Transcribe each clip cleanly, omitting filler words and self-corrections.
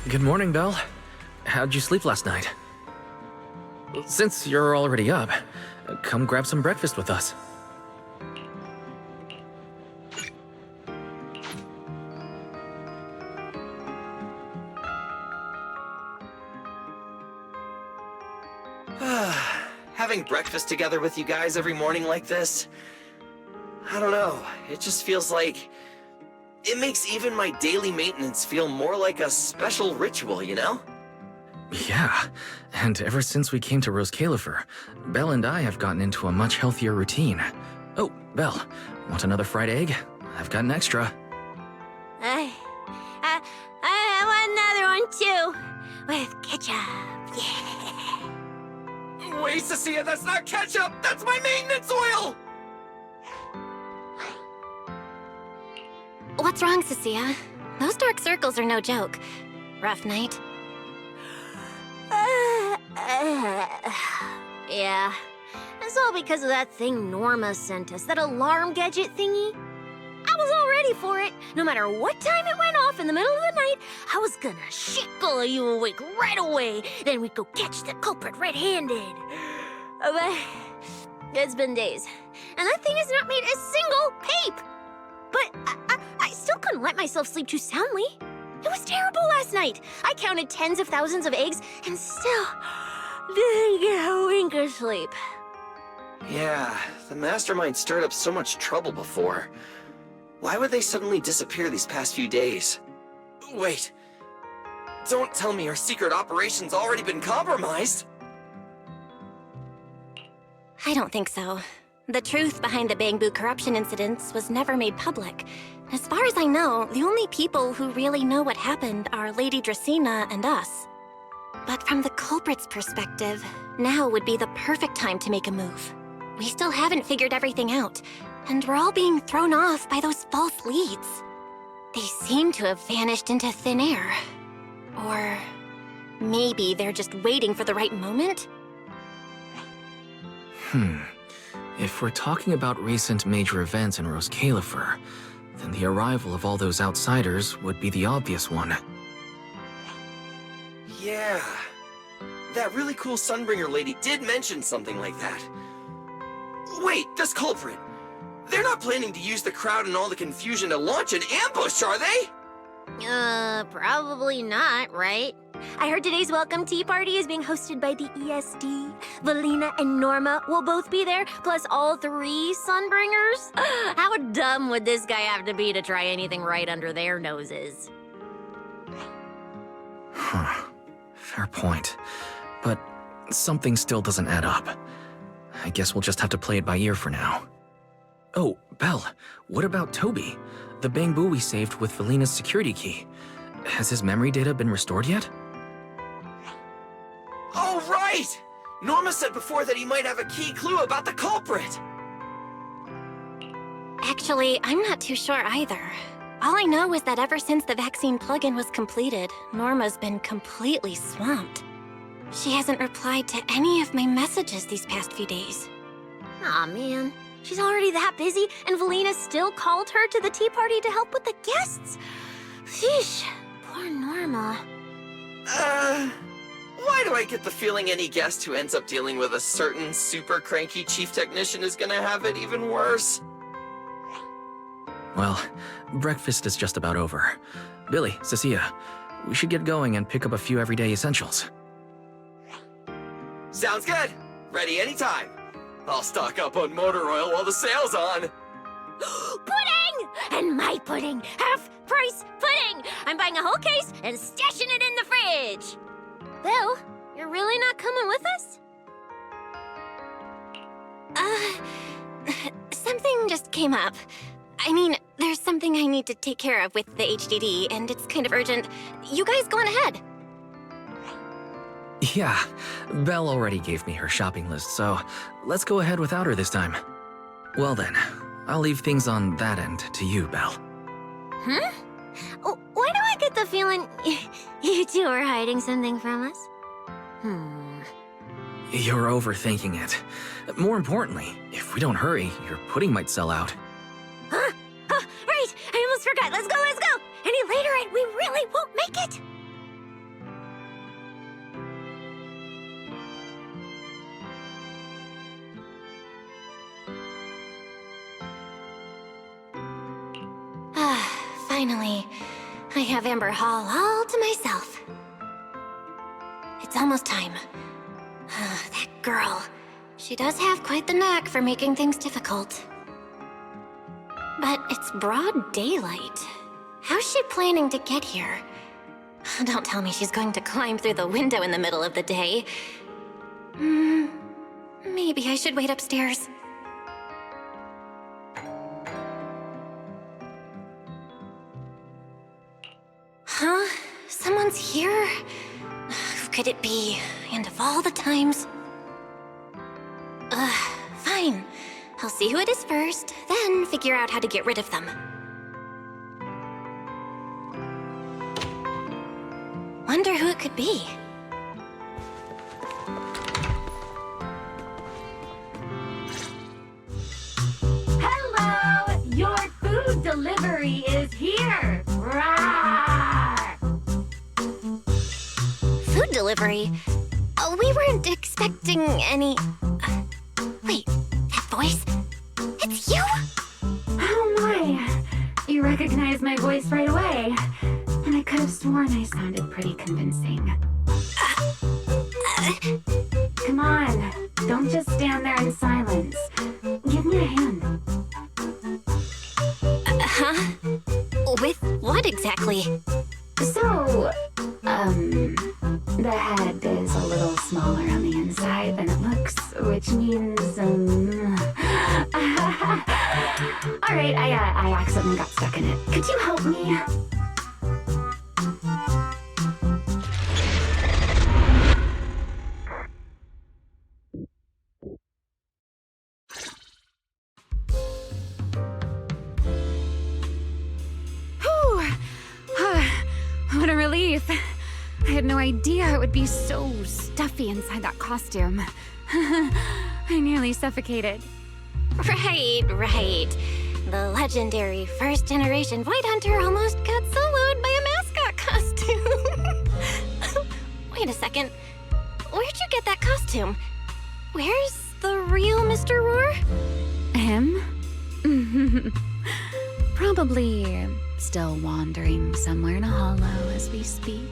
Good morning, Belle. How'd you sleep last night? Since you're already up, come grab some breakfast with us. Having breakfast together with you guys every morning like this, I don't know, it just feels like it makes even my daily maintenance feel more like a special ritual, you know? Yeah, and ever since we came to Rose Califer, Belle and I have gotten into a much healthier routine. Oh, Belle, want another fried egg? I've got an extra. I want another one too, with ketchup. Yeah. Wait, Cecilia, that's not ketchup! That's my maintenance oil! What's wrong, Cecilia? Those dark circles are no joke. Rough night? Yeah. It's all because of that thing Norma sent us, that alarm gadget thingy. I was all ready for it. No matter what time it went off in the middle of the night, I was gonna shake all of you awake right away. Then we'd go catch the culprit red-handed. But it's been days, and that thing has not made a single peep. But I still couldn't let myself sleep too soundly. It was terrible last night. I counted tens of thousands of eggs and still didn't get a wink of sleep. Yeah, the mastermind stirred up so much trouble before. Why would they suddenly disappear these past few days? Wait, don't tell me our secret operation's already been compromised? I don't think so. The truth behind the Bamboo corruption incidents was never made public. As far as I know, the only people who really know what happened are Lady Dracaena and us. But from the culprit's perspective, now would be the perfect time to make a move. We still haven't figured everything out, and we're all being thrown off by those false leads. They seem to have vanished into thin air. Or maybe they're just waiting for the right moment? If we're talking about recent major events in Rose Califer, then the arrival of all those outsiders would be the obvious one. Yeah. That really cool Sunbringer lady did mention something like that. Wait, this culprit! They're not planning to use the crowd and all the confusion to launch an ambush, are they? Probably not, right? I heard today's welcome tea party is being hosted by the ESD. Valina and Norma will both be there, plus all three Sunbringers. How dumb would this guy have to be to try anything right under their noses? Fair point. But something still doesn't add up. I guess we'll just have to play it by ear for now. Oh, Belle, what about Toby? The Bamboo we saved with Valina's security key. Has his memory data been restored yet? Oh, right! Norma said before that he might have a key clue about the culprit! Actually, I'm not too sure either. All I know is that ever since the vaccine plugin was completed, Norma's been completely swamped. She hasn't replied to any of my messages these past few days. Aw, man. She's already that busy, and Valina still called her to the tea party to help with the guests. Sheesh, poor Norma. Why do I get the feeling any guest who ends up dealing with a certain super cranky chief technician is gonna have it even worse? Well, breakfast is just about over. Billy, Cecilia, we should get going and pick up a few everyday essentials. Sounds good! Ready anytime! I'll stock up on motor oil while the sale's on! Pudding! And my pudding! Half-price pudding! I'm buying a whole case and stashing it in the fridge! Bill, you're really not coming with us? Something just came up. I mean, there's something I need to take care of with the HDD, and it's kind of urgent. You guys go on ahead. Yeah, Belle already gave me her shopping list, so let's go ahead without her this time. Well then, I'll leave things on that end to you, Belle. Huh? Why do I get the feeling you two are hiding something from us? You're overthinking it. More importantly, if we don't hurry, your pudding might sell out. Huh? Oh, right! I almost forgot. Let's go, let's go! Any later and we really won't make it! Finally, I have Amber Hall all to myself. It's almost time. That girl. She does have quite the knack for making things difficult. But it's broad daylight. How's she planning to get here? Don't tell me she's going to climb through the window in the middle of the day. Maybe I should wait upstairs. Huh? Someone's here? Who could it be? And of all the times... Fine. I'll see who it is first, then figure out how to get rid of them. Wonder who it could be. Hello! Your food delivery is here! Rawr! Food delivery? We weren't expecting any... wait, that voice? It's you? Oh my! You recognized my voice right away. And I could have sworn I sounded pretty convincing. Come on, don't just stand there in silence. Give me a hand. Huh? With what exactly? So, the head is a little smaller on the inside than it looks, which means, Alright, I accidentally got stuck in it. Could you help me? What a relief. I had no idea it would be so stuffy inside that costume. I nearly suffocated. Right. The legendary first-generation Void Hunter almost got soloed by a mascot costume. Wait a second. Where'd you get that costume? Where's the real Mr. Roar? Him? Probably still wandering somewhere in a hollow as we speak.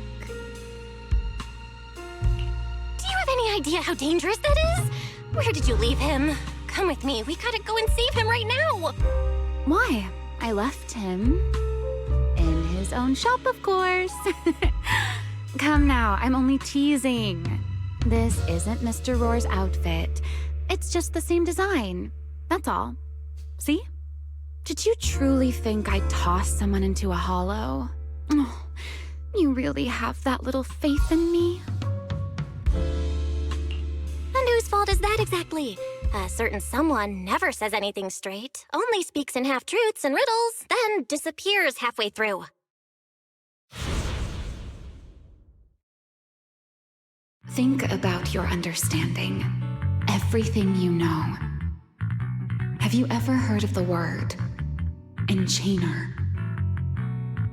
Do you have any idea how dangerous that is? Where did you leave him? Come with me. We gotta go and save him right now. Why? I left him in his own shop, of course. Come now, I'm only teasing. This isn't Mr. Roar's outfit. It's just the same design. That's all. See? Did you truly think I'd toss someone into a hollow? Oh, you really have that little faith in me? And whose fault is that exactly? A certain someone never says anything straight, only speaks in half-truths and riddles, then disappears halfway through. Think about your understanding. Everything you know. Have you ever heard of the word enchainer?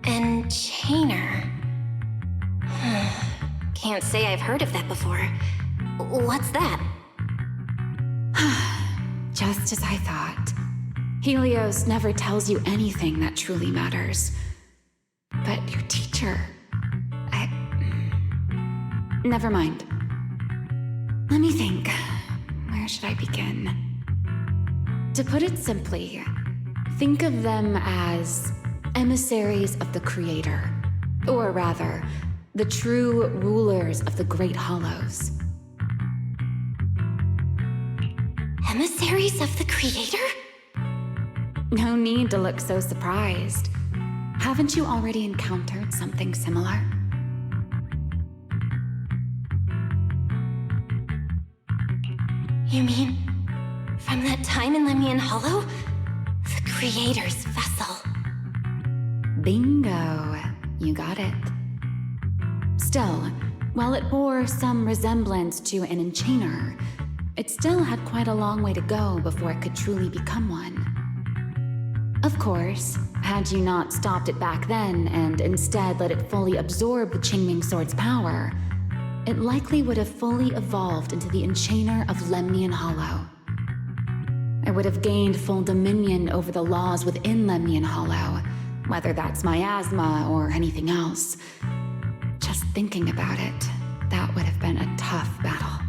Enchainer? Can't say I've heard of that before. What's that? Just as I thought. Helios never tells you anything that truly matters. But your teacher... Never mind. Let me think. Where should I begin? To put it simply, think of them as emissaries of the Creator. Or rather, the true rulers of the Great Hollows. Emissaries of the Creator? No need to look so surprised. Haven't you already encountered something similar? You mean, from that time in Lemnian Hollow? The Creator's vessel. Bingo. You got it. Still, while it bore some resemblance to an enchainer, it still had quite a long way to go before it could truly become one. Of course, had you not stopped it back then and instead let it fully absorb the Qingming Sword's power, it likely would have fully evolved into the Enchainer of Lemnian Hollow. It would have gained full dominion over the laws within Lemnian Hollow, whether that's my asthma or anything else. Just thinking about it, that would have been a tough battle.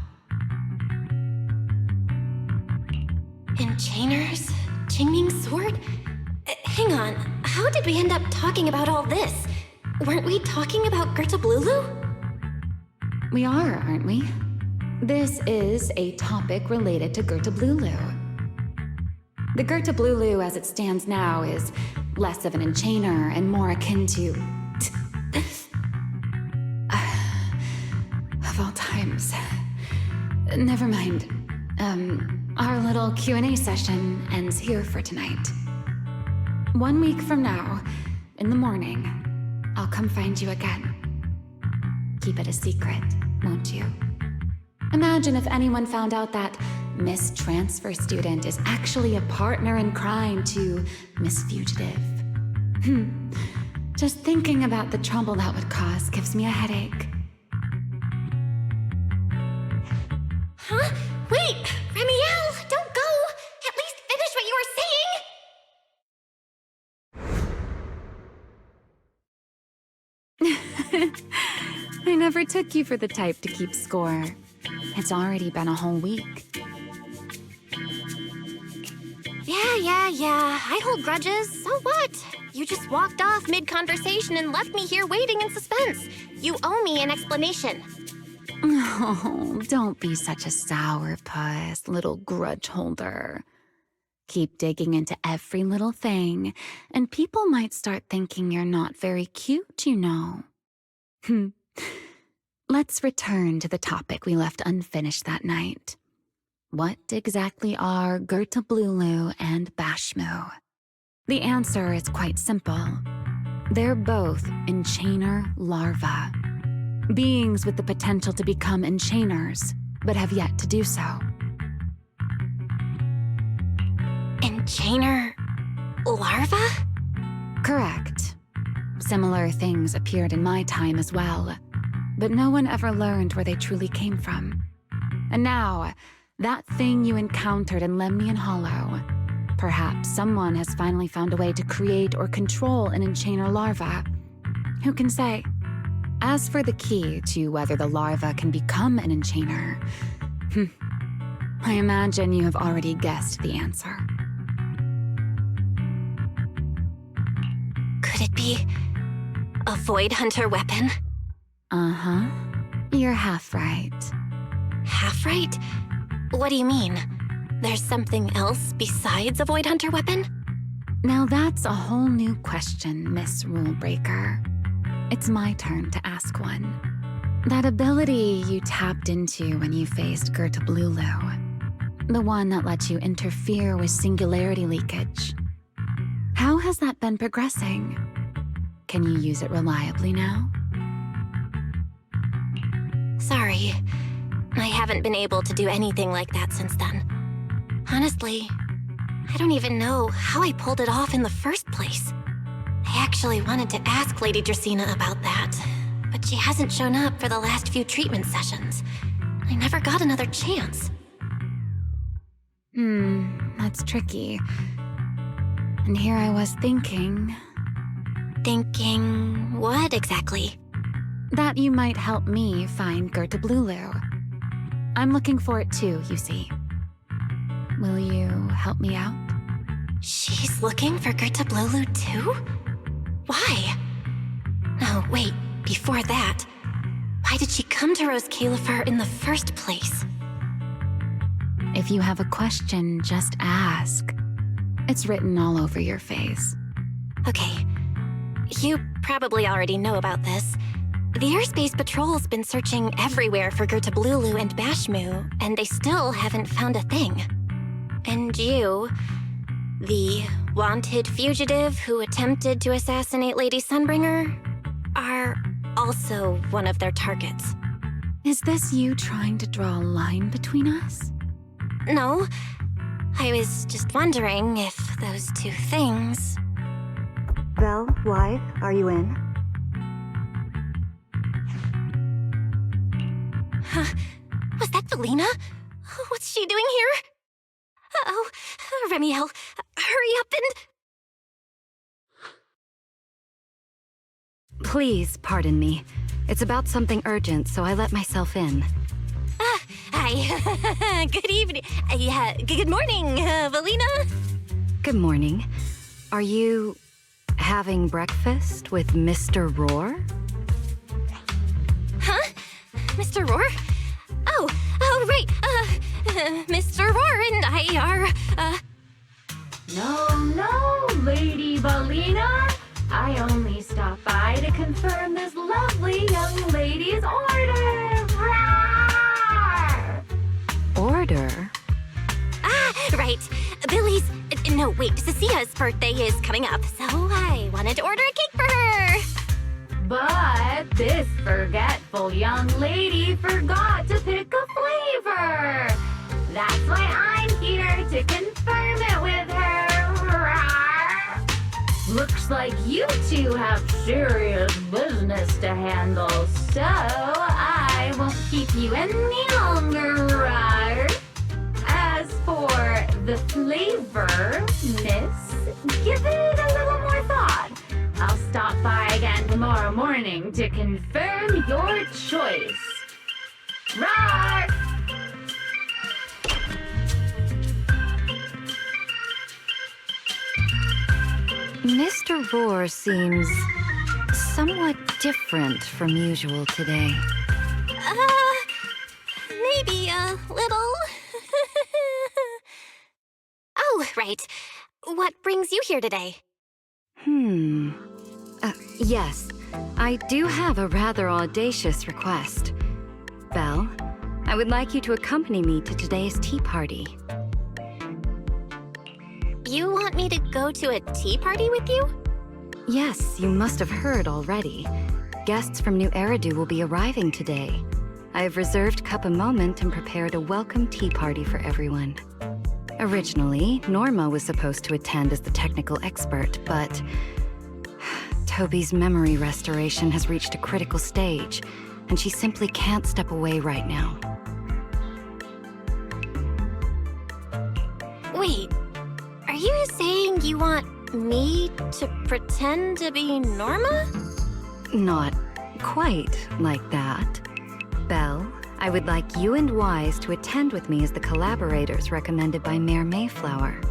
Enchainers? Qingming's sword? Hang on, how did we end up talking about all this? Weren't we talking about Gerta Blulu? We are, aren't we? This is a topic related to Gerta Blulu. The Gerta Blulu as it stands now is less of an enchainer and more akin to... of all times. Never mind. Our little Q&A session ends here for tonight. 1 week from now, in the morning, I'll come find you again. Keep it a secret, won't you? Imagine if anyone found out that Miss Transfer Student is actually a partner in crime to Miss Fugitive. Just thinking about the trouble that would cause gives me a headache. Huh? Wait! Remiel! Don't go! At least finish what you were saying! I never took you for the type to keep score. It's already been a whole week. Yeah. I hold grudges. So what? You just walked off mid-conversation and left me here waiting in suspense. You owe me an explanation. Oh, don't be such a sourpuss, little grudge holder. Keep digging into every little thing, and people might start thinking you're not very cute, you know. Let's return to the topic we left unfinished that night. What exactly are Gerta Blulu and Bashmu? The answer is quite simple. They're both enchainer larvae. Beings with the potential to become enchainers, but have yet to do so. Enchainer larva? Correct. Similar things appeared in my time as well, but no one ever learned where they truly came from. And now, that thing you encountered in Lemnian Hollow, perhaps someone has finally found a way to create or control an enchainer larva. Who can say? As for the key to whether the larva can become an enchainer, I imagine you have already guessed the answer. Could it be a Void Hunter weapon? Uh-huh. You're half right. Half right? What do you mean? There's something else besides a Void Hunter weapon? Now that's a whole new question, Miss Rulebreaker. It's my turn to ask one. That ability you tapped into when you faced Gerta Blulu, the one that lets you interfere with singularity leakage. How has that been progressing? Can you use it reliably now? Sorry. I haven't been able to do anything like that since then. Honestly, I don't even know how I pulled it off in the first place. I actually wanted to ask Lady Dracaena about that, but she hasn't shown up for the last few treatment sessions. I never got another chance. That's tricky. And here I was thinking... Thinking what exactly? that you might help me find Gerta Blulu. I'm looking for it too, you see. Will you help me out? She's looking for Gerta Blulu too? Why? No, wait, before that, why did she come to Rose Califer in the first place? If you have a question, just ask. It's written all over your face. Okay, you probably already know about this. The Airspace Patrol's been searching everywhere for Gerta Blulu and Bashmu, and they still haven't found a thing. And you, the wanted fugitive who attempted to assassinate Lady Sunbringer, are also one of their targets. Is this you trying to draw a line between us? No, I was just wondering if those two things... Vel, why? Are you in? Huh? Was that Velina? What's she doing here? Uh-oh. Remiel, hurry up and... Please pardon me. It's about something urgent, so I let myself in. Hi. Good evening. Good morning, Valina. Good morning. Are you having breakfast with Mr. Roar? Huh? Mr. Roar? Oh, right. Mr. Roar and I are, No, Lady Valina. I only stopped by to confirm this lovely young lady's order. Roar! Order? Right. Billy's, no, wait, Cecia's birthday is coming up, so I wanted to order a cake for her. But this forgetful young lady forgot to pick a flavor. That's why I'm here to confirm it with her. Rawr. Looks like you two have serious business to handle, so I won't keep you any longer. Rawr. As for the flavor, miss, give it a little more thought. I'll stop by again tomorrow morning to confirm your choice. Roar! Mr. Roar seems somewhat different from usual today. Maybe a little. Oh, right. What brings you here today? Yes, I do have a rather audacious request. Belle, I would like you to accompany me to today's tea party. You want me to go to a tea party with you? Yes, you must have heard already. Guests from New Eridu will be arriving today. I have reserved Cup a Moment and prepared a welcome tea party for everyone. Originally, Norma was supposed to attend as the technical expert, but Toby's memory restoration has reached a critical stage, and she simply can't step away right now. Wait, are you saying you want me to pretend to be Norma? Not quite like that. Belle, I would like you and Wise to attend with me as the collaborators recommended by Mayor Mayflower.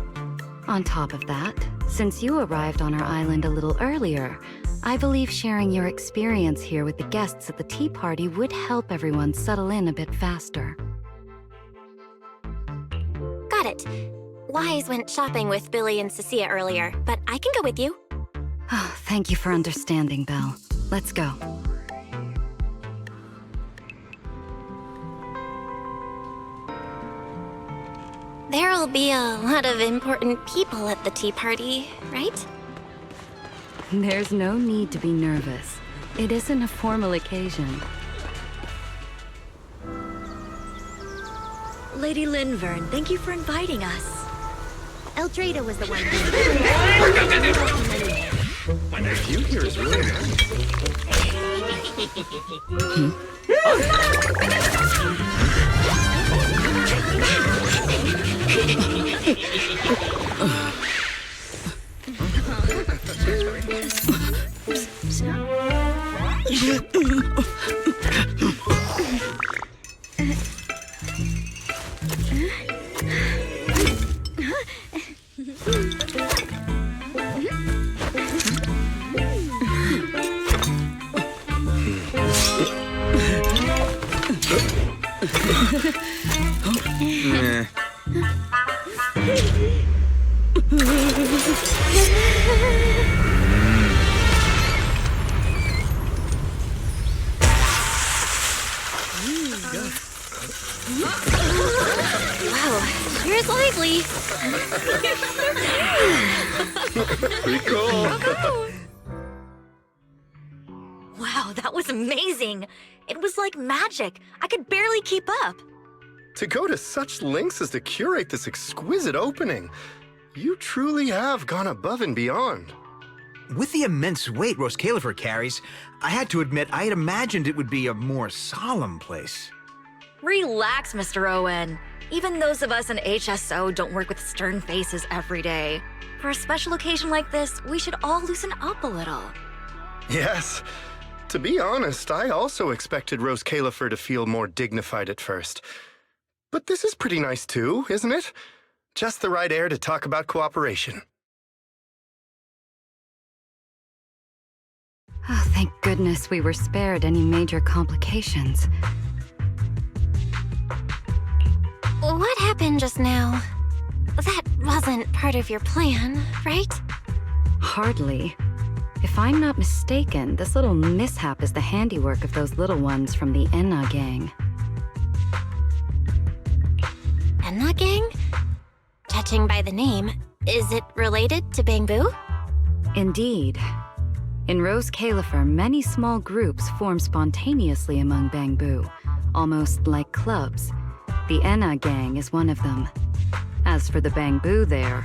On top of that, since you arrived on our island a little earlier, I believe sharing your experience here with the guests at the tea party would help everyone settle in a bit faster. Got it. Wise went shopping with Billy and Cecilia earlier, but I can go with you. Oh, thank you for understanding, Belle. Let's go. There'll be a lot of important people at the tea party, right? There's no need to be nervous. It isn't a formal occasion. Lady Linvern, thank you for inviting us. Eldrada was the one who... The view here is really Wow, sure is lively. pretty cool. Wow, that was amazing. It was like magic. I could barely keep up. To go to such lengths as to curate this exquisite opening, you truly have gone above and beyond. With the immense weight Roscalifer carries, I had to admit I had imagined it would be a more solemn place. Relax, Mr. Owen. Even those of us in HSO don't work with stern faces every day. For a special occasion like this, we should all loosen up a little. Yes. To be honest, I also expected Rose Califer to feel more dignified at first. But this is pretty nice too, isn't it? Just the right air to talk about cooperation. Oh, thank goodness we were spared any major complications. What happened just now? That wasn't part of your plan, right? Hardly. If I'm not mistaken, this little mishap is the handiwork of those little ones from the Enna gang. Enna gang? Judging by the name, is it related to Bangbu? Indeed. In Rose Califer, many small groups form spontaneously among Bangbu, almost like clubs. The Enna gang is one of them. As for the Bangbu there,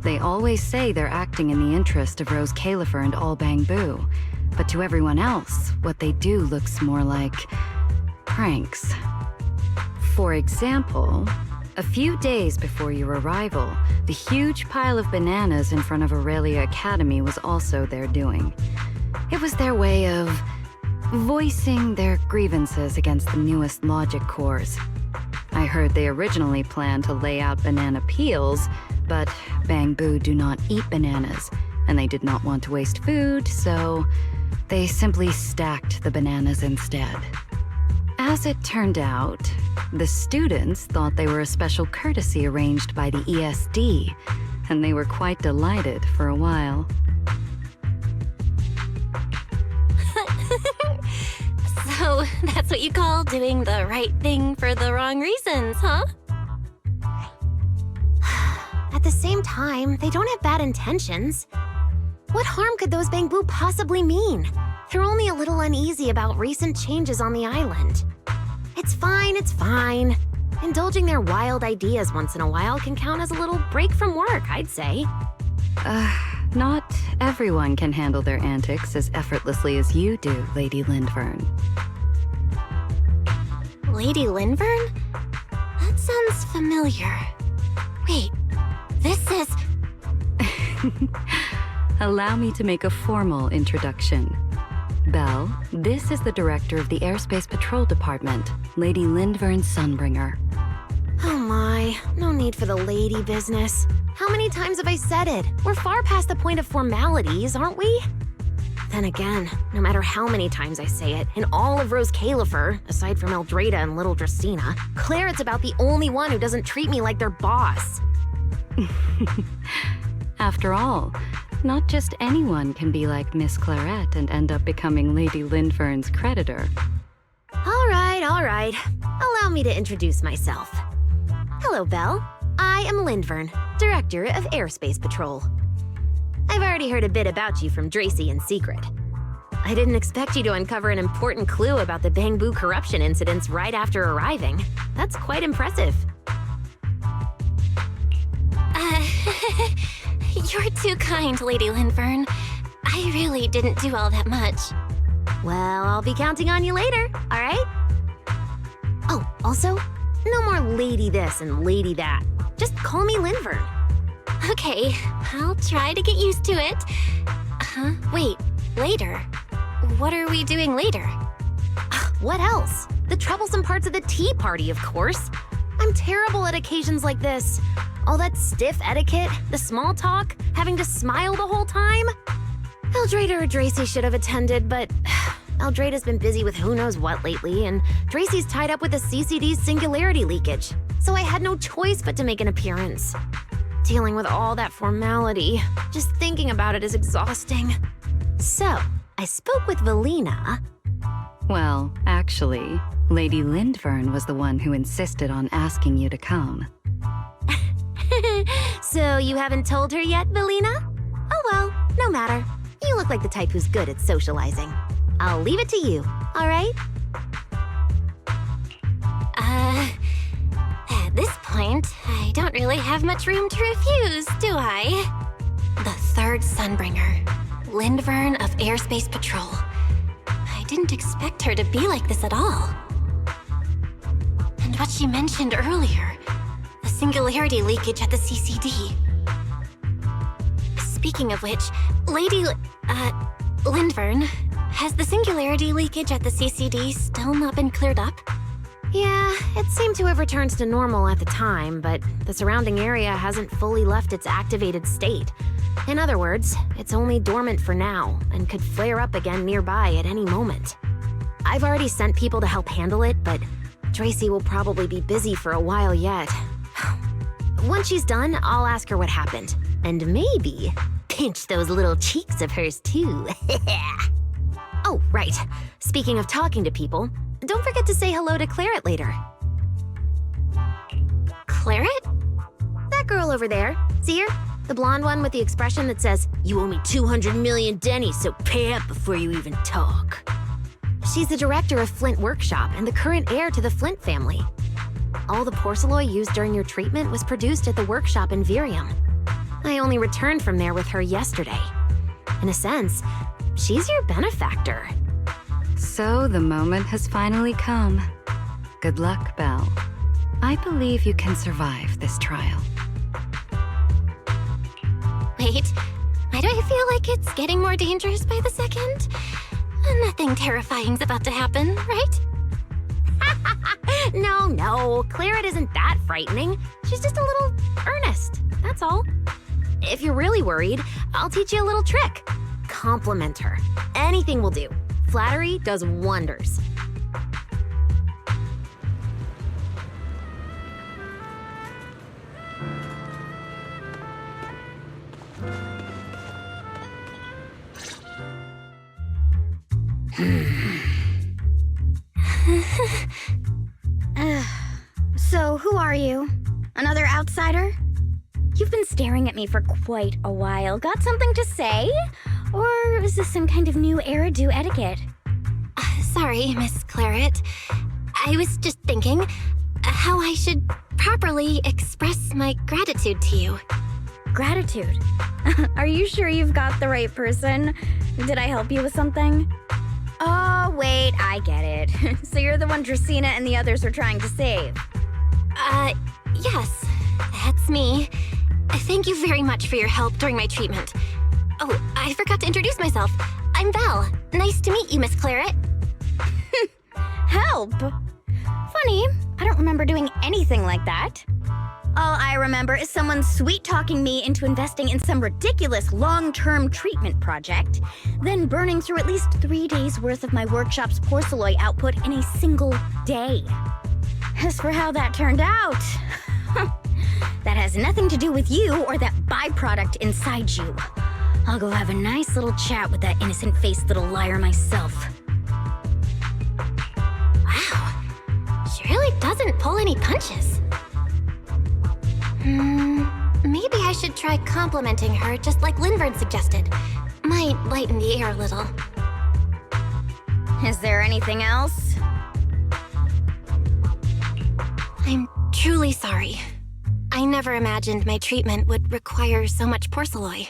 they always say they're acting in the interest of Rose Califer and all Bangbu, but to everyone else, what they do looks more like pranks. For example, a few days before your arrival, the huge pile of bananas in front of Aurelia Academy was also their doing. It was their way of voicing their grievances against the newest logic cores. I heard they originally planned to lay out banana peels, but Bangbu do not eat bananas, and they did not want to waste food, so they simply stacked the bananas instead. As it turned out, the students thought they were a special courtesy arranged by the ESD, and they were quite delighted for a while. So that's what you call doing the right thing for the wrong reasons, huh? At the same time, they don't have bad intentions. What harm could those Bangbu possibly mean? They're only a little uneasy about recent changes on the island. It's fine, it's fine. Indulging their wild ideas once in a while can count as a little break from work, I'd say. Not everyone can handle their antics as effortlessly as you do, Lady Lindvern. Lady Lindvern? That sounds familiar. Wait, this is... Allow me to make a formal introduction. Belle, this is the director of the Airspace Patrol Department, Lady Lindvern Sunbringer. Oh my, no need for the lady business. How many times have I said it? We're far past the point of formalities, aren't we? Then again, no matter how many times I say it, in all of Rose Califer, aside from Eldrada and little Dristina, Claret's about the only one who doesn't treat me like their boss. After all, not just anyone can be like Miss Claret and end up becoming Lady Lindvern's creditor. All right. Allow me to introduce myself. Hello, Belle. I am Lindvern, Director of Airspace Patrol. I've already heard a bit about you from Dracy in secret. I didn't expect you to uncover an important clue about the Bangbu corruption incidents right after arriving. That's quite impressive. You're too kind, Lady Lindvern. I really didn't do all that much. Well, I'll be counting on you later, all right? Oh, also, no more lady this and lady that. Just call me Lindvern. Okay, I'll try to get used to it. Wait, later? What are we doing later? What else? The troublesome parts of the tea party, of course. I'm terrible at occasions like this. All that stiff etiquette, the small talk, having to smile the whole time. Eldrada or Dracy should have attended, but Eldrada's been busy with who knows what lately, and Dracy's tied up with the CCD's singularity leakage, so I had no choice but to make an appearance. Dealing with all that formality, just thinking about it is exhausting. So, I spoke with Valina. Well, actually, Lady Lindvern was the one who insisted on asking you to come. So you haven't told her yet, Valina? Oh well, no matter. You look like the type who's good at socializing. I'll leave it to you, all right? At this point, I don't really have much room to refuse, do I? The third Sunbringer, Lindvern of Airspace Patrol. I didn't expect her to be like this at all. And what she mentioned earlier, the singularity leakage at the CCD. Speaking of which, Lindvern, has the singularity leakage at the CCD still not been cleared up? Yeah, it seemed to have returned to normal at the time, but the surrounding area hasn't fully left its activated state. In other words, it's only dormant for now, and could flare up again nearby at any moment. I've already sent people to help handle it, but Tracy will probably be busy for a while yet. Once she's done, I'll ask her what happened. And maybe pinch those little cheeks of hers too. Oh, right. Speaking of talking to people, don't forget to say hello to Claret later. Claret? That girl over there. See her? The blonde one with the expression that says, "You owe me 200 million dennies, so pay up before you even talk." She's the director of Flint Workshop and the current heir to the Flint family. All the porcelain used during your treatment was produced at the workshop in Virium. I only returned from there with her yesterday. In a sense, she's your benefactor. So the moment has finally come. Good luck, Belle. I believe you can survive this trial. Wait, why do I feel like it's getting more dangerous by the second? Nothing terrifying's about to happen, right? No, Claret isn't that frightening. She's just a little earnest, that's all. If you're really worried, I'll teach you a little trick. Compliment her. Anything will do. Flattery does wonders. So, who are you? Another outsider? You've been staring at me for quite a while. Got something to say? Or is this some kind of new Eridu etiquette? Sorry, Miss Claret. I was just thinking how I should properly express my gratitude to you. Gratitude? Are you sure you've got the right person? Did I help you with something? Oh, wait, I get it. So you're the one Dracaena and the others are trying to save. Yes, that's me. Thank you very much for your help during my treatment. Oh, I forgot to introduce myself. I'm Val. Nice to meet you, Miss Claret. Help? Funny, I don't remember doing anything like that. All I remember is someone sweet-talking me into investing in some ridiculous long-term treatment project, then burning through at least 3 days' worth of my workshop's porcelain output in a single day. As for how that turned out, that has nothing to do with you or that byproduct inside you. I'll go have a nice little chat with that innocent-faced little liar myself. Wow, she really doesn't pull any punches. Maybe I should try complimenting her just like Lindvern suggested. Might lighten the air a little. Is there anything else? I'm truly sorry. I never imagined my treatment would require so much porcelain.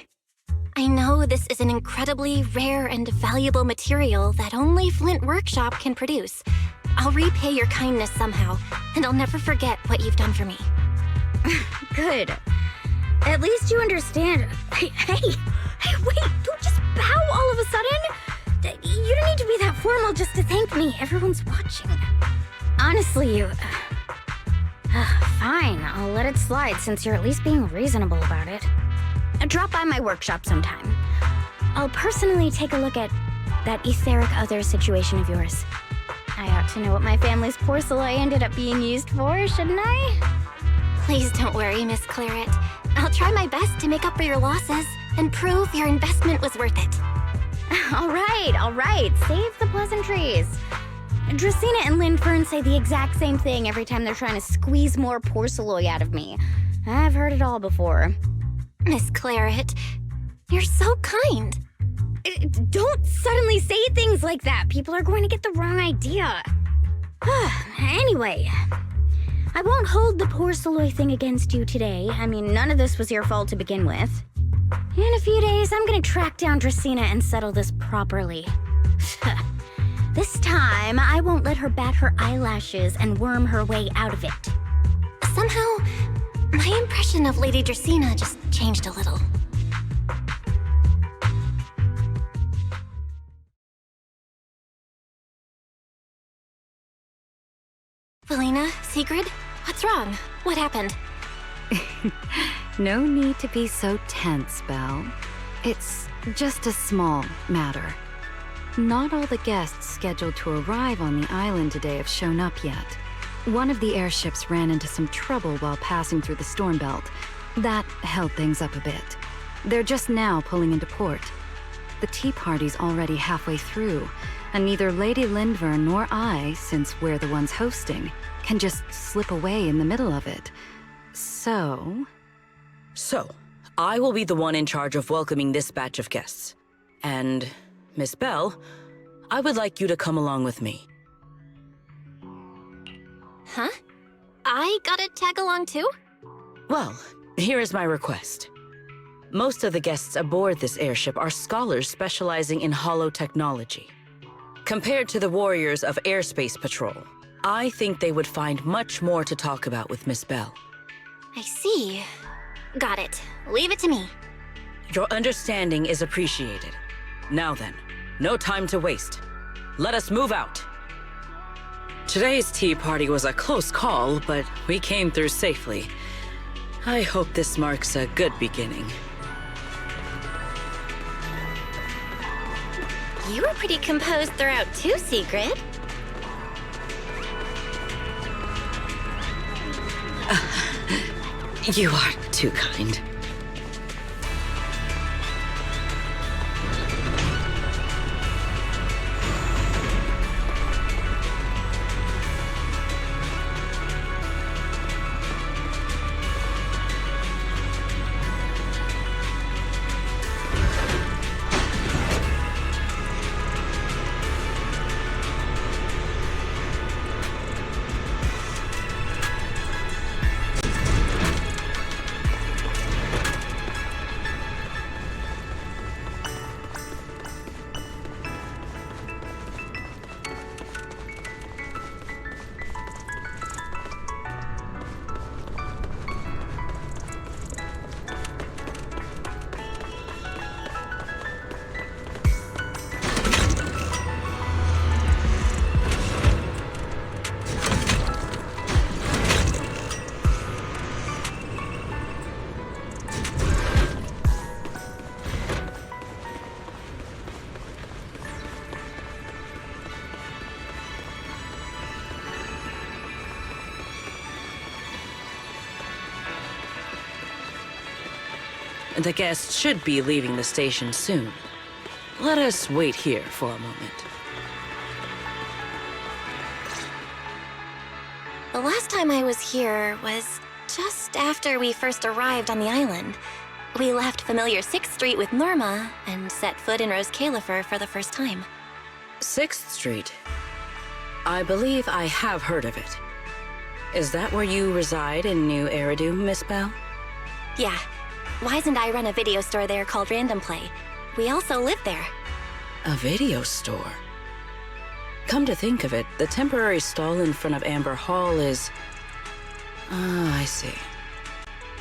I know this is an incredibly rare and valuable material that only Flint Workshop can produce. I'll repay your kindness somehow, and I'll never forget what you've done for me. Good. At least you understand. Hey, wait, don't just bow all of a sudden. You don't need to be that formal just to thank me. Everyone's watching. Honestly, fine, I'll let it slide since you're at least being reasonable about it. Drop by my workshop sometime. I'll personally take a look at that etheric other situation of yours. I ought to know what my family's porcelain ended up being used for, shouldn't I? Please don't worry, Miss Claret. I'll try my best to make up for your losses and prove your investment was worth it. All right. Save the pleasantries. Dracaena and Lindvern say the exact same thing every time they're trying to squeeze more porcelain out of me. I've heard it all before. Miss Claret, you're so kind. Don't suddenly say things like that. People are going to get the wrong idea. Anyway, I won't hold the porcelain thing against you today. I mean, none of this was your fault to begin with. In a few days, I'm gonna track down Dracaena and settle this properly. This time, I won't let her bat her eyelashes and worm her way out of it. Somehow, my impression of Lady Dracaena just changed a little. Sigrid? What's wrong? What happened? No need to be so tense, Belle. It's just a small matter. Not all the guests scheduled to arrive on the island today have shown up yet. One of the airships ran into some trouble while passing through the storm belt. That held things up a bit. They're just now pulling into port. The tea party's already halfway through, and neither Lady Lindver nor I, since we're the ones hosting, can just slip away in the middle of it. So, I will be the one in charge of welcoming this batch of guests. And, Miss Belle, I would like you to come along with me. Huh? I gotta tag along too? Well, here is my request. Most of the guests aboard this airship are scholars specializing in holotechnology. Compared to the warriors of Airspace Patrol, I think they would find much more to talk about with Miss Belle. I see. Got it. Leave it to me. Your understanding is appreciated. Now then, no time to waste. Let us move out. Today's tea party was a close call, but we came through safely. I hope this marks a good beginning. You were pretty composed throughout too, Sigrid. You are too kind. The guests should be leaving the station soon. Let us wait here for a moment. The last time I was here was just after we first arrived on the island. We left familiar 6th Street with Norma and set foot in Rose Califer for the first time. 6th Street. I believe I have heard of it. Is that where you reside in New Eridu, Miss Belle? Yeah. Wise and I run a video store there called Random Play. We also live there. A video store? Come to think of it, the temporary stall in front of Amber Hall is... Oh, I see.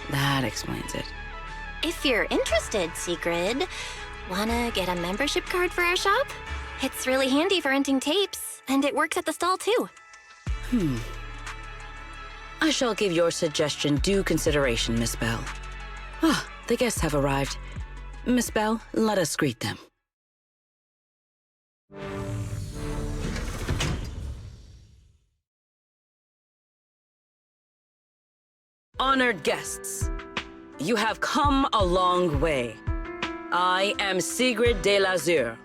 That explains it. If you're interested, Sigrid, wanna get a membership card for our shop? It's really handy for renting tapes, and it works at the stall too. I shall give your suggestion due consideration, Miss Belle. Ah, the guests have arrived. Miss Belle, let us greet them. Honored guests, you have come a long way. I am Sigrid de Lazure,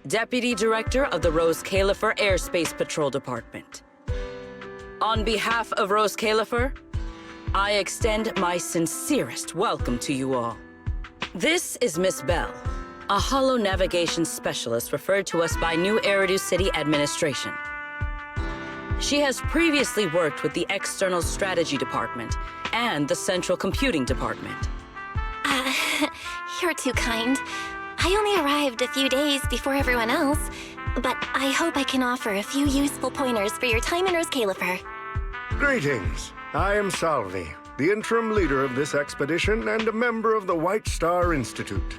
Deputy Director of the Rose Califer Airspace Patrol Department. On behalf of Rose Califer, I extend my sincerest welcome to you all. This is Miss Belle, a holo navigation specialist referred to us by New Eridu City Administration. She has previously worked with the External Strategy Department and the Central Computing Department. You're too kind. I only arrived a few days before everyone else, but I hope I can offer a few useful pointers for your time in Rose Califer. Greetings. I am Salvi, the interim leader of this expedition and a member of the White Star Institute.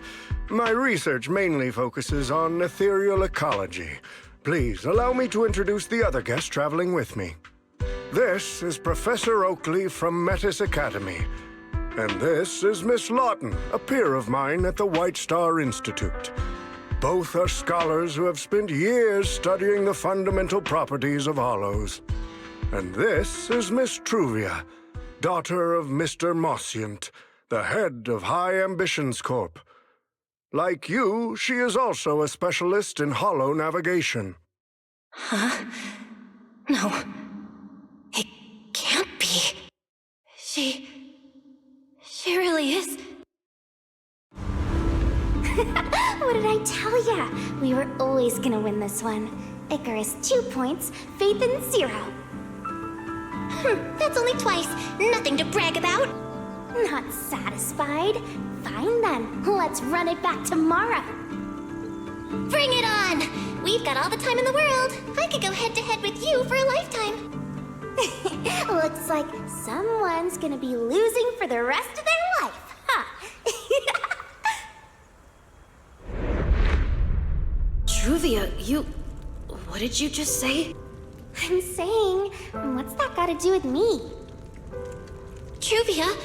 My research mainly focuses on ethereal ecology. Please allow me to introduce the other guests traveling with me. This is Professor Oakley from Metis Academy. And this is Miss Lawton, a peer of mine at the White Star Institute. Both are scholars who have spent years studying the fundamental properties of hollows. And this is Miss Truvia, daughter of Mr. Mossient, the head of High Ambitions Corp. Like you, she is also a specialist in hollow navigation. Huh? No. It can't be. She really is. What did I tell ya? We were always gonna win this one. Icarus 2 points, Phaethon 0. That's only twice. Nothing to brag about. Not satisfied? Fine then. Let's run it back tomorrow. Bring it on! We've got all the time in the world. I could go head-to-head with you for a lifetime. Looks like someone's gonna be losing for the rest of their life, huh? Truvia, what did you just say? I'm saying, what's that got to do with me? Truvia,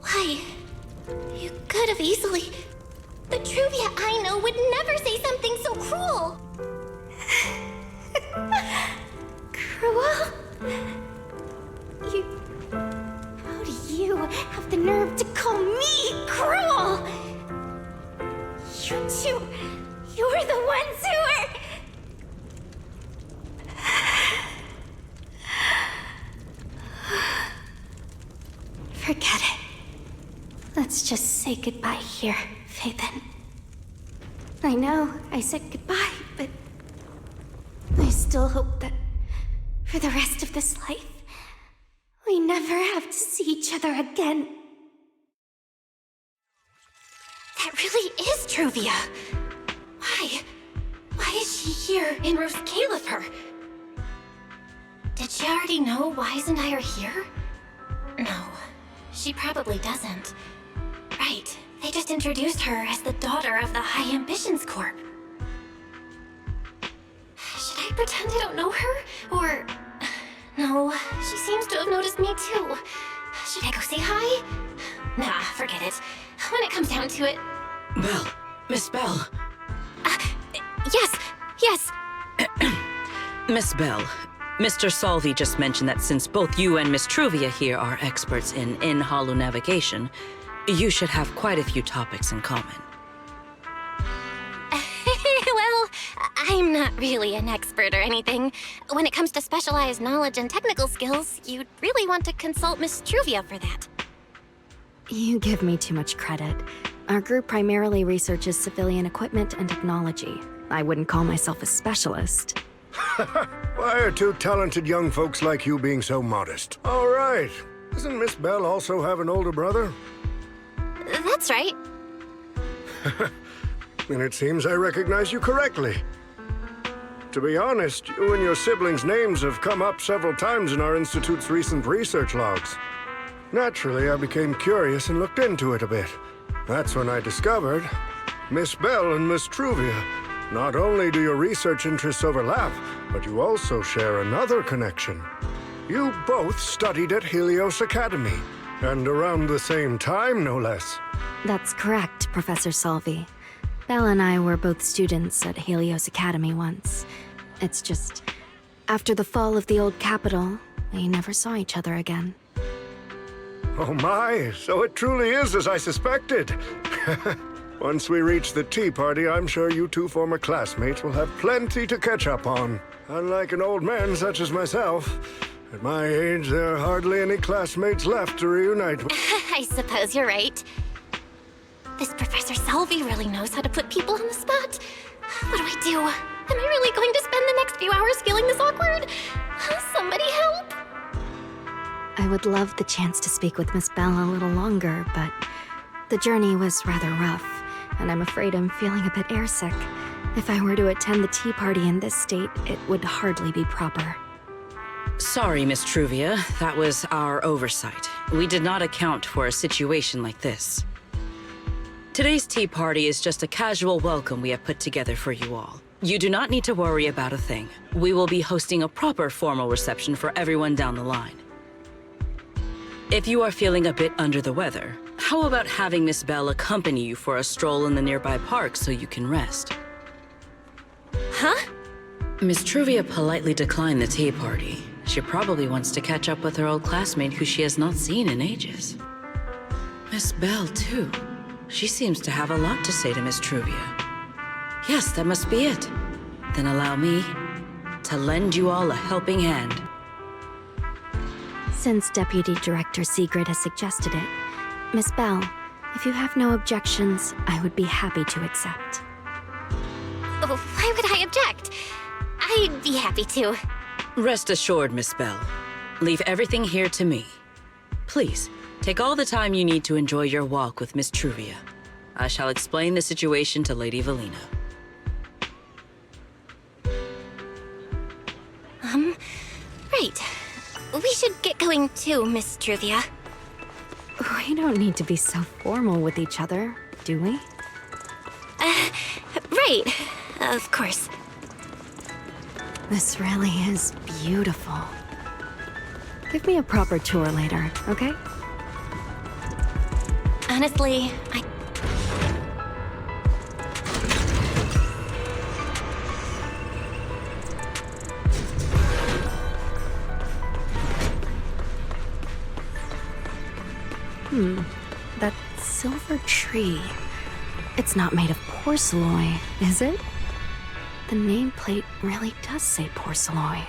why? You could have easily. The Truvia I know would never say something so cruel. Cruel? How do you have the nerve to call me cruel? You two, you're the ones who are... Forget it. Let's just say goodbye here, Phaethon. I know I said goodbye, but I still hope that for the rest of this life, we never have to see each other again. That really is Truvia. Why is she here in Rose Califer? Did she already know Wise and I are here? No, she probably doesn't. Right, they just introduced her as the daughter of the High Ambitions Corp. Should I pretend I don't know her? Or... No, she seems to have noticed me too. Should I go say hi? Nah, forget it. When it comes down to it... Belle. Miss Belle. Yes. Miss Belle, Mr. Salvi just mentioned that since both you and Miss Truvia here are experts in hollow navigation, you should have quite a few topics in common. Well, I'm not really an expert or anything. When it comes to specialized knowledge and technical skills, you'd really want to consult Miss Truvia for that. You give me too much credit. Our group primarily researches civilian equipment and technology. I wouldn't call myself a specialist. Why are two talented young folks like you being so modest? All right. Doesn't Miss Belle also have an older brother? That's right. Then it seems I recognize you correctly. To be honest, you and your siblings' names have come up several times in our Institute's recent research logs. Naturally, I became curious and looked into it a bit. That's when I discovered Miss Belle and Miss Truvia. Not only do your research interests overlap, but you also share another connection. You both studied at Helios Academy, and around the same time, no less. That's correct, Professor Salvi. Belle and I were both students at Helios Academy once. It's just, after the fall of the old capital, we never saw each other again. Oh my, so it truly is as I suspected. Once we reach the tea party, I'm sure you two former classmates will have plenty to catch up on. Unlike an old man such as myself, at my age, there are hardly any classmates left to reunite with. I suppose you're right. This Professor Salvi really knows how to put people on the spot. What do I do? Am I really going to spend the next few hours feeling this awkward? Somebody help! I would love the chance to speak with Miss Belle a little longer, but the journey was rather rough, and I'm afraid I'm feeling a bit airsick. If I were to attend the tea party in this state, it would hardly be proper. Sorry, Miss Truvia. That was our oversight. We did not account for a situation like this. Today's tea party is just a casual welcome we have put together for you all. You do not need to worry about a thing. We will be hosting a proper formal reception for everyone down the line. If you are feeling a bit under the weather, how about having Miss Belle accompany you for a stroll in the nearby park so you can rest? Huh? Miss Truvia politely declined the tea party. She probably wants to catch up with her old classmate who she has not seen in ages. Miss Belle, too. She seems to have a lot to say to Miss Truvia. Yes, that must be it. Then allow me to lend you all a helping hand. Since Deputy Director Sigrid has suggested it, Miss Belle, if you have no objections, I would be happy to accept. Oh, why would I object? I'd be happy to. Rest assured, Miss Belle. Leave everything here to me. Please, take all the time you need to enjoy your walk with Miss Truvia. I shall explain the situation to Lady Valina. Right. We should get going too, Miss Truvia. We don't need to be so formal with each other, do we? Right. Of course. This really is beautiful. Give me a proper tour later, okay? Honestly, That silver tree. It's not made of porcelain, is it? The nameplate really does say porcelain.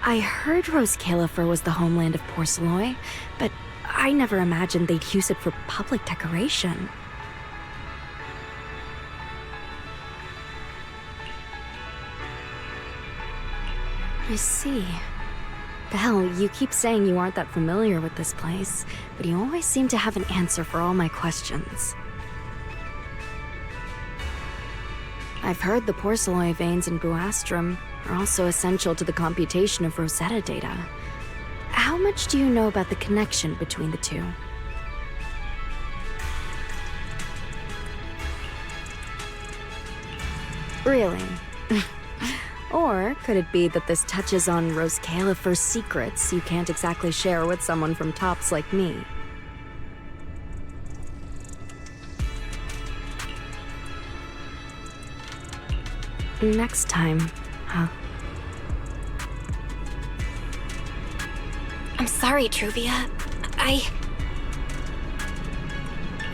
I heard Rose Califer was the homeland of porcelain, but I never imagined they'd use it for public decoration. I see. Belle, you keep saying you aren't that familiar with this place, but you always seem to have an answer for all my questions. I've heard the porcelain veins in Buastrum are also essential to the computation of Rosetta data. How much do you know about the connection between the two? Really? Or could it be that this touches on Rose Califer's secrets you can't exactly share with someone from Tops like me? Next time, huh? I'm sorry, Truvia.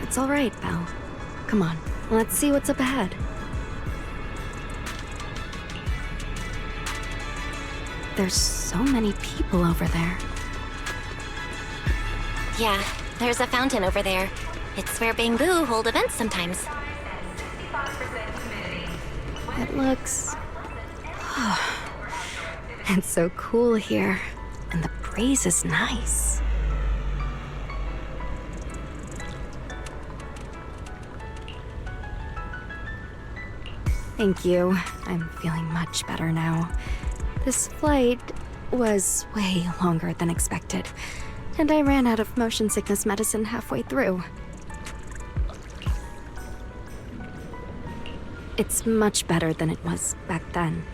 It's all right, Belle. Come on, let's see what's up ahead. There's so many people over there. Yeah, there's a fountain over there. It's where Bangbu hold events sometimes. It looks... It's so cool here. And the breeze is nice. Thank you. I'm feeling much better now. This flight was way longer than expected, and I ran out of motion sickness medicine halfway through. It's much better than it was back then.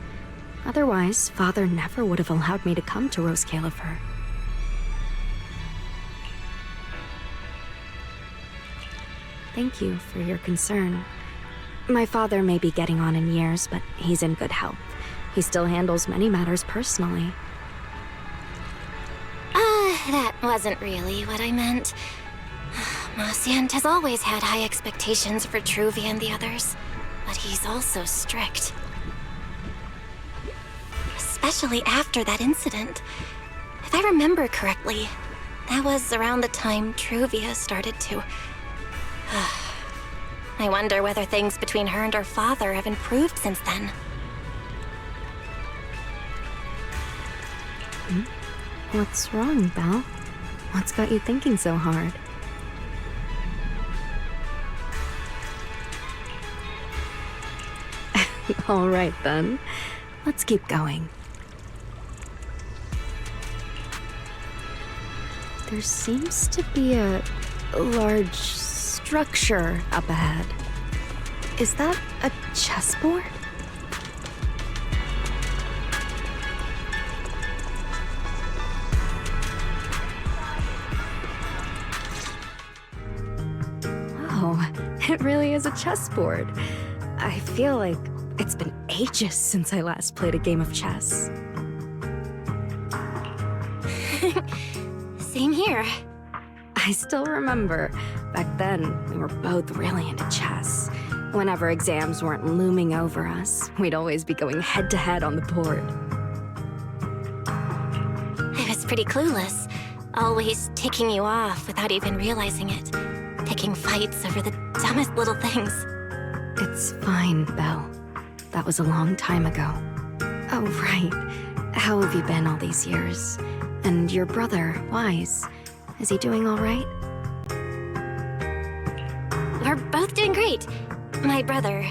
Otherwise, Father never would have allowed me to come to Rose Califer. Thank you for your concern. My father may be getting on in years, but he's in good health. He still handles many matters personally. That wasn't really what I meant. Mosient has always had high expectations for Truvia and the others, but he's also strict. Especially after that incident. If I remember correctly, that was around the time Truvia started to... I wonder whether things between her and her father have improved since then. What's wrong, Belle? What's got you thinking so hard? All right, then. Let's keep going. There seems to be a large structure up ahead. Is that a chessboard? It really is a chessboard. I feel like it's been ages since I last played a game of chess. Same here. I still remember, back then, we were both really into chess. Whenever exams weren't looming over us, we'd always be going head-to-head on the board. I was pretty clueless, always ticking you off without even realizing it. Picking fights over the dumbest little things. It's fine, Belle. That was a long time ago. Oh, right. How have you been all these years? And your brother, Wise, is he doing all right? We're both doing great. My brother,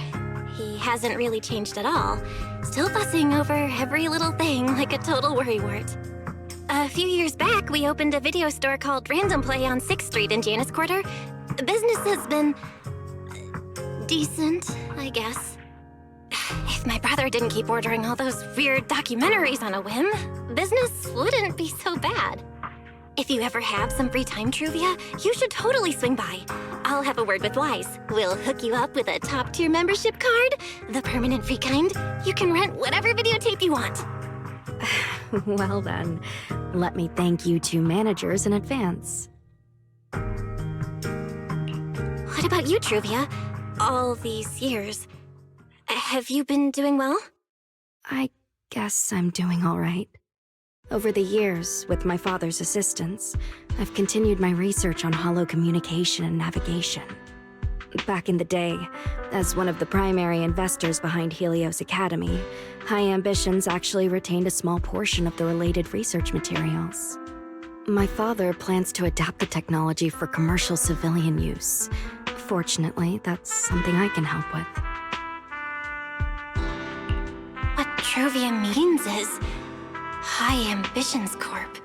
he hasn't really changed at all. Still fussing over every little thing like a total worrywart. A few years back, we opened a video store called Random Play on 6th Street in Janus Quarter. Business has been decent, I guess. If my brother didn't keep ordering all those weird documentaries on a whim, business wouldn't be so bad. If you ever have some free time, Truvia, you should totally swing by. I'll have a word with Wise. We'll hook you up with a top-tier membership card, the permanent free kind. You can rent whatever videotape you want. Well then, let me thank you two managers in advance. What about you, Truvia? All these years, have you been doing well? I guess I'm doing all right. Over the years, with my father's assistance, I've continued my research on holo communication and navigation. Back in the day, as one of the primary investors behind Helios Academy, High Ambitions actually retained a small portion of the related research materials. My father plans to adapt the technology for commercial civilian use. Fortunately, that's something I can help with. What Truvia means is High Ambitions Corp.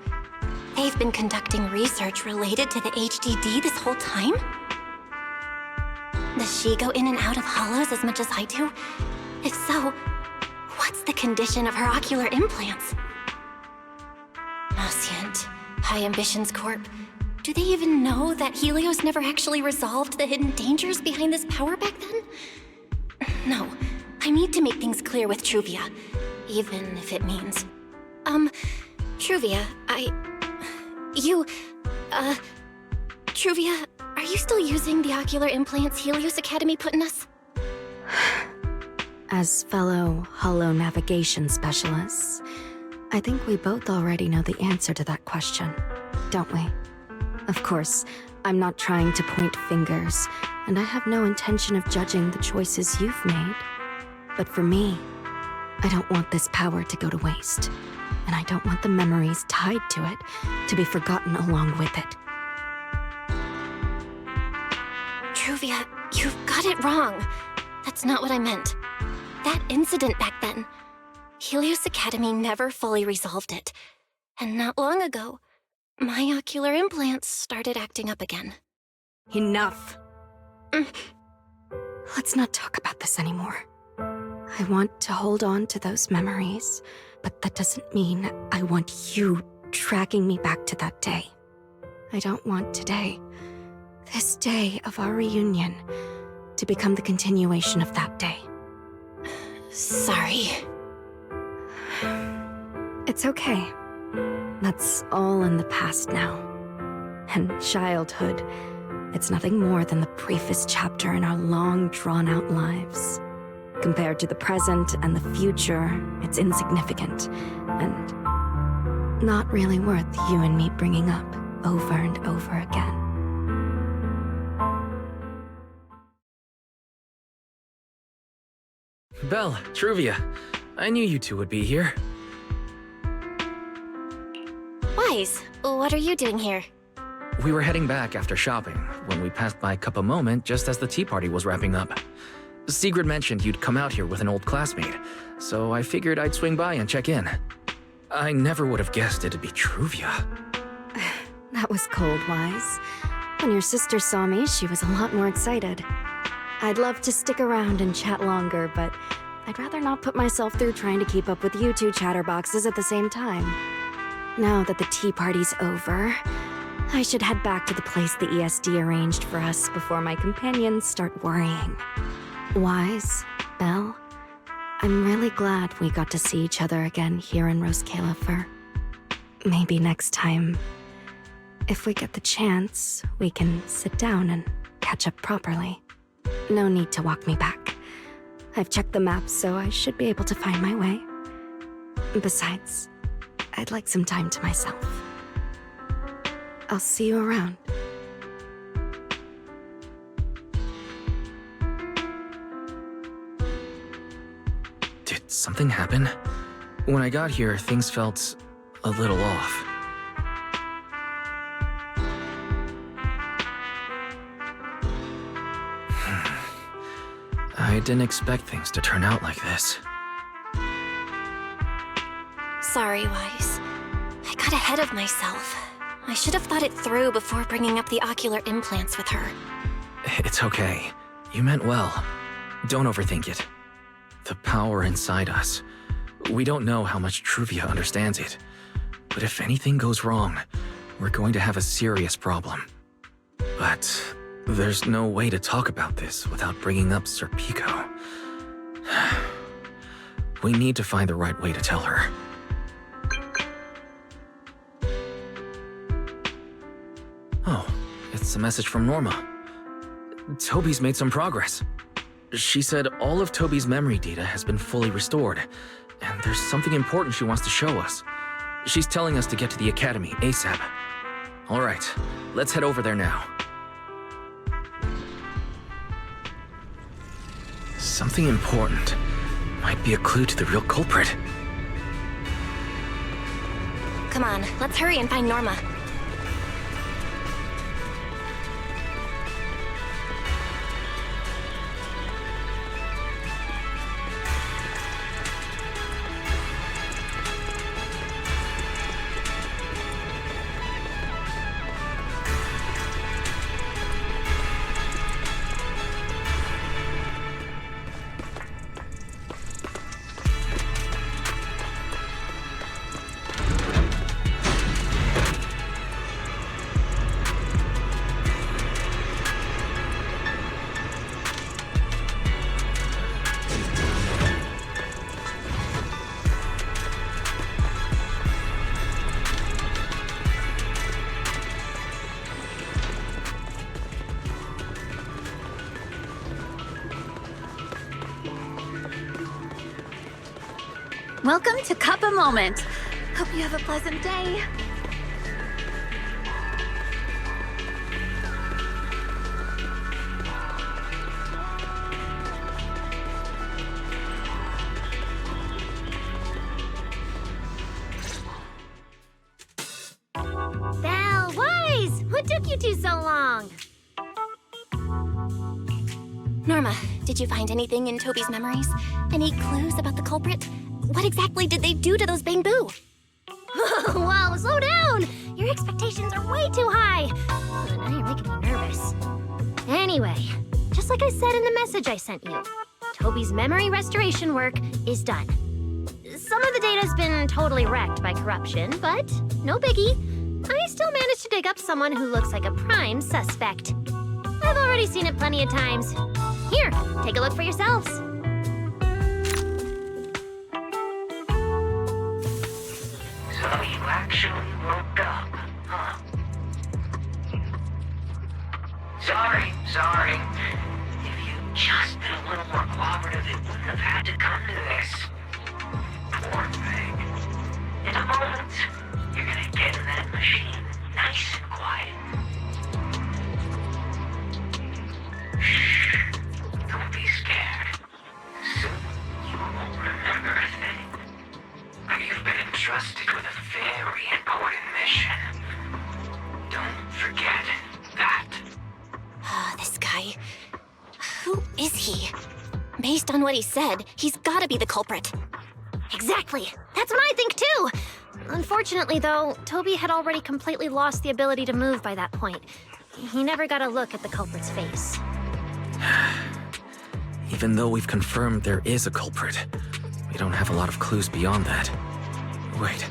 They've been conducting research related to the HDD this whole time? Does she go in and out of hollows as much as I do? If so, what's the condition of her ocular implants? Nascent, High Ambitions Corp. Do they even know that Helios never actually resolved the hidden dangers behind this power back then? No, I need to make things clear with Truvia, even if it means... Truvia, Truvia, are you still using the ocular implants Helios Academy put in us? As fellow holo navigation specialists, I think we both already know the answer to that question, don't we? Of course, I'm not trying to point fingers, and I have no intention of judging the choices you've made. But for me, I don't want this power to go to waste, and I don't want the memories tied to it to be forgotten along with it. Truvia, you've got it wrong. That's not what I meant. That incident back then, Helios Academy never fully resolved it. And not long ago, my ocular implants started acting up again. Enough! Let's not talk about this anymore. I want to hold on to those memories, but that doesn't mean I want you tracking me back to that day. I don't want today, this day of our reunion, to become the continuation of that day. Sorry. It's okay. That's all in the past now. And childhood, it's nothing more than the briefest chapter in our long, drawn-out lives. Compared to the present and the future, it's insignificant, and not really worth you and me bringing up over and over again. Belle, Truvia, I knew you two would be here. Wise, what are you doing here? We were heading back after shopping when we passed by Cup of Moment just as the tea party was wrapping up. Sigrid mentioned you'd come out here with an old classmate, so I figured I'd swing by and check in. I never would have guessed it'd be Truvia. That was cold, Wise. When your sister saw me, she was a lot more excited. I'd love to stick around and chat longer, but I'd rather not put myself through trying to keep up with you two chatterboxes at the same time. Now that the tea party's over, I should head back to the place the ESD arranged for us before my companions start worrying. Wise, Belle, I'm really glad we got to see each other again here in Rose Califer. Maybe next time, if we get the chance, we can sit down and catch up properly. No need to walk me back. I've checked the map, so I should be able to find my way. Besides, I'd like some time to myself. I'll see you around. Did something happen? When I got here, things felt a little off. I didn't expect things to turn out like this. Sorry, Wise. I got ahead of myself. I should have thought it through before bringing up the ocular implants with her. It's okay. You meant well. Don't overthink it. The power inside us. We don't know how much Truvia understands it. But if anything goes wrong, we're going to have a serious problem. But there's no way to talk about this without bringing up Sir Pico. We need to find the right way to tell her. Oh, it's a message from Norma. Toby's made some progress. She said all of Toby's memory data has been fully restored, and there's something important she wants to show us. She's telling us to get to the academy ASAP. All right, let's head over there now. Something important. Might be a clue to the real culprit. Come on, let's hurry and find Norma. Welcome to Kappa Moment. Hope you have a pleasant day. Belle, Wise! What took you two so long? Norma, did you find anything in Toby's memories? Any clues about the culprit? What exactly did they do to those Bangbu? Whoa, slow down! Your expectations are way too high. Now you're making me nervous. Anyway, just like I said in the message I sent you, Toby's memory restoration work is done. Some of the data's been totally wrecked by corruption, but no biggie. I still managed to dig up someone who looks like a prime suspect. I've already seen it plenty of times. Here, take a look for yourselves. So you actually woke up, huh? Sorry. If you'd just been a little more cooperative, it wouldn't have had to come to this. Poor thing. In a moment, you're gonna get in that machine, nice and quiet. Shh. Don't be scared. Soon, you won't remember a thing. You've been entrusted with a very important mission. Don't forget that. This guy. Who is he? Based on what he said, he's gotta be the culprit. Exactly. That's what I think too. Unfortunately, though, Toby had already completely lost the ability to move by that point. He never got a look at the culprit's face. Even though we've confirmed there is a culprit, we don't have a lot of clues beyond that. Wait,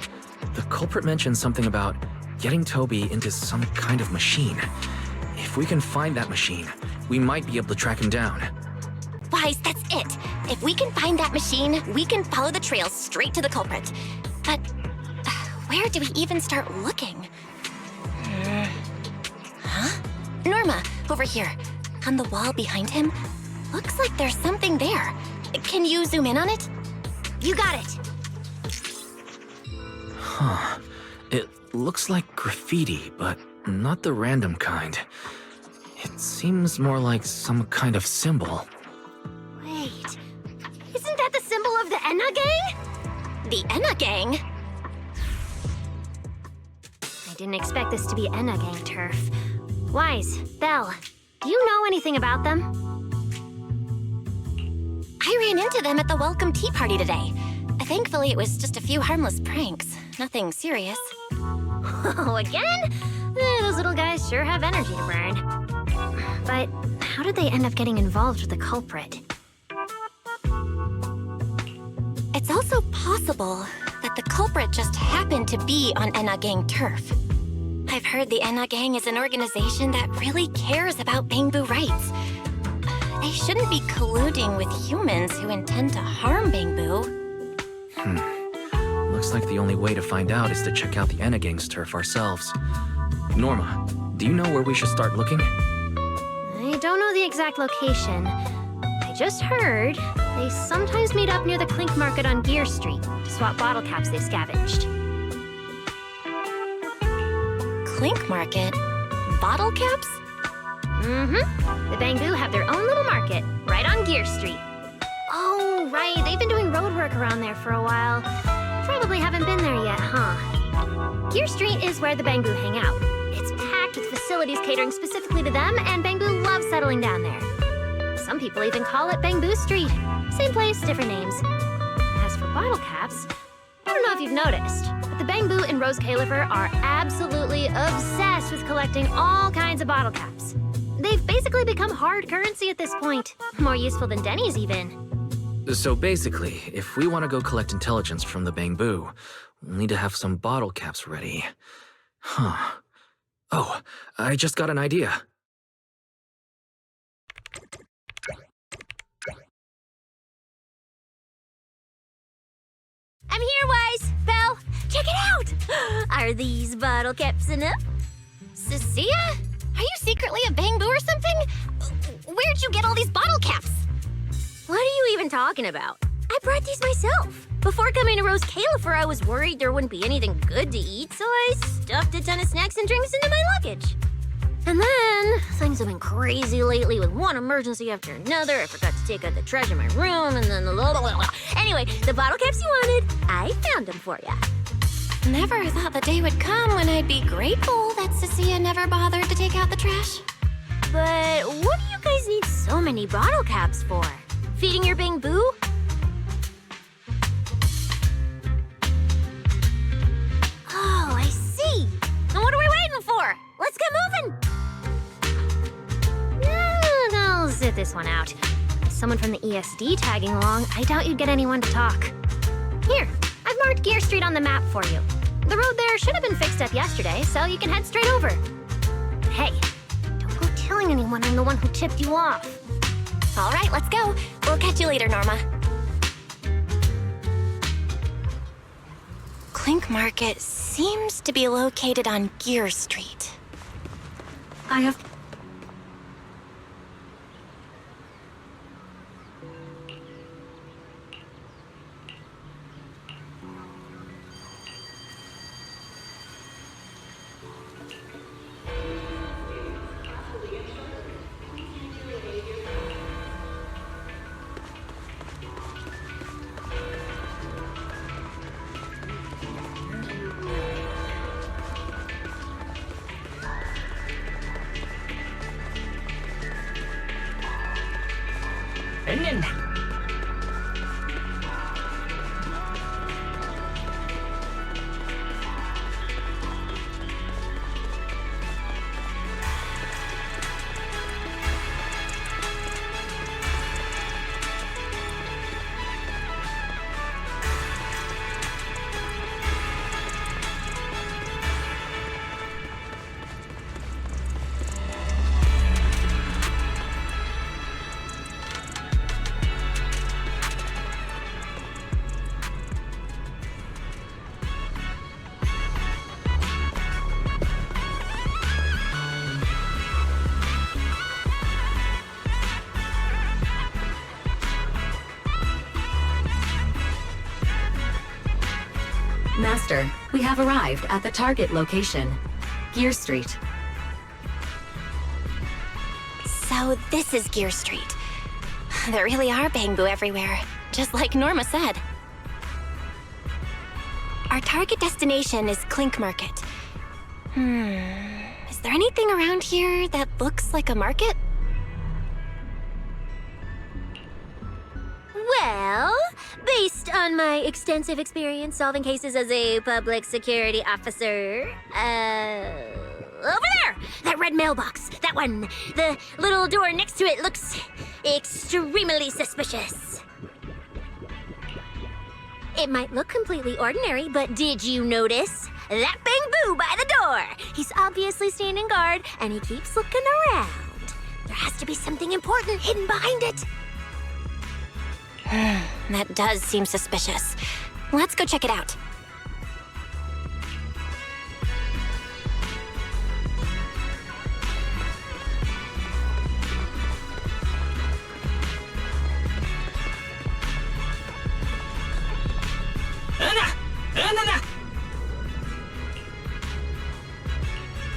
the culprit mentioned something about getting Toby into some kind of machine. If we can find that machine, we might be able to track him down. Wise, that's it. If we can find that machine, we can follow the trail straight to the culprit. But where do we even start looking? Huh? Norma, over here. On the wall behind him. Looks like there's something there. Can you zoom in on it? You got it. Huh. It looks like graffiti, but not the random kind. It seems more like some kind of symbol. Wait, isn't that the symbol of the Enna Gang? The Enna Gang? I didn't expect this to be Enna Gang turf. Wise, Belle, do you know anything about them? I ran into them at the welcome tea party today. Thankfully, it was just a few harmless pranks. Nothing serious. Oh, again? Those little guys sure have energy to burn. But how did they end up getting involved with the culprit? It's also possible that the culprit just happened to be on Enna Gang turf. I've heard the Enna Gang is an organization that really cares about Bangbu rights. They shouldn't be colluding with humans who intend to harm Bangbu. Looks like the only way to find out is to check out the Enna Gang's turf ourselves. Norma, do you know where we should start looking? I don't know the exact location. I just heard they sometimes meet up near the Clink Market on Gear Street to swap bottle caps they've scavenged. Clink Market? Bottle caps? Mm-hmm. The Bangbu have their own little market, right on Gear Street. Oh, right, they've been doing road work around there for a while. Probably haven't been there yet, huh? Gear Street is where the Bangbu hang out. It's packed with facilities catering specifically to them, and Bangbu loves settling down there. Some people even call it Bangbu Street. Same place, different names. As for bottle caps, I don't know if you've noticed, but the Bangbu and Rose Califer are absolutely obsessed with collecting all kinds of bottle caps. They've basically become hard currency at this point. More useful than Denny's even. So basically, if we want to go collect intelligence from the Bangbu, we'll need to have some bottle caps ready. Huh. Oh, I just got an idea. I'm here, Wise! Belle, check it out! Are these bottle caps enough? Cecilia? Are you secretly a Bangbu or something? Where'd you get all these bottle caps? What are you even talking about? I brought these myself. Before coming to Rose Califer, I was worried there wouldn't be anything good to eat, so I stuffed a ton of snacks and drinks into my luggage. And then, things have been crazy lately with one emergency after another. I forgot to take out the trash in my room, and then Anyway, the bottle caps you wanted, I found them for ya. Never thought the day would come when I'd be grateful that Cecilia never bothered to take out the trash. But what do you guys need so many bottle caps for? Feeding your Bangbu? Oh, I see. Now what are we waiting for? Let's get moving. I'll sit this one out. Someone from the ESD tagging along, I doubt you'd get anyone to talk. Here, I've marked Gear Street on the map for you. The road there should have been fixed up yesterday, so you can head straight over. But hey, don't go telling anyone I'm the one who tipped you off. All right, let's go. We'll catch you later, Norma. Clink Market seems to be located on Gear Street. I have... Master, we have arrived at the target location, Gear Street. So this is Gear Street. There really are bamboo everywhere, just like Norma said. Our target destination is Clink Market. Is there anything around here that looks like a market? Well, based on my extensive experience solving cases as a public security officer, over there! That red mailbox, that one. The little door next to it looks extremely suspicious. It might look completely ordinary, but did you notice? That bamboo by the door! He's obviously standing guard, and he keeps looking around. There has to be something important hidden behind it. That does seem suspicious. Let's go check it out.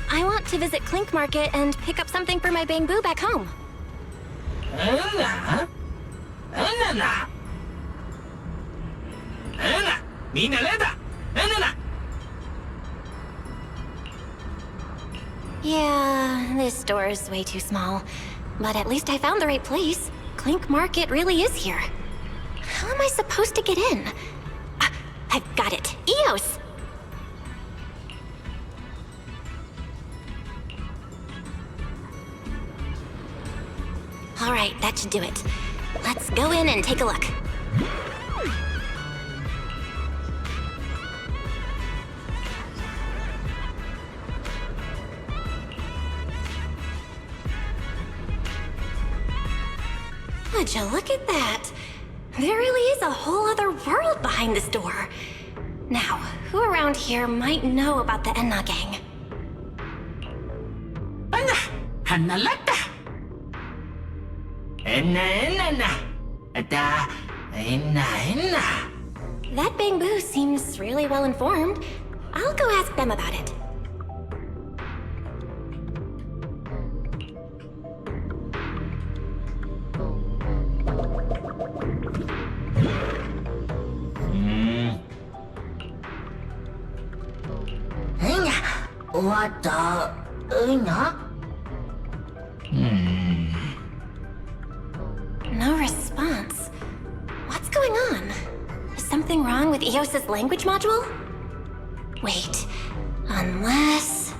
I want to visit Clink Market and pick up something for my bamboo back home. Yeah, this door is way too small. But at least I found the right place. Clink Market really is here. How am I supposed to get in? I've got it. Eos! All right, that should do it. Let's go in and take a look. Would you look at that? There really is a whole other world behind this door. Now, who around here might know about the Enna gang? That bamboo seems really well informed. I'll go ask them about it. What the... No response. What's going on? Is something wrong with Eos's language module? Wait, unless...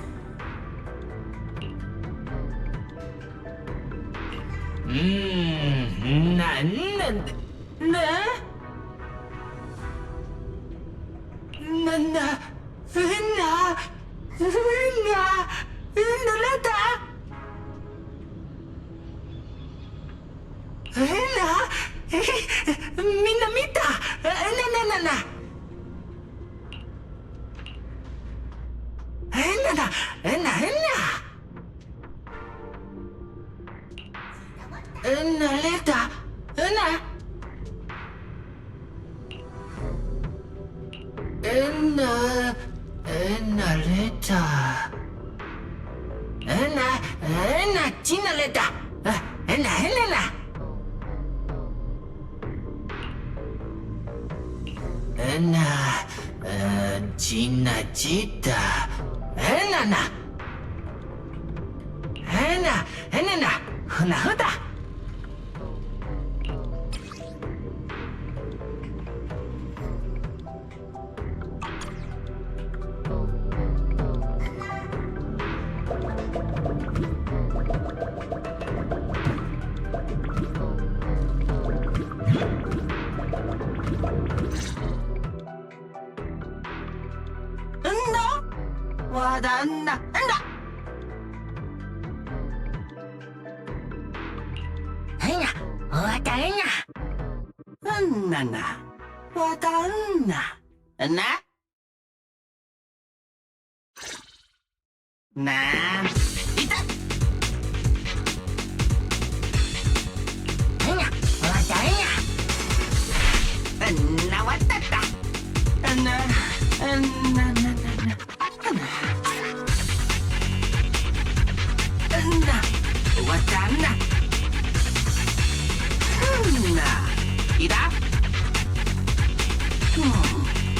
이다?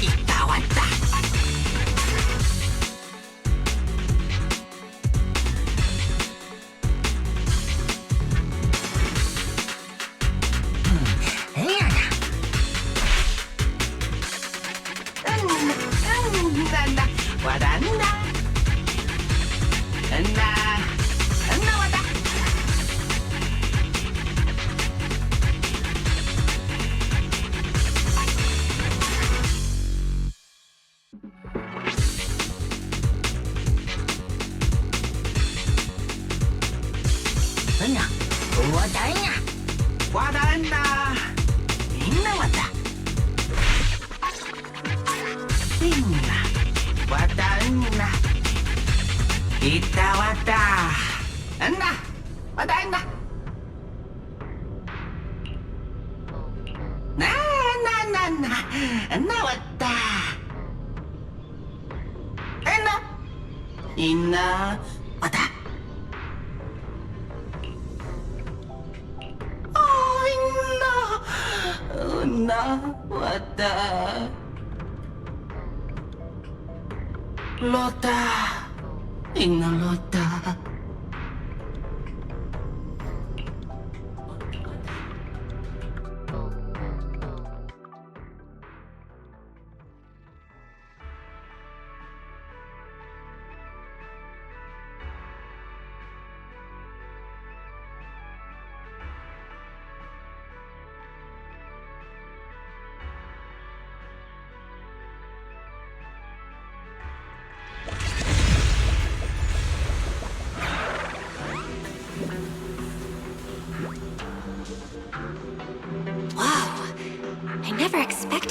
있다 왔다. 와단다. 나 왔다. 와단다. 나 왔다. 왔다. 있다 왔다. 왔다. 나 왔다. 있나 왔다. 나 왔다. 로타. 있나 로타.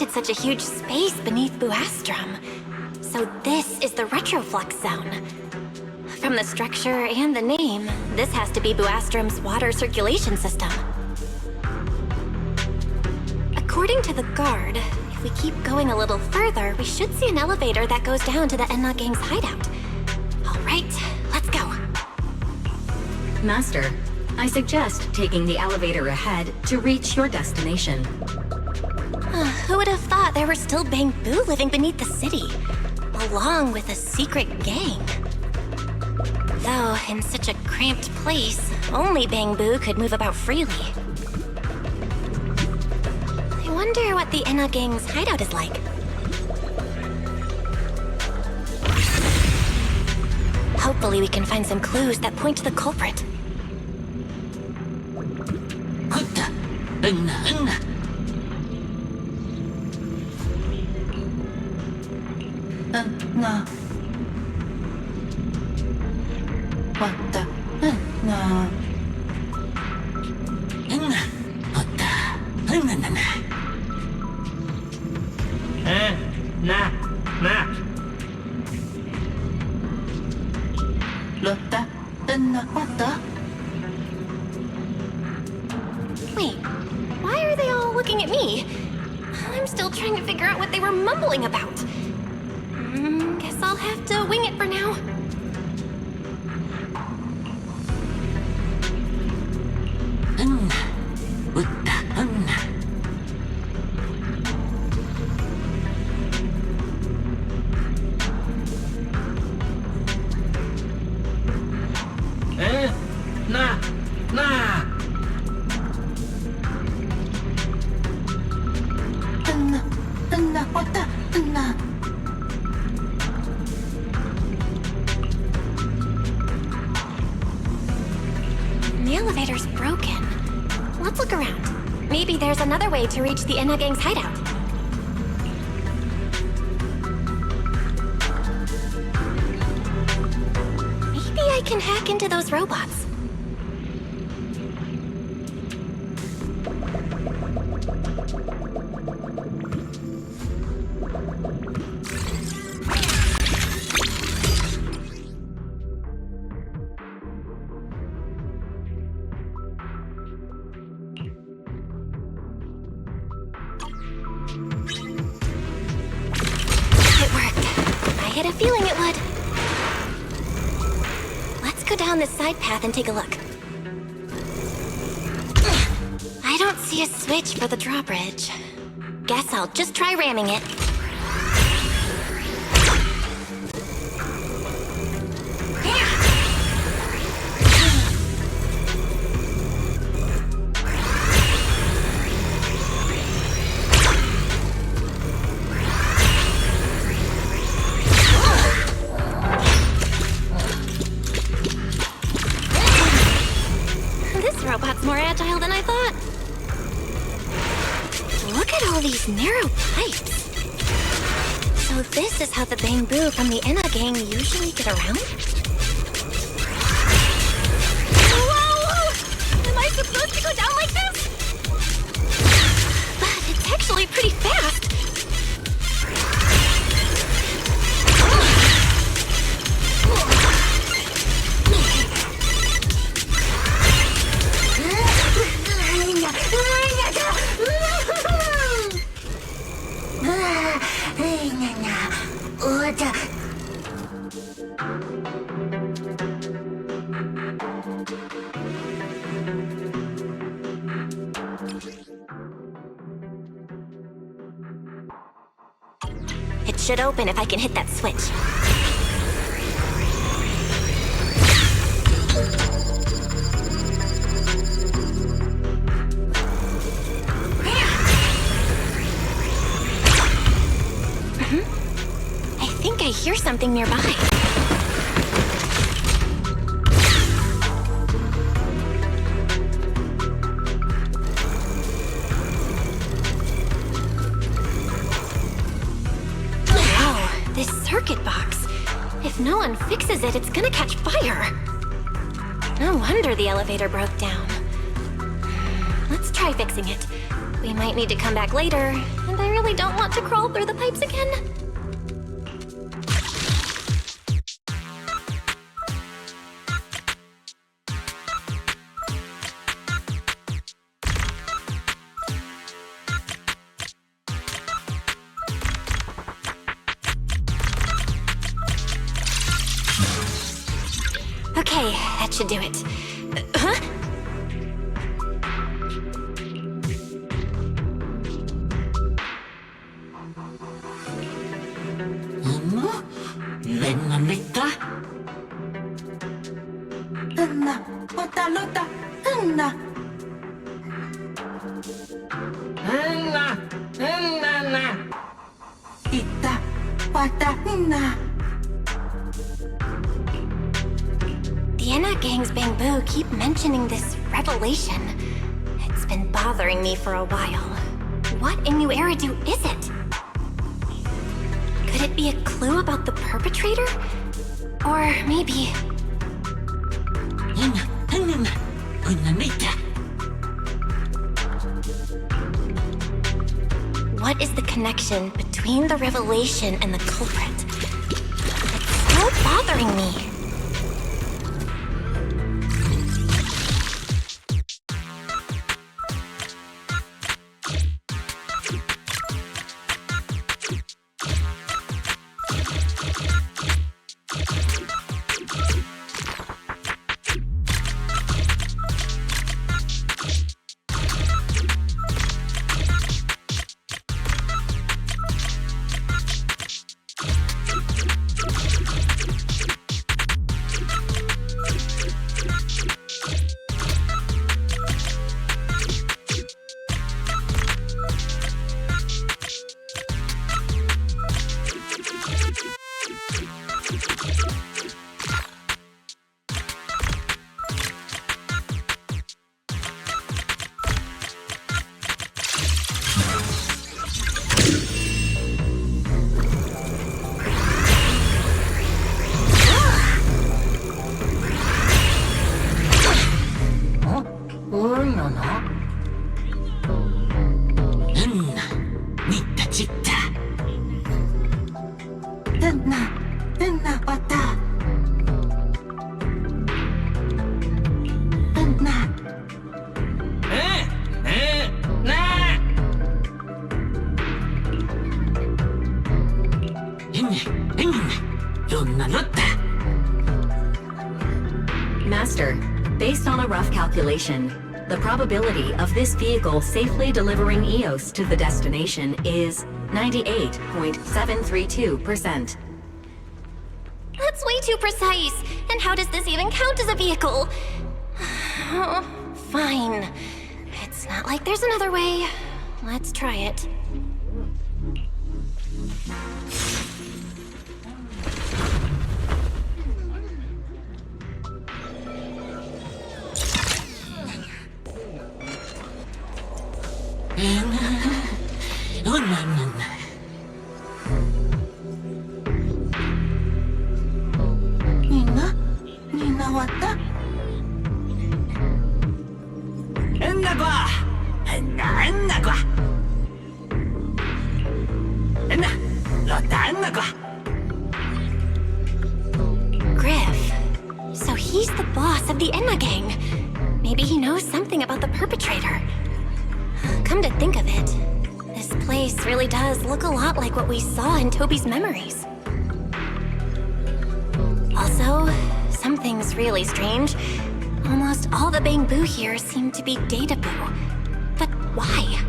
Such a huge space beneath Buastrum. So this is the retroflux zone. From the structure and the name, this has to be Buastrum's water circulation system. According to the guard, if we keep going a little further, we should see an elevator that goes down to the Enna Gang's hideout. All right, let's go. Master, I suggest taking the elevator ahead to reach your destination. Who would have thought there were still Bangbu living beneath the city, along with a secret gang? Though, in such a cramped place, only Bangbu could move about freely. I wonder what the Enna Gang's hideout is like. Hopefully we can find some clues that point to the culprit. 나 왔다. 나 왔다. 나 왔다. Wait, why are they all looking at me? I'm still trying to figure out what they were mumbling about. Guess I'll have to wing it for now. The elevator's broken. Let's look around. Maybe there's another way to reach the Enna Gang's hideout. Maybe I can hack into those robots. I had a feeling it would. Let's go down this side path and take a look. I I don't see a switch for the drawbridge. Guess I'll just try ramming it. This robot's more agile than I thought. Look at all these narrow pipes. So this is how the bamboo from the Enna gang usually get around? Whoa! Am I supposed to go down like this? But it's actually pretty fast. It should open if I can hit that switch. I think I hear something nearby. This circuit box. If no one fixes it, it's gonna catch fire. No wonder the elevator broke down. Let's try fixing it. We might need to come back later, and I really don't want to crawl through the pipes again. Okay, that should do it. Huh? The Enna gang's bamboo keep mentioning this revelation. It's been bothering me for a while. What in New Eridu is it? Could it be a clue about the perpetrator? Or maybe... What is the connection between the revelation and the culprit? It's still bothering me. Master, based on a rough calculation, The probability of this vehicle safely delivering EOS to the destination is 98.732%. That's way too precise. And how does this even count as a vehicle? Fine. It's not like there's another way. Let's try it. Griff. So he's the boss of the Enna gang. Maybe he knows something about the perpetrator. Come to think of it, this place really does look a lot like what we saw in Toby's memories. Also, something's really strange. Almost all the Bangbu here seem to be Data-Boo. But why?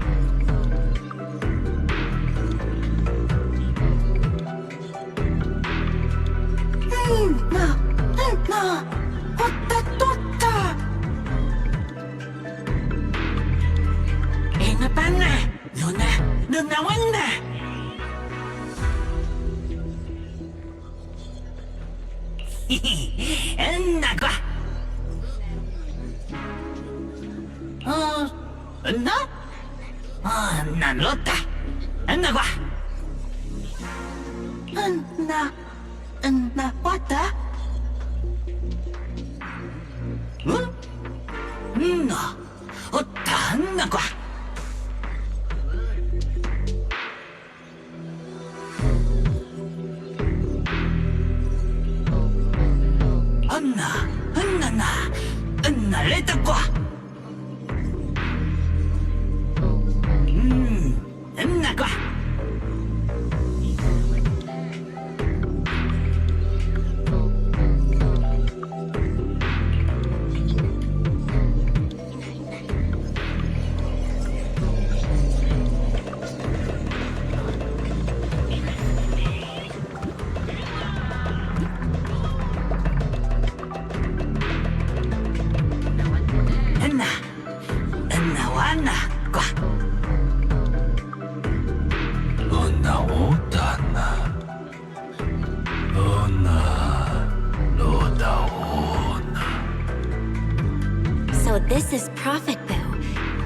So this is Prophet Boo,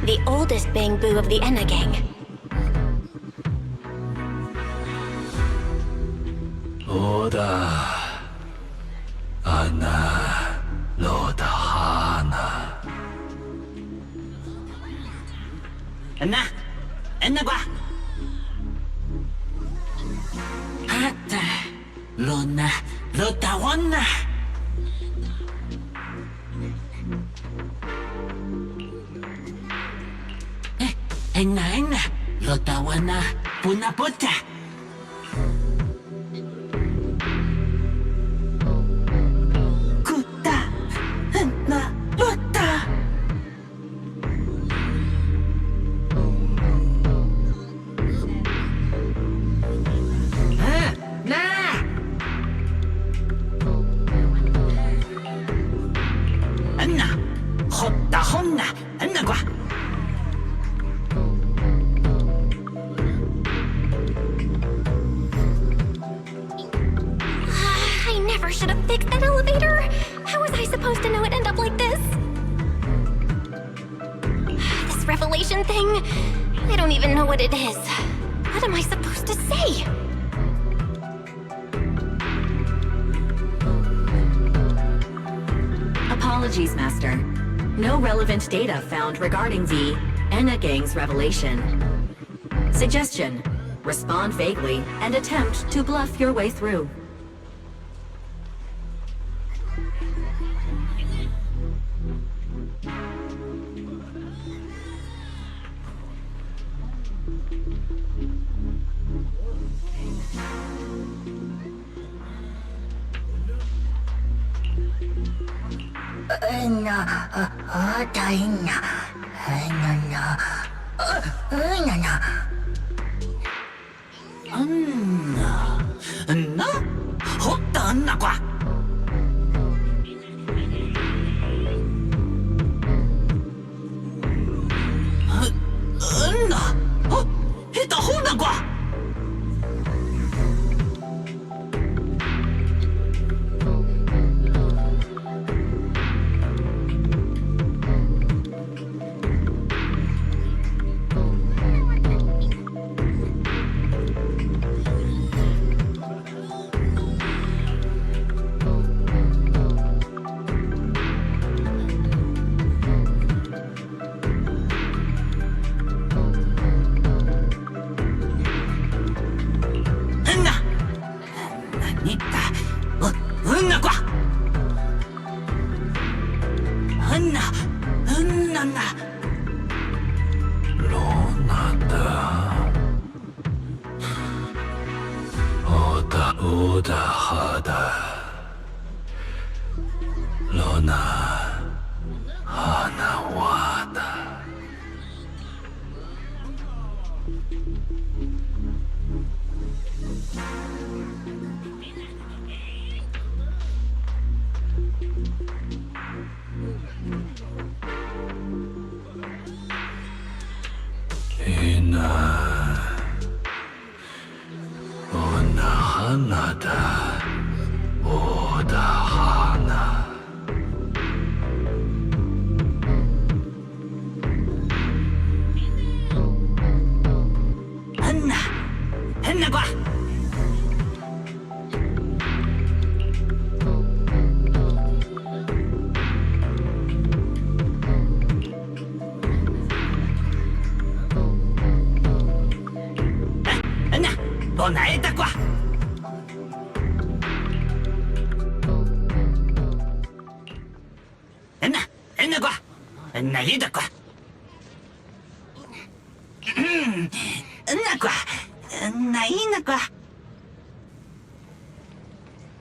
the oldest Bangbu of the Enna gang. I never should have fixed that elevator. How was I supposed to know it'd end up like this? This revelation thing, I don't even know what it is. What am I supposed to say? Apologies, Master. No relevant data found regarding the Enna Gang's revelation. Suggestion: respond vaguely and attempt to bluff your way through.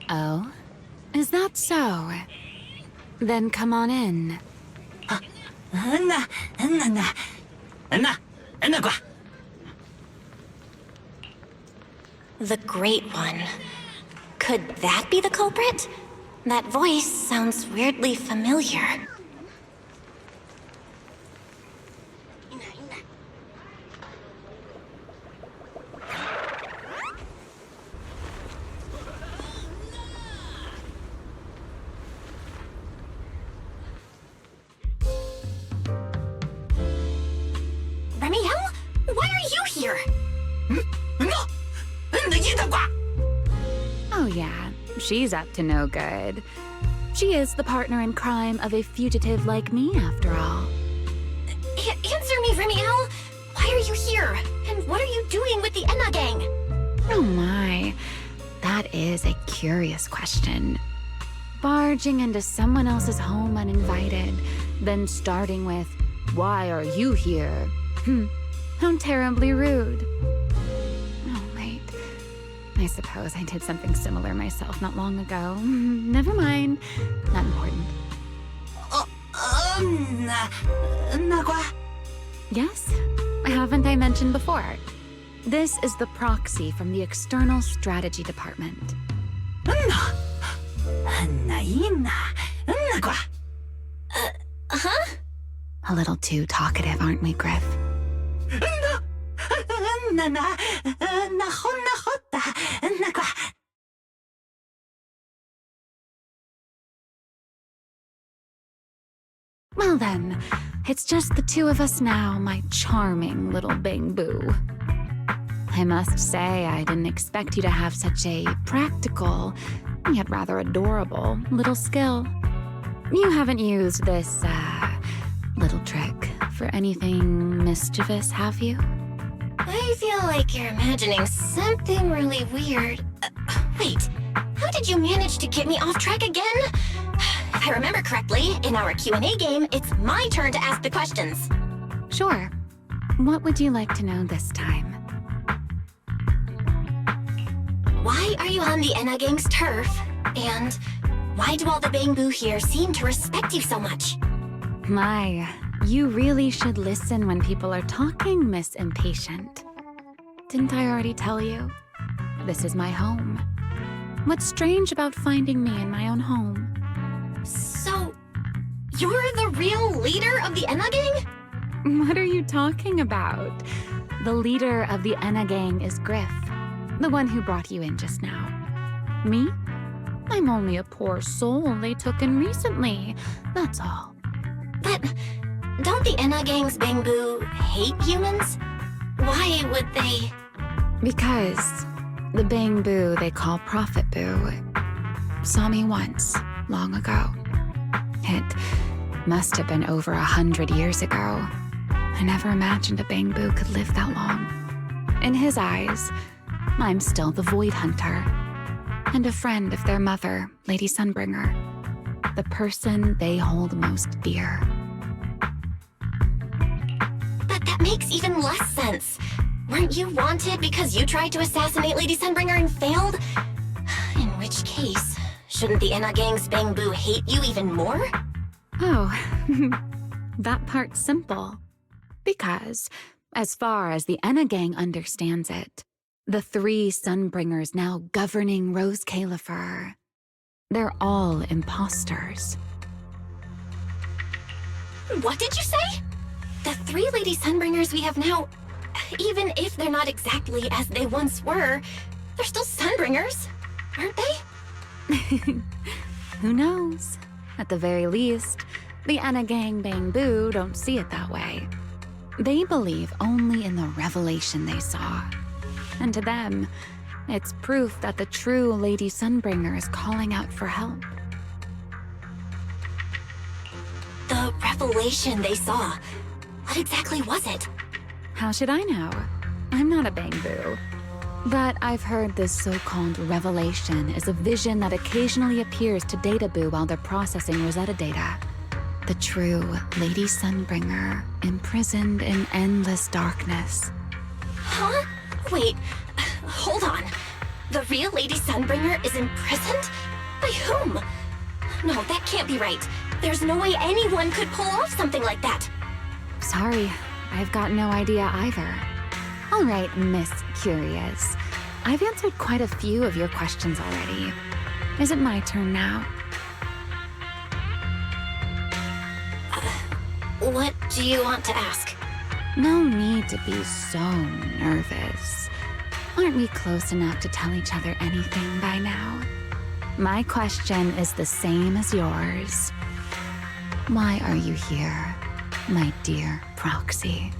Oh? Is that so? Then come on in. The Great One. Could that be the culprit? That voice sounds weirdly familiar. Remiel? Why are you here? Oh yeah, she's up to no good. She is the partner in crime of a fugitive like me, after all. Answer me, Remiel! Why are you here? And what are you doing with the Enna gang? Oh my, that is a curious question. Barging into someone else's home uninvited, then starting with, "Why are you here?" How terribly rude. Oh, wait. I suppose I did something similar myself not long ago. Never mind. Not important. Yes? Haven't I mentioned before? This is the proxy from the External Strategy Department. A little too talkative, aren't we, Griff? Well then, it's just the two of us now, my charming little bang boo. I must say, I didn't expect you to have such a practical, yet rather adorable, little skill. You haven't used this, little trick for anything mischievous, have you? I feel like you're imagining something really weird. Wait, how did you manage to get me off track again? If I remember correctly, in our Q&A game, it's my turn to ask the questions. Sure. What would you like to know this time? Why are you on the Enna gang's turf? And Why do all the Bangbu here seem to respect you so much? My, you really should listen when people are talking, Miss Impatient. Didn't I already tell you? This is my home. What's strange about finding me in my own home? So, you're the real leader of the Enna gang? What are you talking about? The leader of the Enna gang is Griff, the one who brought you in just now. Me? I'm only a poor soul they took in recently, that's all. But don't the Enna gang's Bangbu hate humans? Why would they? Because the Bangbu they call Prophet Boo saw me once, long ago. It must have been over 100 years ago. I never imagined a Bangbu could live that long. In his eyes, I'm still the Void Hunter, and a friend of their mother, Lady Sunbringer, the person they hold most dear. But that makes even less sense. Weren't you wanted because you tried to assassinate Lady Sunbringer and failed? In which case, shouldn't the Enna gang's Bangbu hate you even more? Oh, that part's simple. Because, as far as the Enna gang understands it, the 3 Sunbringers now governing Rose Califer, they're all imposters. What did you say? The 3 Lady Sunbringers we have now, even if they're not exactly as they once were, they're still Sunbringers, aren't they? Who knows? At the very least, the Enna gang Bangbu don't see it that way. They believe only in the revelation they saw. And to them, it's proof that the true Lady Sunbringer is calling out for help. The revelation they saw, what exactly was it? How should I know? I'm not a Bangbu. But I've heard this so-called revelation is a vision that occasionally appears to Databoo while they're processing Rosetta data. The true Lady Sunbringer, imprisoned in endless darkness. Huh? Wait, hold on. The real Lady Sunbringer is imprisoned? By whom? No, that can't be right. There's no way anyone could pull off something like that. Sorry, I've got no idea either. All right, Miss Curious. I've answered quite a few of your questions already. Is it my turn now? What do you want to ask? No need to be so nervous. Aren't we close enough to tell each other anything by now? My question is the same as yours. Why are you here, my dear Proxy?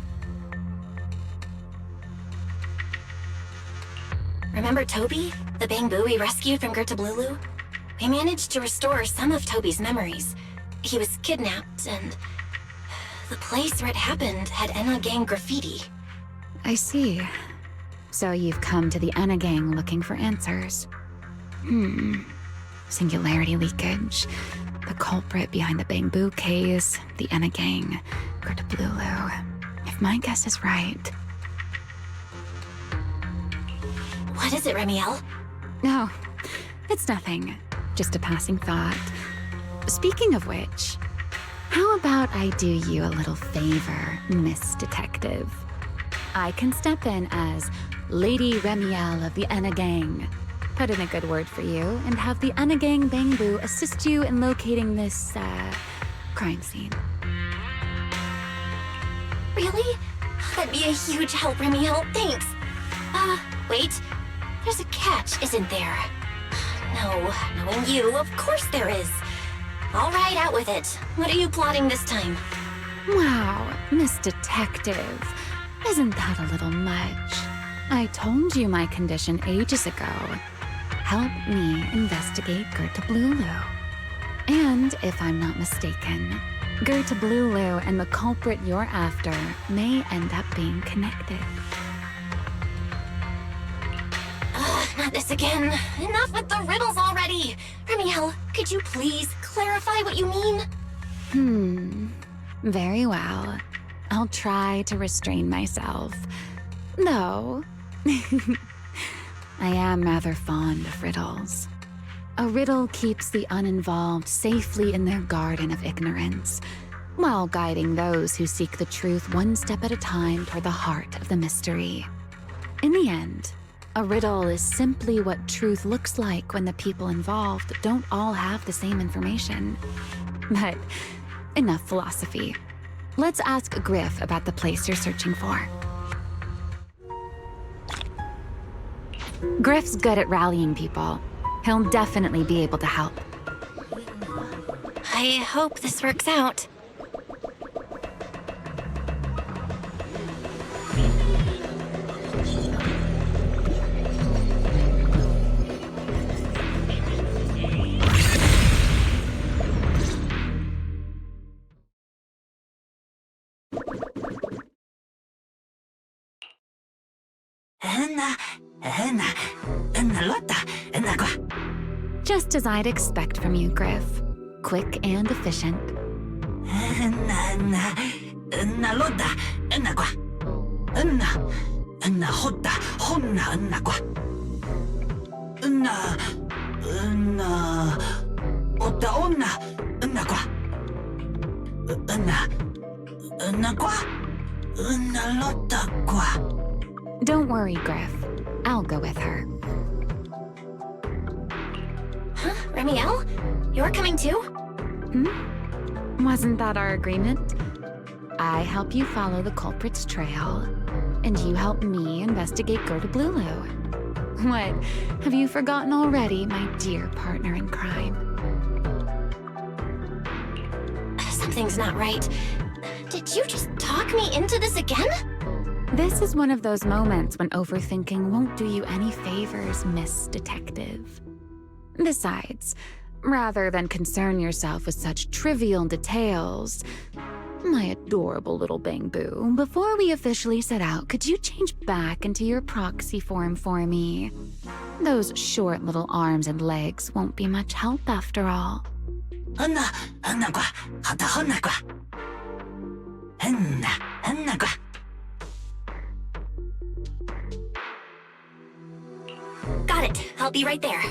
Remember Toby, the Bangbu we rescued from Gertablulu? We managed to restore some of Toby's memories. He was kidnapped, and the place where it happened had Enna gang graffiti. I see. So you've come to the Enna gang looking for answers. Singularity leakage, the culprit behind the Bangbu case, the Enna gang, Gertablulu. If my guess is right. What is it, Remiel? No, it's nothing. Just a passing thought. Speaking of which, how about I do you a little favor, Miss Detective? I can step in as Lady Remiel of the Enna gang, put in a good word for you, and have the Enna gang Bangbu assist you in locating this, crime scene. Really? That'd be a huge help, Remiel. Thanks. Wait. There's a catch, isn't there? No, knowing you, of course there is. All right, out with it. What are you plotting this time? Wow, Miss Detective. Isn't that a little much? I told you my condition ages ago. Help me investigate Gertablulu. And if I'm not mistaken, Gertablulu and the culprit you're after may end up being connected. Not this again. Enough with the riddles already. Remiel, could you please clarify what you mean? Very well. I'll try to restrain myself. Though, I am rather fond of riddles. A riddle keeps the uninvolved safely in their garden of ignorance, while guiding those who seek the truth one step at a time toward the heart of the mystery. In the end, a riddle is simply what truth looks like when the people involved don't all have the same information. But enough philosophy. Let's ask Griff about the place you're searching for. Griff's good at rallying people. He'll definitely be able to help. I hope this works out. Just as I'd expect from you, Griff. Quick and efficient. Don't worry, Griff. I'll go with her. Huh? Remiel? You're coming too? Wasn't that our agreement? I help you follow the culprit's trail, and you help me investigate Gerda Blulu. What? Have you forgotten already, my dear partner in crime? Something's not right. Did you just talk me into this again? This is one of those moments when overthinking won't do you any favors, Miss Detective. Besides, rather than concern yourself with such trivial details, my adorable little Bang-Boo, before we officially set out, could you change back into your proxy form for me? Those short little arms and legs won't be much help after all. Got it. I'll be right there.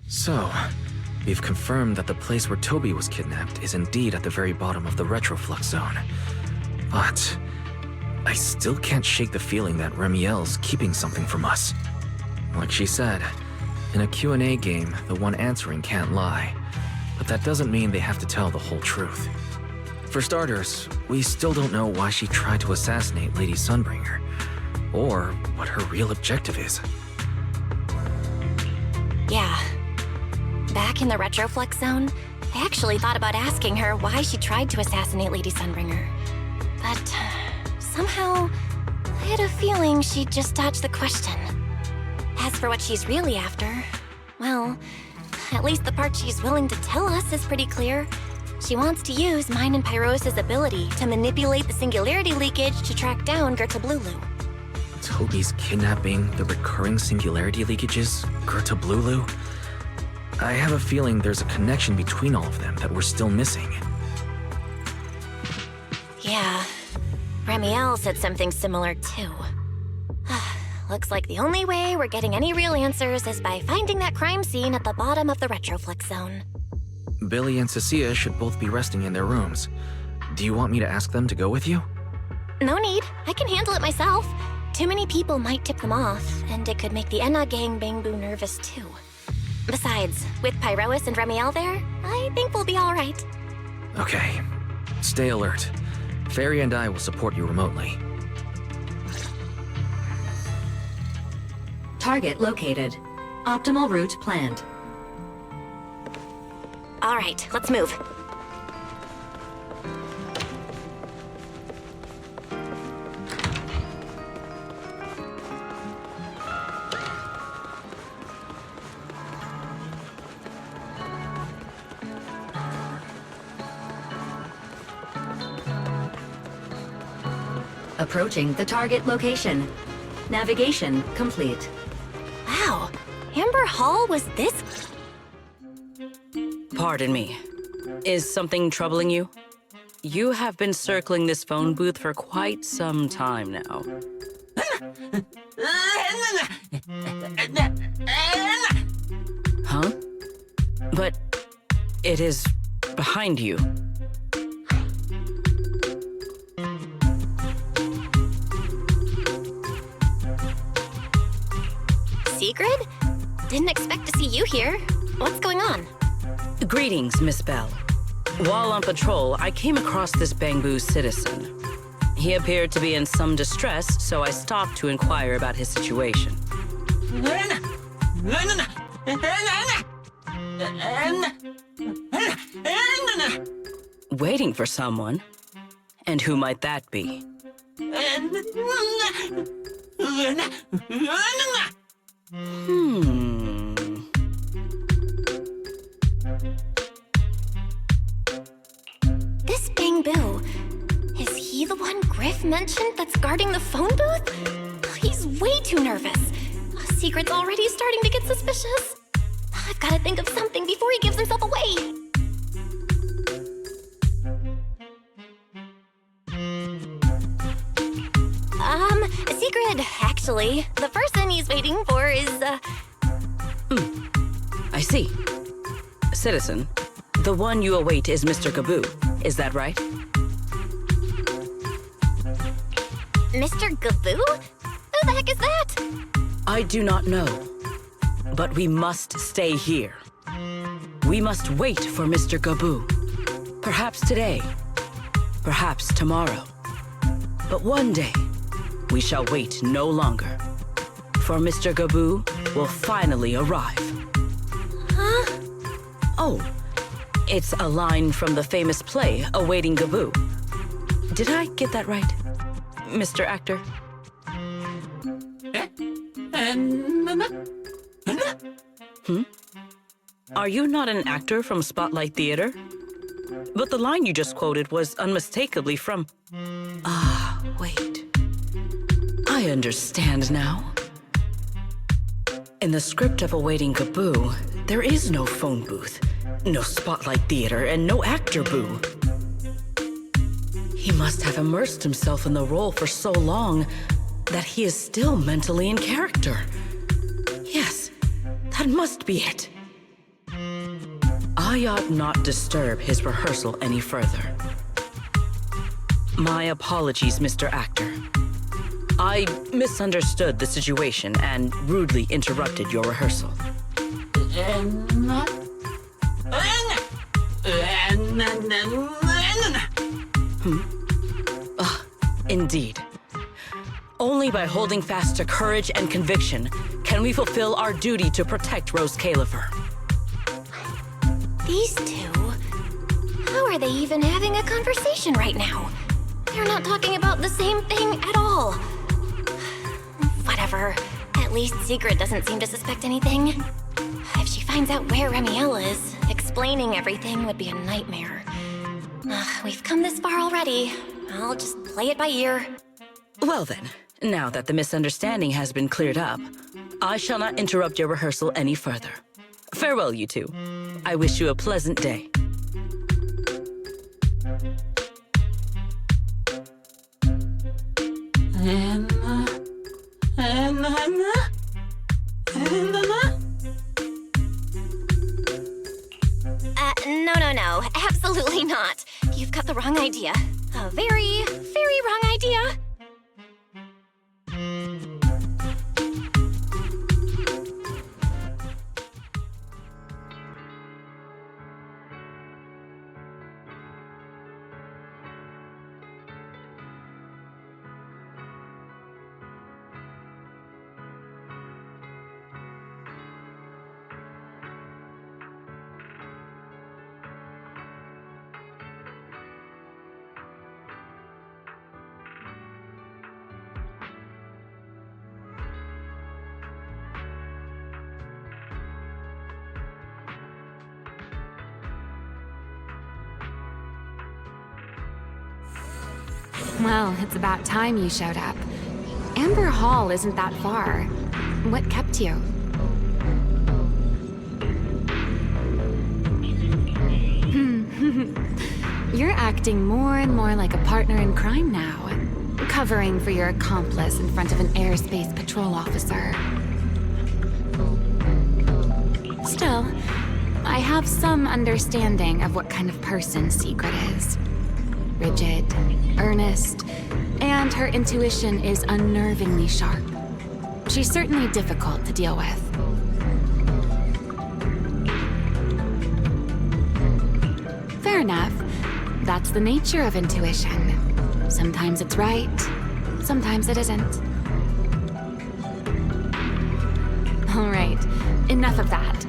So, we've confirmed that the place where Toby was kidnapped is indeed at the very bottom of the retroflux zone. But I still can't shake the feeling that Remiel's keeping something from us. Like she said, in a Q&A game, the one answering can't lie. But that doesn't mean they have to tell the whole truth. For starters, we still don't know why she tried to assassinate Lady Sunbringer, or what her real objective is. Yeah. Back in the retroflux zone, I actually thought about asking her why she tried to assassinate Lady Sunbringer. But somehow, I had a feeling she'd just dodge the question. As for what she's really after, well, at least the part she's willing to tell us is pretty clear. She wants to use mine and Pyros' ability to manipulate the singularity leakage to track down Gerda Blulu. Toby's kidnapping, the recurring singularity leakages, Gerda Blulu? I have a feeling there's a connection between all of them that we're still missing. Yeah. Remiel said something similar too. Looks like the only way we're getting any real answers is by finding that crime scene at the bottom of the retroflux zone. Billy and Cecilia should both be resting in their rooms. Do you want me to ask them to go with you? No need. I can handle it myself. Too many people might tip them off, and it could make the Enna gang Bang-Boo nervous too. Besides, with Pyrois and Remiel there, I think we'll be all right. Okay. Stay alert. Fairy and I will support you remotely. Target located. Optimal route planned. All right, let's move. Approaching the target location. Navigation complete. Wow, Amber Hall was this... Pardon me. Is something troubling you? You have been circling this phone booth for quite some time now. Huh? But it is behind you. Sigrid? Didn't expect to see you here. What's going on? Greetings, Miss Bell. While on patrol, I came across this Bangbu citizen. He appeared to be in some distress, so I stopped to inquire about his situation. Waiting for someone? And who might that be? This Bangbu, is he the one Griff mentioned that's guarding the phone booth? He's way too nervous. Secret's already starting to get suspicious. I've got to think of something before he gives himself away. Secret, actually. The person he's waiting for is, I see. Citizen, the one you await is Mr. Gaboo. Is that right? Mr. Gaboo? Who the heck is that? I do not know. But we must stay here. We must wait for Mr. Gaboo. Perhaps today. Perhaps tomorrow. But one day, we shall wait no longer. For Mr. Gaboo will finally arrive. Huh? Oh, it's a line from the famous play, Awaiting Gaboo. Did I get that right, Mr. Actor? Are you not an actor from Spotlight Theater? But the line you just quoted was unmistakably from... Ah, wait. I understand now. In the script of Awaiting Gaboo, there is no phone booth, no Spotlight Theater, and no actor boo. He must have immersed himself in the role for so long that he is still mentally in character. Yes, that must be it. I ought not disturb his rehearsal any further. My apologies, Mr. Actor. I misunderstood the situation and rudely interrupted your rehearsal. Indeed. Only by holding fast to courage and conviction can we fulfill our duty to protect Rose Califer. These two? How are they even having a conversation right now? They're not talking about the same thing at all. Whatever. At least Sigrid doesn't seem to suspect anything. If she finds out where Remiel is, explaining everything would be a nightmare. We've come this far already. I'll just play it by ear. Well then, now that the misunderstanding has been cleared up, I shall not interrupt your rehearsal any further. Farewell, you two. I wish you a pleasant day. No. Absolutely not. You've got the wrong idea. A very, very wrong idea. Well, it's about time you showed up. Amber Hall isn't that far. What kept you? You're acting more and more like a partner in crime now. Covering for your accomplice in front of an airspace patrol officer. Still, I have some understanding of what kind of person Secret is. Rigid, earnest, and her intuition is unnervingly sharp. She's certainly difficult to deal with. Fair enough. That's the nature of intuition. Sometimes it's right, sometimes it isn't. All right, enough of that.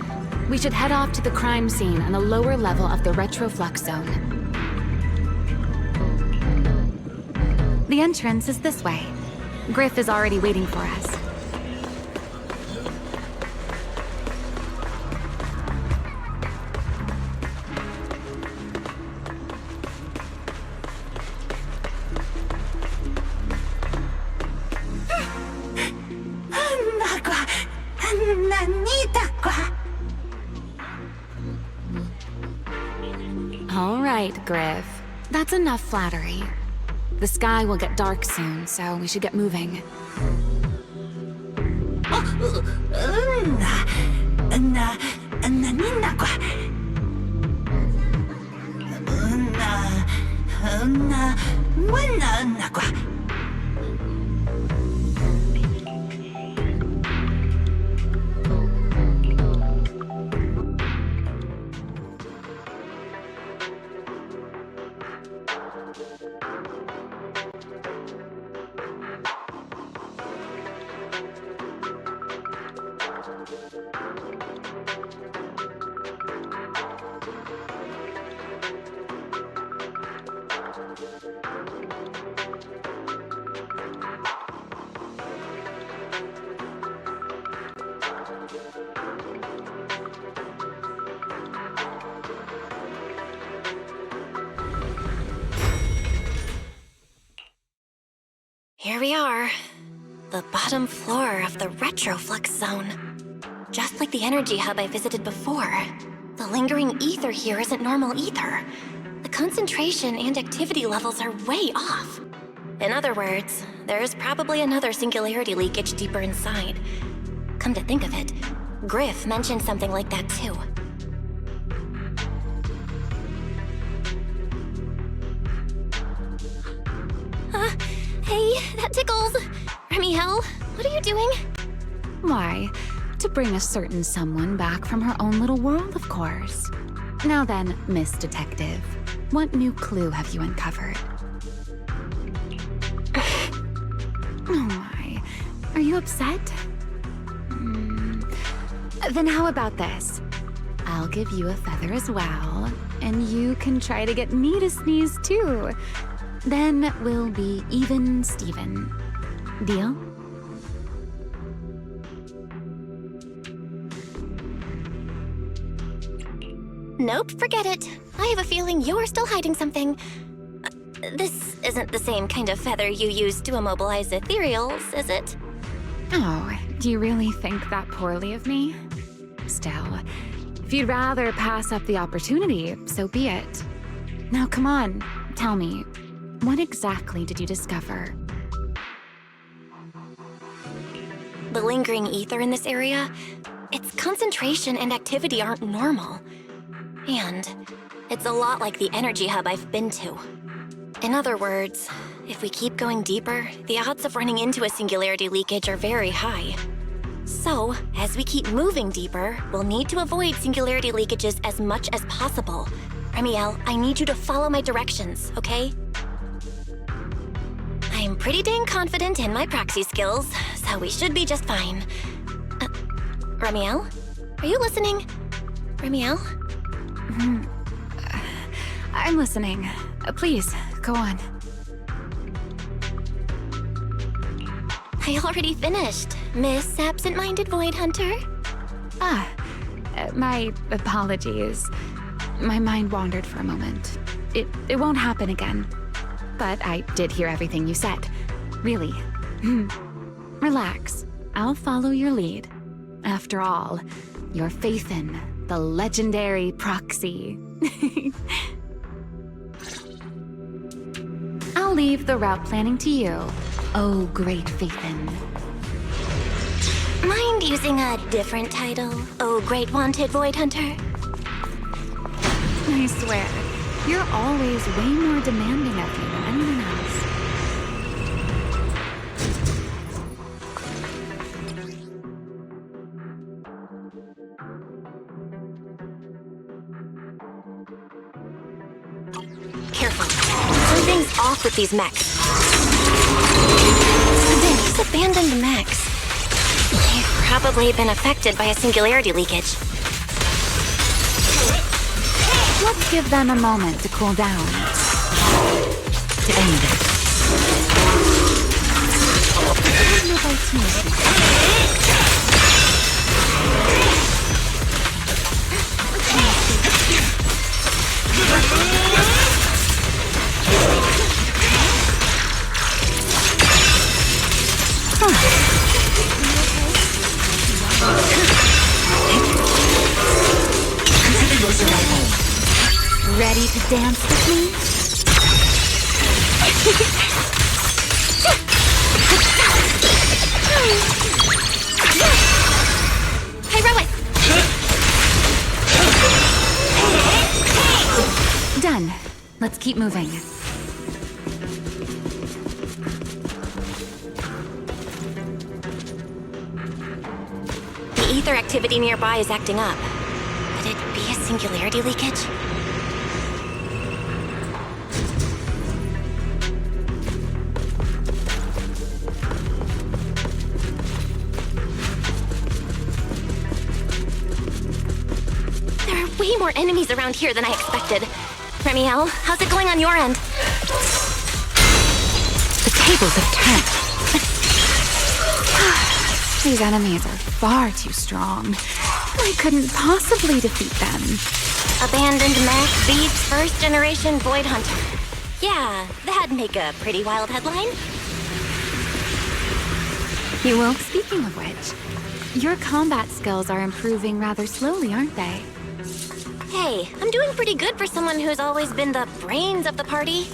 We should head off to the crime scene on the lower level of the retroflux zone. The entrance is this way. Griff is already waiting for us. All right, Griff. That's enough flattery. The sky will get dark soon, so we should get moving. Here we are. The bottom floor of the retroflux zone. Just like the energy hub I visited before. The lingering ether here isn't normal either. The concentration and activity levels are way off. In other words, there's probably another singularity leakage deeper inside. Come to think of it, Griff mentioned something like that too. Hey, that tickles! Remiel, what are you doing? Why, to bring a certain someone back from her own little world, of course. Now then, Miss Detective, what new clue have you uncovered? Oh my, are you upset? Then how about this? I'll give you a feather as well, and you can try to get me to sneeze too. Then we'll be even Steven. Deal? Nope, forget it. I have a feeling you're still hiding something. This isn't the same kind of feather you use to immobilize ethereals, is it? Oh, do you really think that poorly of me? Still, if you'd rather pass up the opportunity, so be it. Now come on, tell me, what exactly did you discover? The lingering ether in this area, its concentration and activity aren't normal. And it's a lot like the energy hub I've been to. In other words, if we keep going deeper, the odds of running into a singularity leakage are very high. So, as we keep moving deeper, we'll need to avoid singularity leakages as much as possible. Remiel, I need you to follow my directions, okay? I'm pretty dang confident in my proxy skills, so we should be just fine. Remiel? Are you listening? Remiel? I'm listening. Please, go on. I already finished, Miss Absent-Minded Void Hunter. My apologies. My mind wandered for a moment. It won't happen again. but I did hear everything you said. Really. Relax. I'll follow your lead. After all, your faith in the legendary proxy. I'll leave the route planning to you, oh great Faithin. Mind using a different title, oh great wanted void hunter? I swear, you're always way more demanding of me than anyone else. Careful. Something's off with these mechs. These abandoned mechs. They've probably been affected by a singularity leakage. Let's give them a moment to cool down. To end it. Ready to dance with me? Heroic! Done. Let's keep moving. The ether activity nearby is acting up. Could it be a singularity leakage? There are way more enemies around here than I expected. Remiel, how's it going on your end? The tables have turned. These enemies are far too strong. I couldn't possibly defeat them. Abandoned mech beats first generation void hunter. Yeah, that'd make a pretty wild headline. You will. Speaking of which, your combat skills are improving rather slowly, aren't they? Hey, I'm doing pretty good for someone who's always been the brains of the party.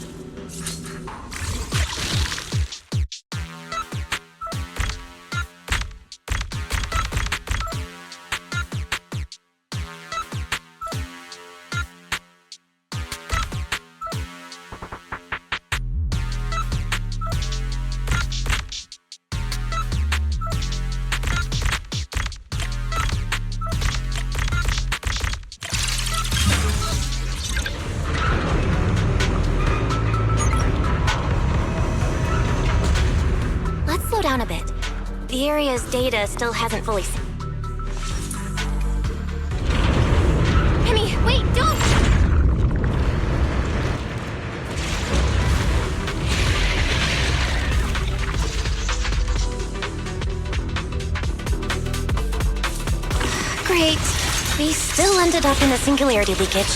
Down a bit. The area's data still hasn't fully Remy, wait, don't! Great. We still ended up in a singularity leakage.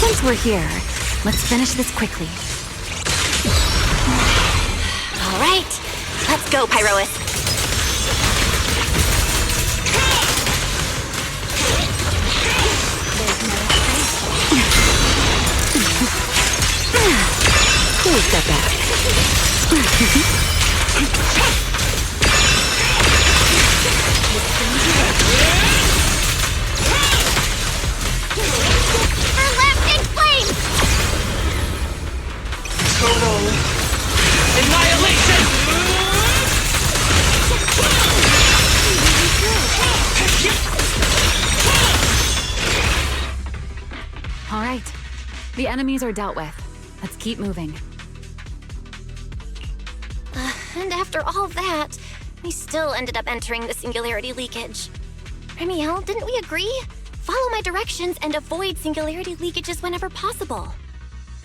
Since we're here, let's finish this quickly. All right, let's go, Pyrois. Who's got that? Her left in flames! Total annihilation! All right, the enemies are dealt with. Let's keep moving. And after all that, we still ended up entering the singularity leakage. Remiel, didn't we agree? Follow my directions and avoid singularity leakages whenever possible.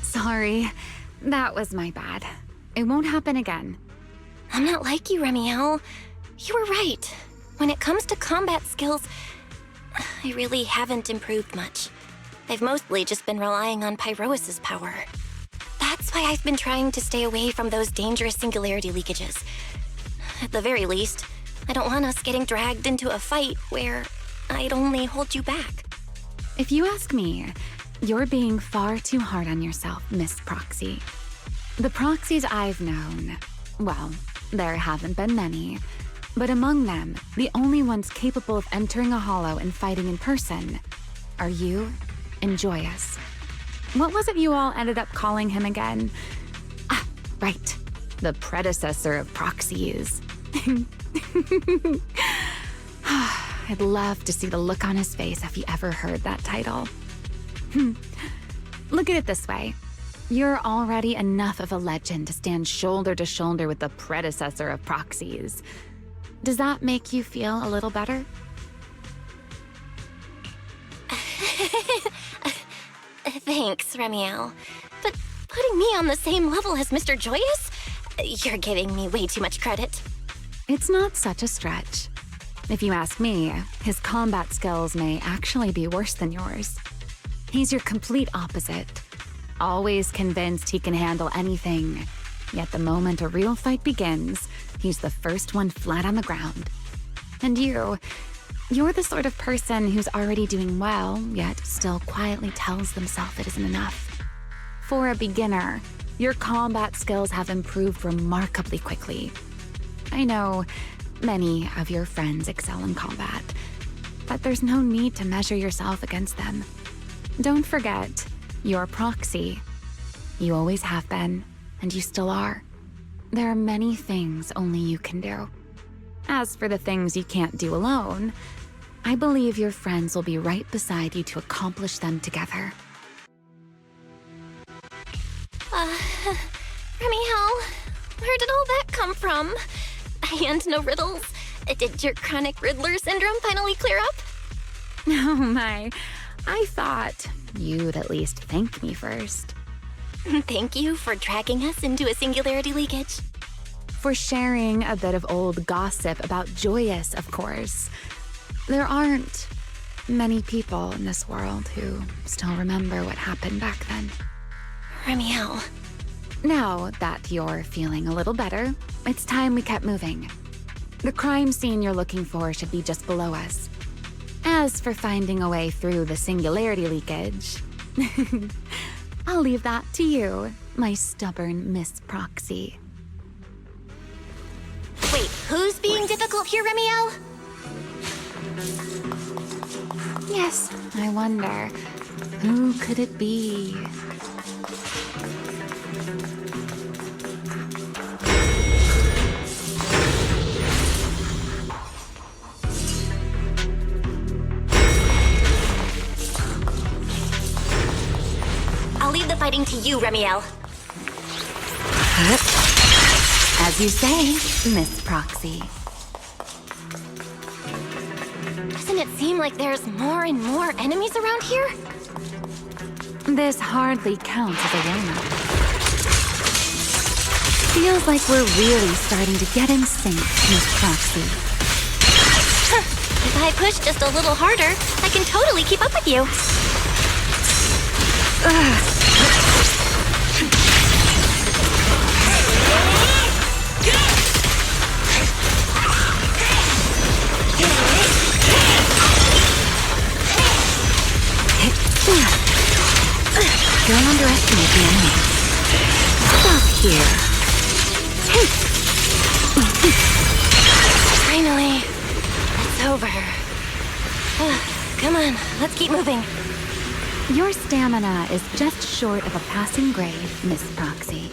Sorry, that was my bad. It won't happen again. I'm not like you, Remiel. You were right. When it comes to combat skills, I really haven't improved much. I've mostly just been relying on Pyrois' power. why I've been trying to stay away from those dangerous singularity leakages. At the very least, I don't want us getting dragged into a fight where I'd only hold you back. If you ask me, you're being far too hard on yourself, Miss Proxy. The Proxies I've known, well, there haven't been many, but among them, the only ones capable of entering a hollow and fighting in person are you and Joyous. What was it you all ended up calling him again? Ah, right. The predecessor of Proxies. I'd love to see the look on his face if he ever heard that title. Look at it this way. You're already enough of a legend to stand shoulder to shoulder with the predecessor of Proxies. Does that make you feel a little better? Thanks, Remiel. But putting me on the same level as Mr. Joyous? You're giving me way too much credit. It's not such a stretch. If you ask me, his combat skills may actually be worse than yours. He's your complete opposite. Always convinced he can handle anything. Yet the moment a real fight begins, he's the first one flat on the ground. And you're the sort of person who's already doing well, yet still quietly tells themselves it isn't enough. For a beginner, your combat skills have improved remarkably quickly. I know many of your friends excel in combat, but there's no need to measure yourself against them. Don't forget, you're a Proxy. You always have been, and you still are. There are many things only you can do. As for the things you can't do alone, I believe your friends will be right beside you to accomplish them together. Remiel, where did all that come from? And no riddles? Did your chronic Riddler syndrome finally clear up? Oh my, I thought you'd at least thank me first. Thank you for dragging us into a singularity leakage. For sharing a bit of old gossip about Joyous, of course. There aren't many people in this world who still remember what happened back then. Remiel. Now that you're feeling a little better, it's time we kept moving. The crime scene you're looking for should be just below us. As for finding a way through the singularity leakage, I'll leave that to you, my stubborn Miss Proxy. Wait, who's being difficult here, Remiel? Yes, I wonder, who could it be? I'll leave the fighting to you, Remiel. As you say, Miss Proxy. Doesn't it seem like there's more and more enemies around here? This hardly counts as a warm-up. Feels like we're really starting to get in sync, Miss Proxy. If I push just a little harder, I can totally keep up with you. Don't underestimate the enemy. Stop here. Finally, it's over. Come on, let's keep moving. Your stamina is just short of a passing grade, Miss Proxy.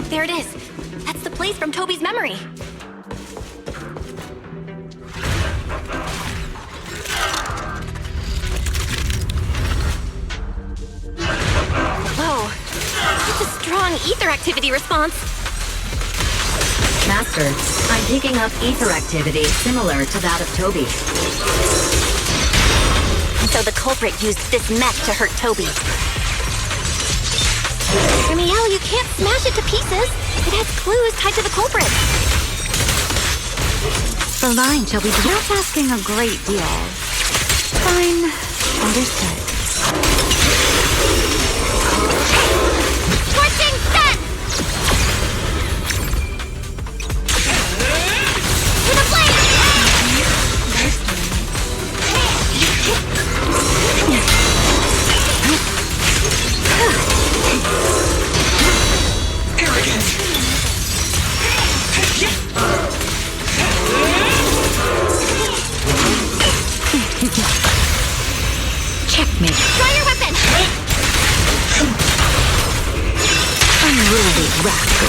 There it is. That's the place from Toby's memory. Whoa, that's a strong ether activity response. Master, I'm picking up ether activity similar to that of Toby. So the culprit used this mech to hurt Toby. Remiel, you can't smash it to pieces. It has clues tied to the culprit. The line shall be not asking a great deal. Fine. Understood. unruly rascal.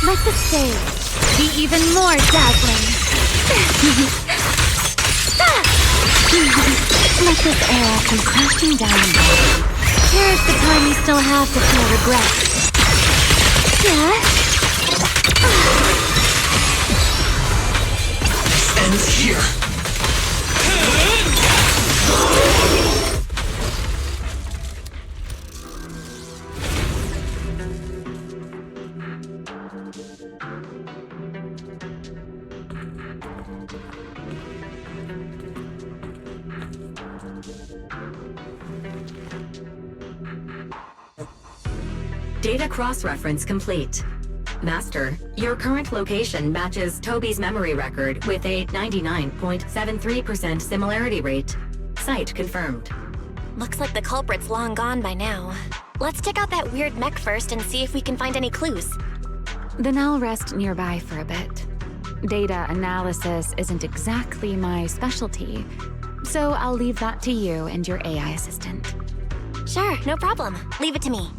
Let the stage be even more dazzling. Let this era come crashing down. Here's the time you still have to feel regret. Yeah? Ends here. Data cross-reference complete. Master, your current location matches Toby's memory record with a 99.73% similarity rate. Site confirmed. Looks like the culprit's long gone by now. Let's check out that weird mech first and see if we can find any clues. Then I'll rest nearby for a bit. Data analysis isn't exactly my specialty, so I'll leave that to you and your AI assistant. Sure, no problem. Leave it to me.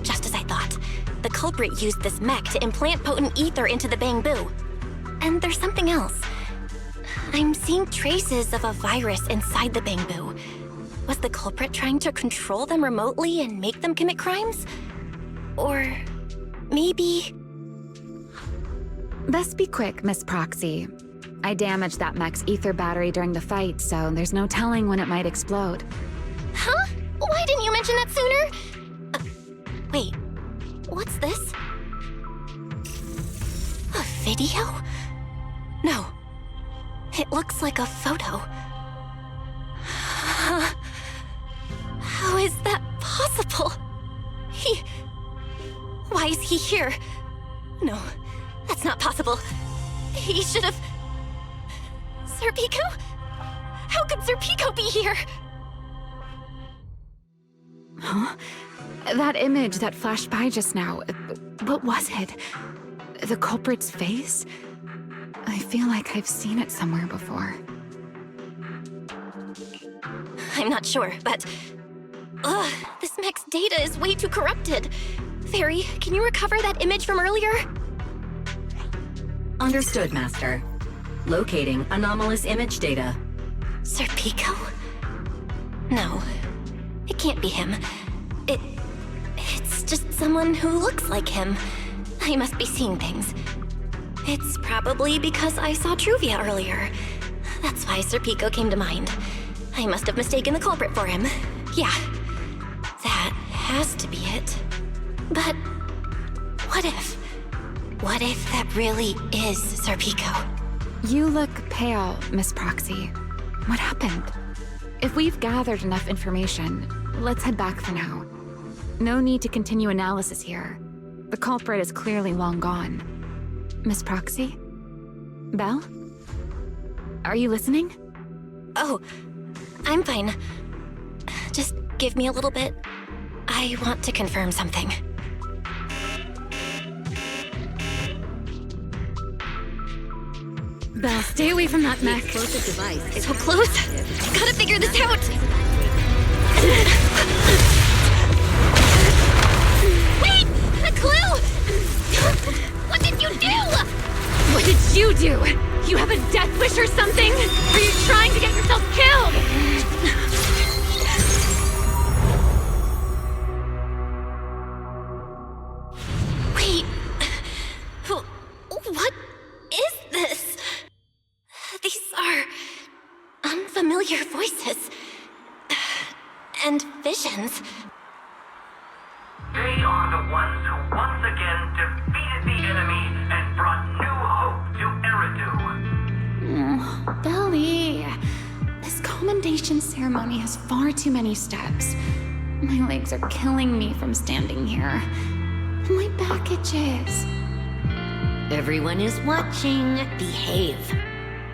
Just as I thought. The culprit used this mech to implant potent ether into the Bamboo. And there's something else. I'm seeing traces of a virus inside the Bamboo. Was the culprit trying to control them remotely and make them commit crimes? Or maybe... Best be quick, Miss Proxy. I damaged that mech's ether battery during the fight, so there's no telling when it might explode. Huh? Why didn't you mention that sooner? Wait, what's this? A video? No. It looks like a photo. How is that possible? Why is he here? No, that's not possible. He should have... Serpico? How could Serpico be here? Huh? That image that flashed by just now, what was it? The culprit's face? I feel like I've seen it somewhere before. I'm not sure, but... Ugh, this mech's data is way too corrupted. Fairy, can you recover that image from earlier? Understood, Master. Locating anomalous image data. Serpico? No, it can't be him. It's just someone who looks like him. I must be seeing things. It's probably because I saw Truvia earlier. That's why Serpico came to mind. I must have mistaken the culprit for him. Yeah, that has to be it. But what if? What if that really is Serpico? You look pale, Miss Proxy. What happened? If we've gathered enough information, let's head back for now. No need to continue analysis here. The culprit is clearly long gone. Miss Proxy? Belle? Are you listening? Oh, I'm fine. Just give me a little bit. I want to confirm something. Belle, stay away from that mech. Explosive device is so close. Gotta figure this out. Wait! A clue! What did you do? What did you do? You have a death wish or something? Are you trying to get yourself killed? Wait. What is this? These are unfamiliar voices. And visions. They are the ones who once again defeated the enemy and brought new hope to Eridu. Belly. This commendation ceremony has far too many steps. My legs are killing me from standing here. My back itches. Everyone is watching. Behave.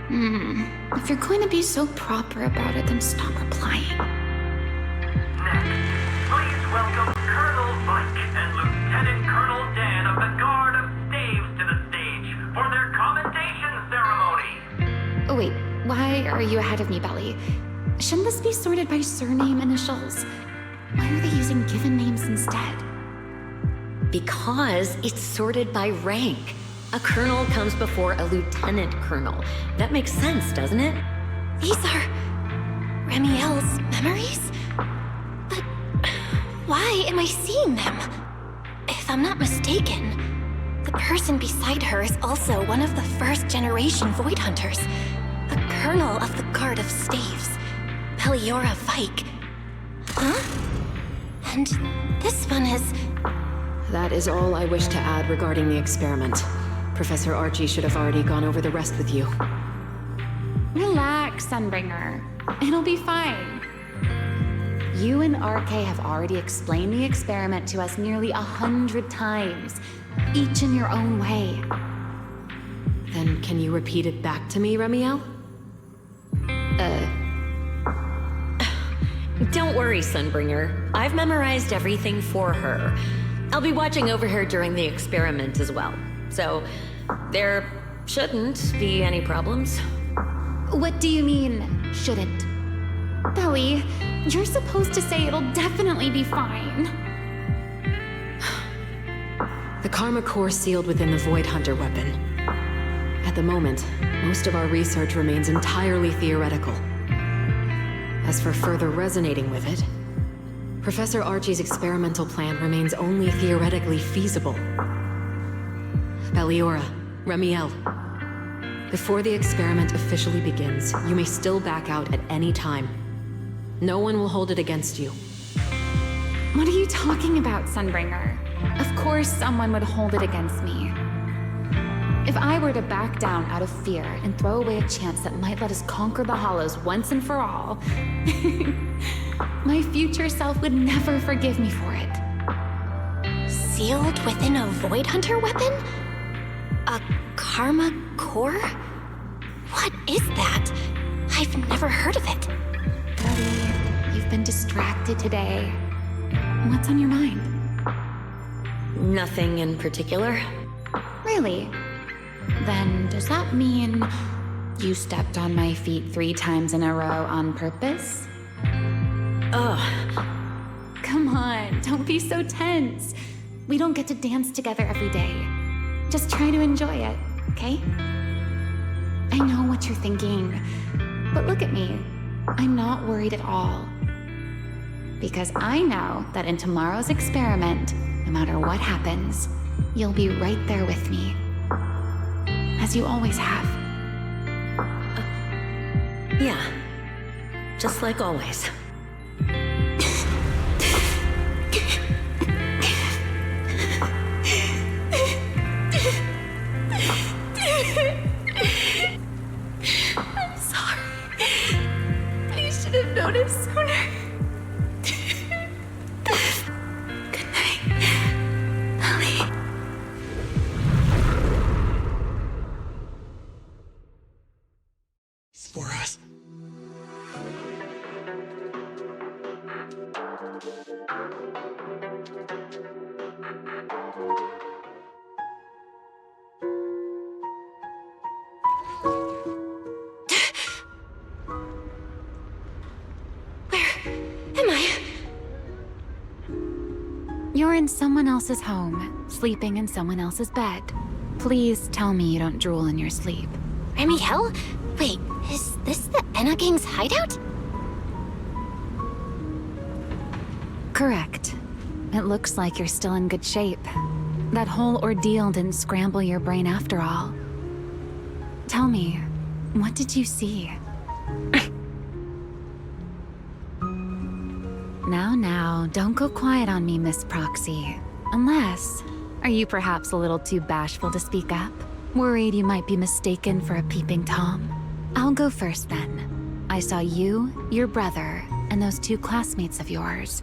If you're going to be so proper about it, then stop replying. Please welcome Colonel Mike and Lieutenant Colonel Dan of the Guard of Staves to the stage for their commendation ceremony. Oh, wait, why are you ahead of me, Belly? Shouldn't this be sorted by surname initials? Why are they using given names instead? Because it's sorted by rank. A colonel comes before a lieutenant colonel. That makes sense, doesn't it? These are Remiel's memories? But why am I seeing them? If I'm not mistaken, the person beside her is also one of the first-generation Void Hunters. A colonel of the Guard of Staves, Peliora Vike. Huh? And this one is... That is all I wish to add regarding the experiment. Professor Archie should have already gone over the rest with you. Relax, Sunbringer. It'll be fine. You and RK have already explained the experiment to us nearly 100 times, each in your own way. Then can you repeat it back to me, Remiel? Don't worry, Sunbringer. I've memorized everything for her. I'll be watching over her during the experiment as well. So, there shouldn't be any problems. What do you mean, shouldn't? Belly, you're supposed to say it'll definitely be fine. The Karma Core sealed within the Void Hunter weapon. At the moment, most of our research remains entirely theoretical. As for further resonating with it, Professor Archie's experimental plan remains only theoretically feasible. Peliora, Remiel, before the experiment officially begins, you may still back out at any time. No one will hold it against you. What are you talking about, Sunbringer? Of course someone would hold it against me. If I were to back down out of fear and throw away a chance that might let us conquer the Hollows once and for all, my future self would never forgive me for it. Sealed within a Void Hunter weapon? A Karma Core? What is that? I've never heard of it. Ellie, you've been distracted today. What's on your mind? Nothing in particular. Really? Then does that mean you stepped on my feet 3 times in a row on purpose? Ugh. Come on, don't be so tense. We don't get to dance together every day. Just try to enjoy it, okay? I know what you're thinking, but look at me. I'm not worried at all. Because I know that in tomorrow's experiment, no matter what happens, you'll be right there with me. As you always have. Yeah. Just like always. I'm sorry. I should have noticed sooner. Good night, Ellie. For us. You're in someone else's home, sleeping in someone else's bed. Please tell me you don't drool in your sleep. Remiel? Wait, is this the Enna Gang's hideout? Correct. It looks like you're still in good shape. That whole ordeal didn't scramble your brain after all. Tell me, what did you see? Now, don't go quiet on me, Miss Proxy. Unless, are you perhaps a little too bashful to speak up? Worried you might be mistaken for a peeping Tom? I'll go first then. I saw you, your brother, and those 2 classmates of yours.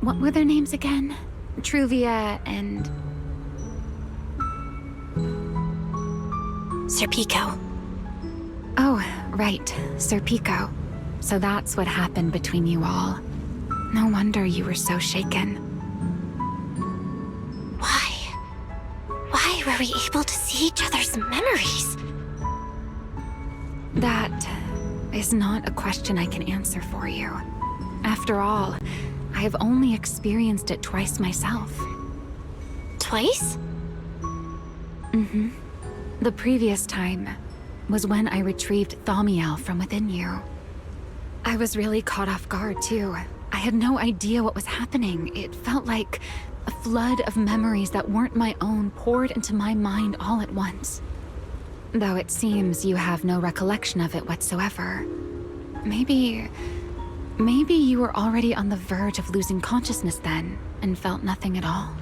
What were their names again? Truvia and... Sir Pico. Oh, right, Sir Pico. So that's what happened between you all. No wonder you were so shaken. Why were we able to see each other's memories? That is not a question I can answer for you. After all, I have only experienced it twice myself. Twice? Mm-hmm. The previous time was when I retrieved Thaumiel from within you. I was really caught off guard, too. I had no idea what was happening. It felt like a flood of memories that weren't my own poured into my mind all at once. Though it seems you have no recollection of it whatsoever. Maybe you were already on the verge of losing consciousness then, and felt nothing at all.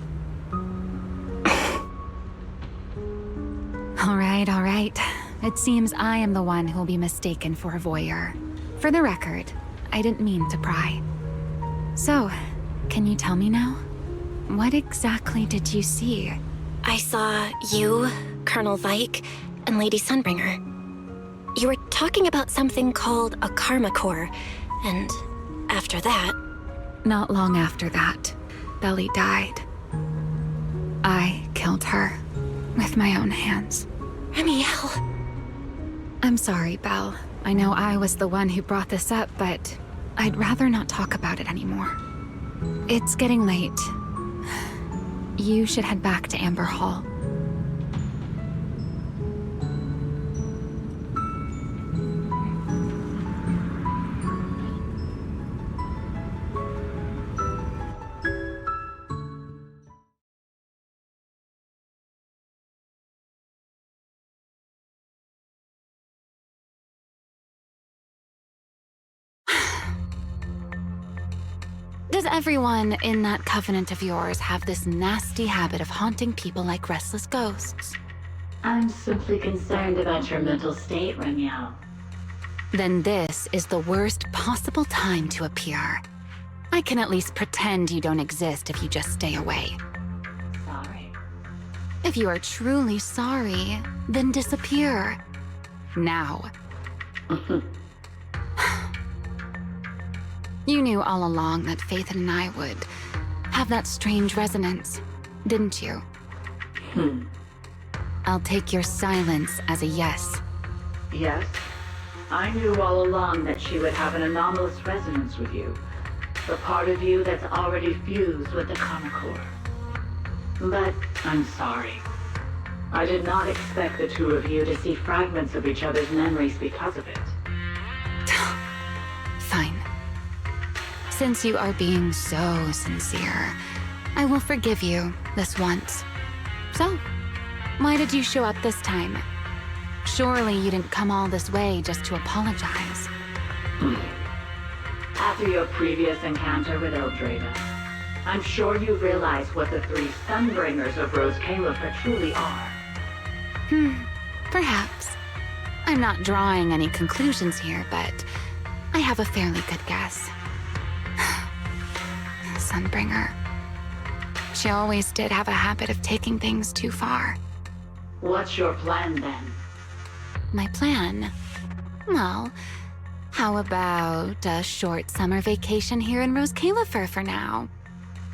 All right. It seems I am the one who will be mistaken for a voyeur. For the record, I didn't mean to pry. So, can you tell me now? What exactly did you see? I saw you, Colonel Vike, and Lady Sunbringer. You were talking about something called a karma core, and after that... Not long after that, Belly died. I killed her with my own hands. Remiel. I'm sorry, Belle. I know I was the one who brought this up, but I'd rather not talk about it anymore. It's getting late. You should head back to Amber Hall. Does everyone in that covenant of yours have this nasty habit of haunting people like restless ghosts? I'm simply concerned about your mental state, Remiel. Then this is the worst possible time to appear. I can at least pretend you don't exist if you just stay away. Sorry. If you are truly sorry, then disappear. Now. You knew all along that Faithen and I would have that strange resonance, didn't you? I'll take your silence as a yes. Yes. I knew all along that she would have an anomalous resonance with you. The part of you that's already fused with the karma core. But I'm sorry. I did not expect the two of you to see fragments of each other's memories because of it. Fine. Since you are being so sincere, I will forgive you this once. So, why did you show up this time? Surely you didn't come all this way just to apologize. After your previous encounter with Eldrada, I'm sure you realize what the three Sunbringers of Rose Califer truly are. Perhaps. I'm not drawing any conclusions here, but I have a fairly good guess. Sunbringer. She always did have a habit of taking things too far. What's your plan then? My plan? Well, how about a short summer vacation here in Rose Califer for now?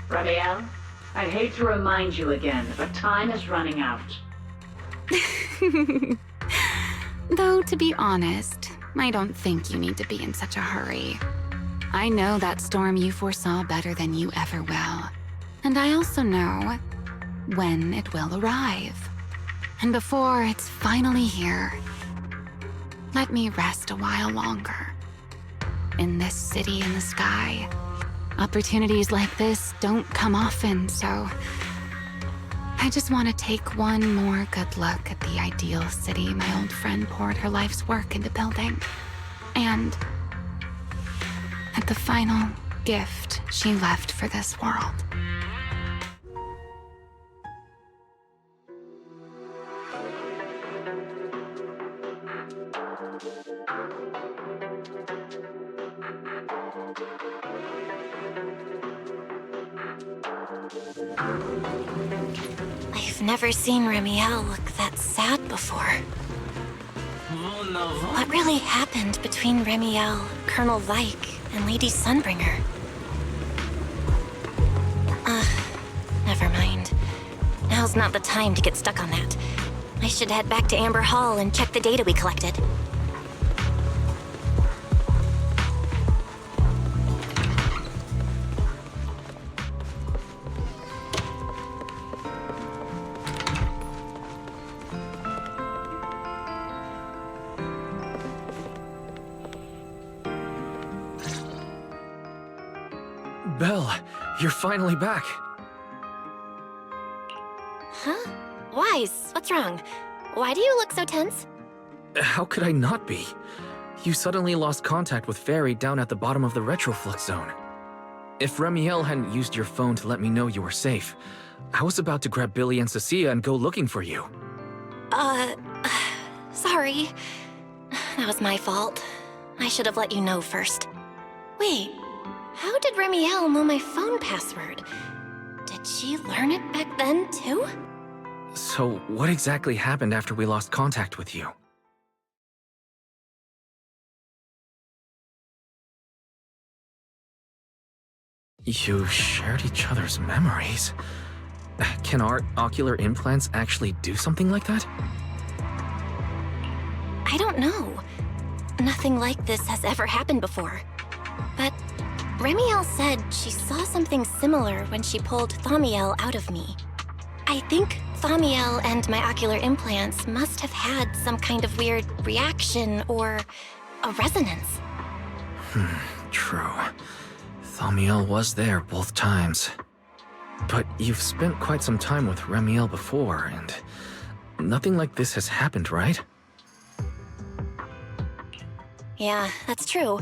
Remiel, I hate to remind you again, but time is running out. Though, to be honest, I don't think you need to be in such a hurry. I know that storm you foresaw better than you ever will. And I also know when it will arrive. And before it's finally here, let me rest a while longer. In this city in the sky, opportunities like this don't come often, so I just want to take one more good look at the ideal city my old friend poured her life's work into building. And at the final gift she left for this world. I've never seen Remiel look that sad before. What really happened between Remiel, Colonel Vike, and Lady Sunbringer? Never mind. Now's not the time to get stuck on that. I should head back to Amber Hall and check the data we collected. Belle, you're finally back. Huh? Wise, what's wrong? Why do you look so tense? How could I not be? You suddenly lost contact with Fairy down at the bottom of the retroflux zone. If Remiel hadn't used your phone to let me know you were safe, I was about to grab Billy and Cecilia and go looking for you. Sorry. That was my fault. I should have let you know first. Wait, how did Remiel know my phone password? Did she learn it back then, too? So, what exactly happened after we lost contact with you? You shared each other's memories. Can our ocular implants actually do something like that? I don't know. Nothing like this has ever happened before. But Remiel said she saw something similar when she pulled Thaumiel out of me. I think Thaumiel and my ocular implants must have had some kind of weird reaction or a resonance. True. Thaumiel was there both times. But you've spent quite some time with Remiel before, and nothing like this has happened, right? Yeah, that's true.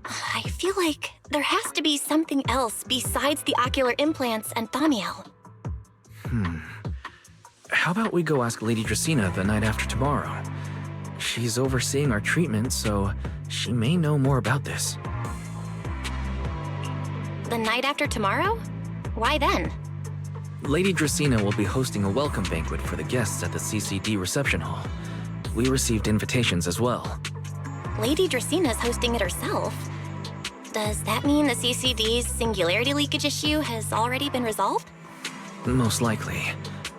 I feel like there has to be something else besides the ocular implants and Thaumiel. How about we go ask Lady Dracaena the night after tomorrow? She's overseeing our treatment, so she may know more about this. The night after tomorrow? Why then? Lady Dracaena will be hosting a welcome banquet for the guests at the CCD reception hall. We received invitations as well. Lady Draceena's hosting it herself. Does that mean the CCD's singularity leakage issue has already been resolved? Most likely.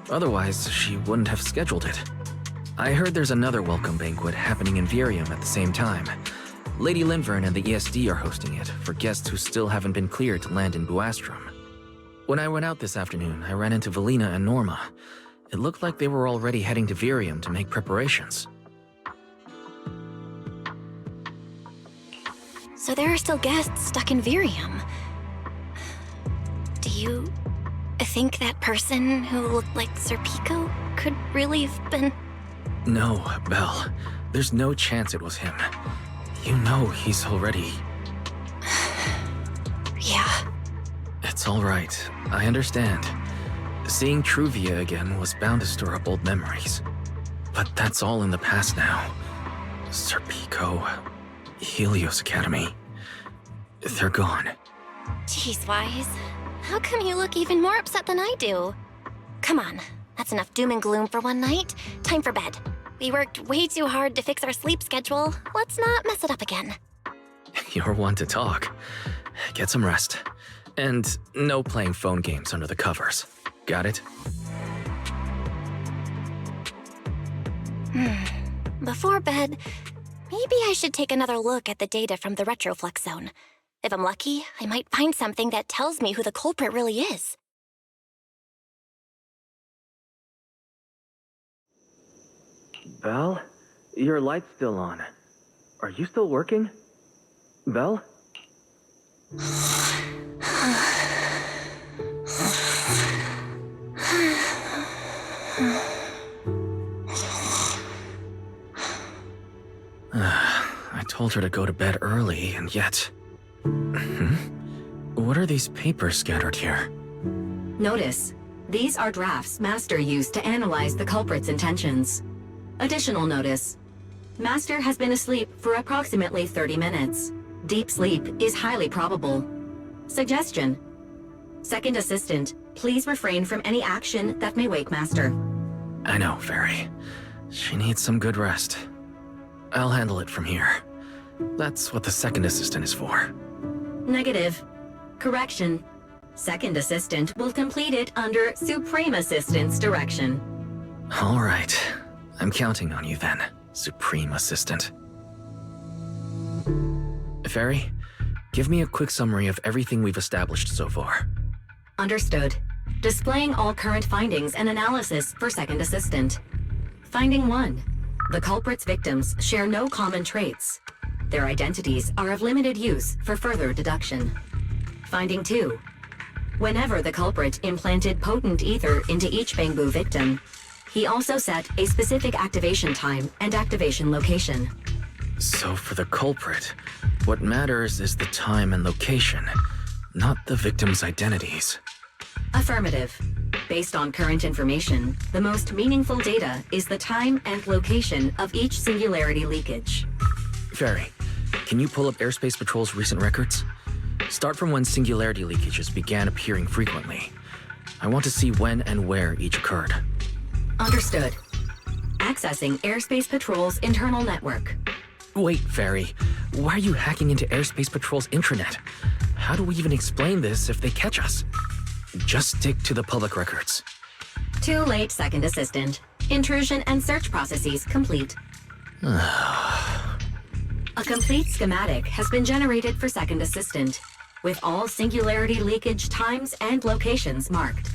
Otherwise, she wouldn't have scheduled it. I heard there's another welcome banquet happening in Virium at the same time. Lady Linvern and the ESD are hosting it for guests who still haven't been cleared to land in Buastrom. When I went out this afternoon, I ran into Valina and Norma. It looked like they were already heading to Virium to make preparations. So there are still guests stuck in Virium. Do you think that person who looked like Sir Pico could really have been... No, Belle. There's no chance it was him. You know he's already... Yeah. It's all right. I understand. Seeing Truvia again was bound to stir up old memories. But that's all in the past now. Sir Pico, Helios Academy. They're gone. Jeez, Wise. How come you look even more upset than I do? Come on, that's enough doom and gloom for one night. Time for bed. We worked way too hard to fix our sleep schedule. Let's not mess it up again. You're one to talk. Get some rest. And no playing phone games under the covers. Got it? Before bed, maybe I should take another look at the data from the retroflux zone. If I'm lucky, I might find something that tells me who the culprit really is. Belle? Your light's still on. Are you still working? Belle? I told her to go to bed early, and yet... What are these papers scattered here? Notice, these are drafts Master used to analyze the culprit's intentions. Additional notice, Master has been asleep for approximately 30 minutes. Deep sleep is highly probable. Suggestion: Second Assistant, please refrain from any action that may wake Master. I know, Fairy. She needs some good rest. I'll handle it from here. That's what the Second Assistant is for. Negative. Correction. Second Assistant will complete it under Supreme Assistant's direction. All right. I'm counting on you then, Supreme Assistant. Fairy, give me a quick summary of everything we've established so far. Understood. Displaying all current findings and analysis for Second Assistant. Finding 1. The culprit's victims share no common traits. Their identities are of limited use for further deduction. Finding 2. Whenever the culprit implanted potent ether into each Bangbu victim, he also set a specific activation time and activation location. So for the culprit, what matters is the time and location, not the victims' identities. Affirmative. Based on current information, the most meaningful data is the time and location of each singularity leakage. Fairy, can you pull up Airspace Patrol's recent records? Start from when singularity leakages began appearing frequently. I want to see when and where each occurred. Understood. Accessing Airspace Patrol's internal network. Wait, Fairy. Why are you hacking into Airspace Patrol's intranet? How do we even explain this if they catch us? Just stick to the public records. Too late, Second Assistant. Intrusion and search processes complete. A complete schematic has been generated for Second Assistant, with all singularity leakage times and locations marked.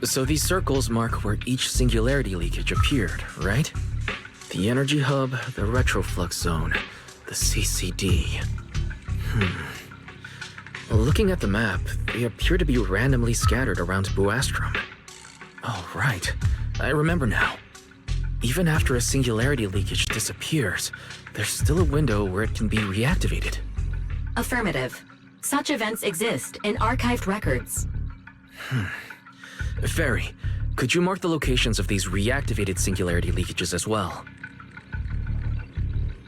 So these circles mark where each singularity leakage appeared, right? The energy hub, the retroflux zone, the CCD. Looking at the map, they appear to be randomly scattered around Buastrom. Oh, right. I remember now. Even after a singularity leakage disappears, there's still a window where it can be reactivated. Affirmative. Such events exist in archived records. Fairy, could you mark the locations of these reactivated singularity leakages as well?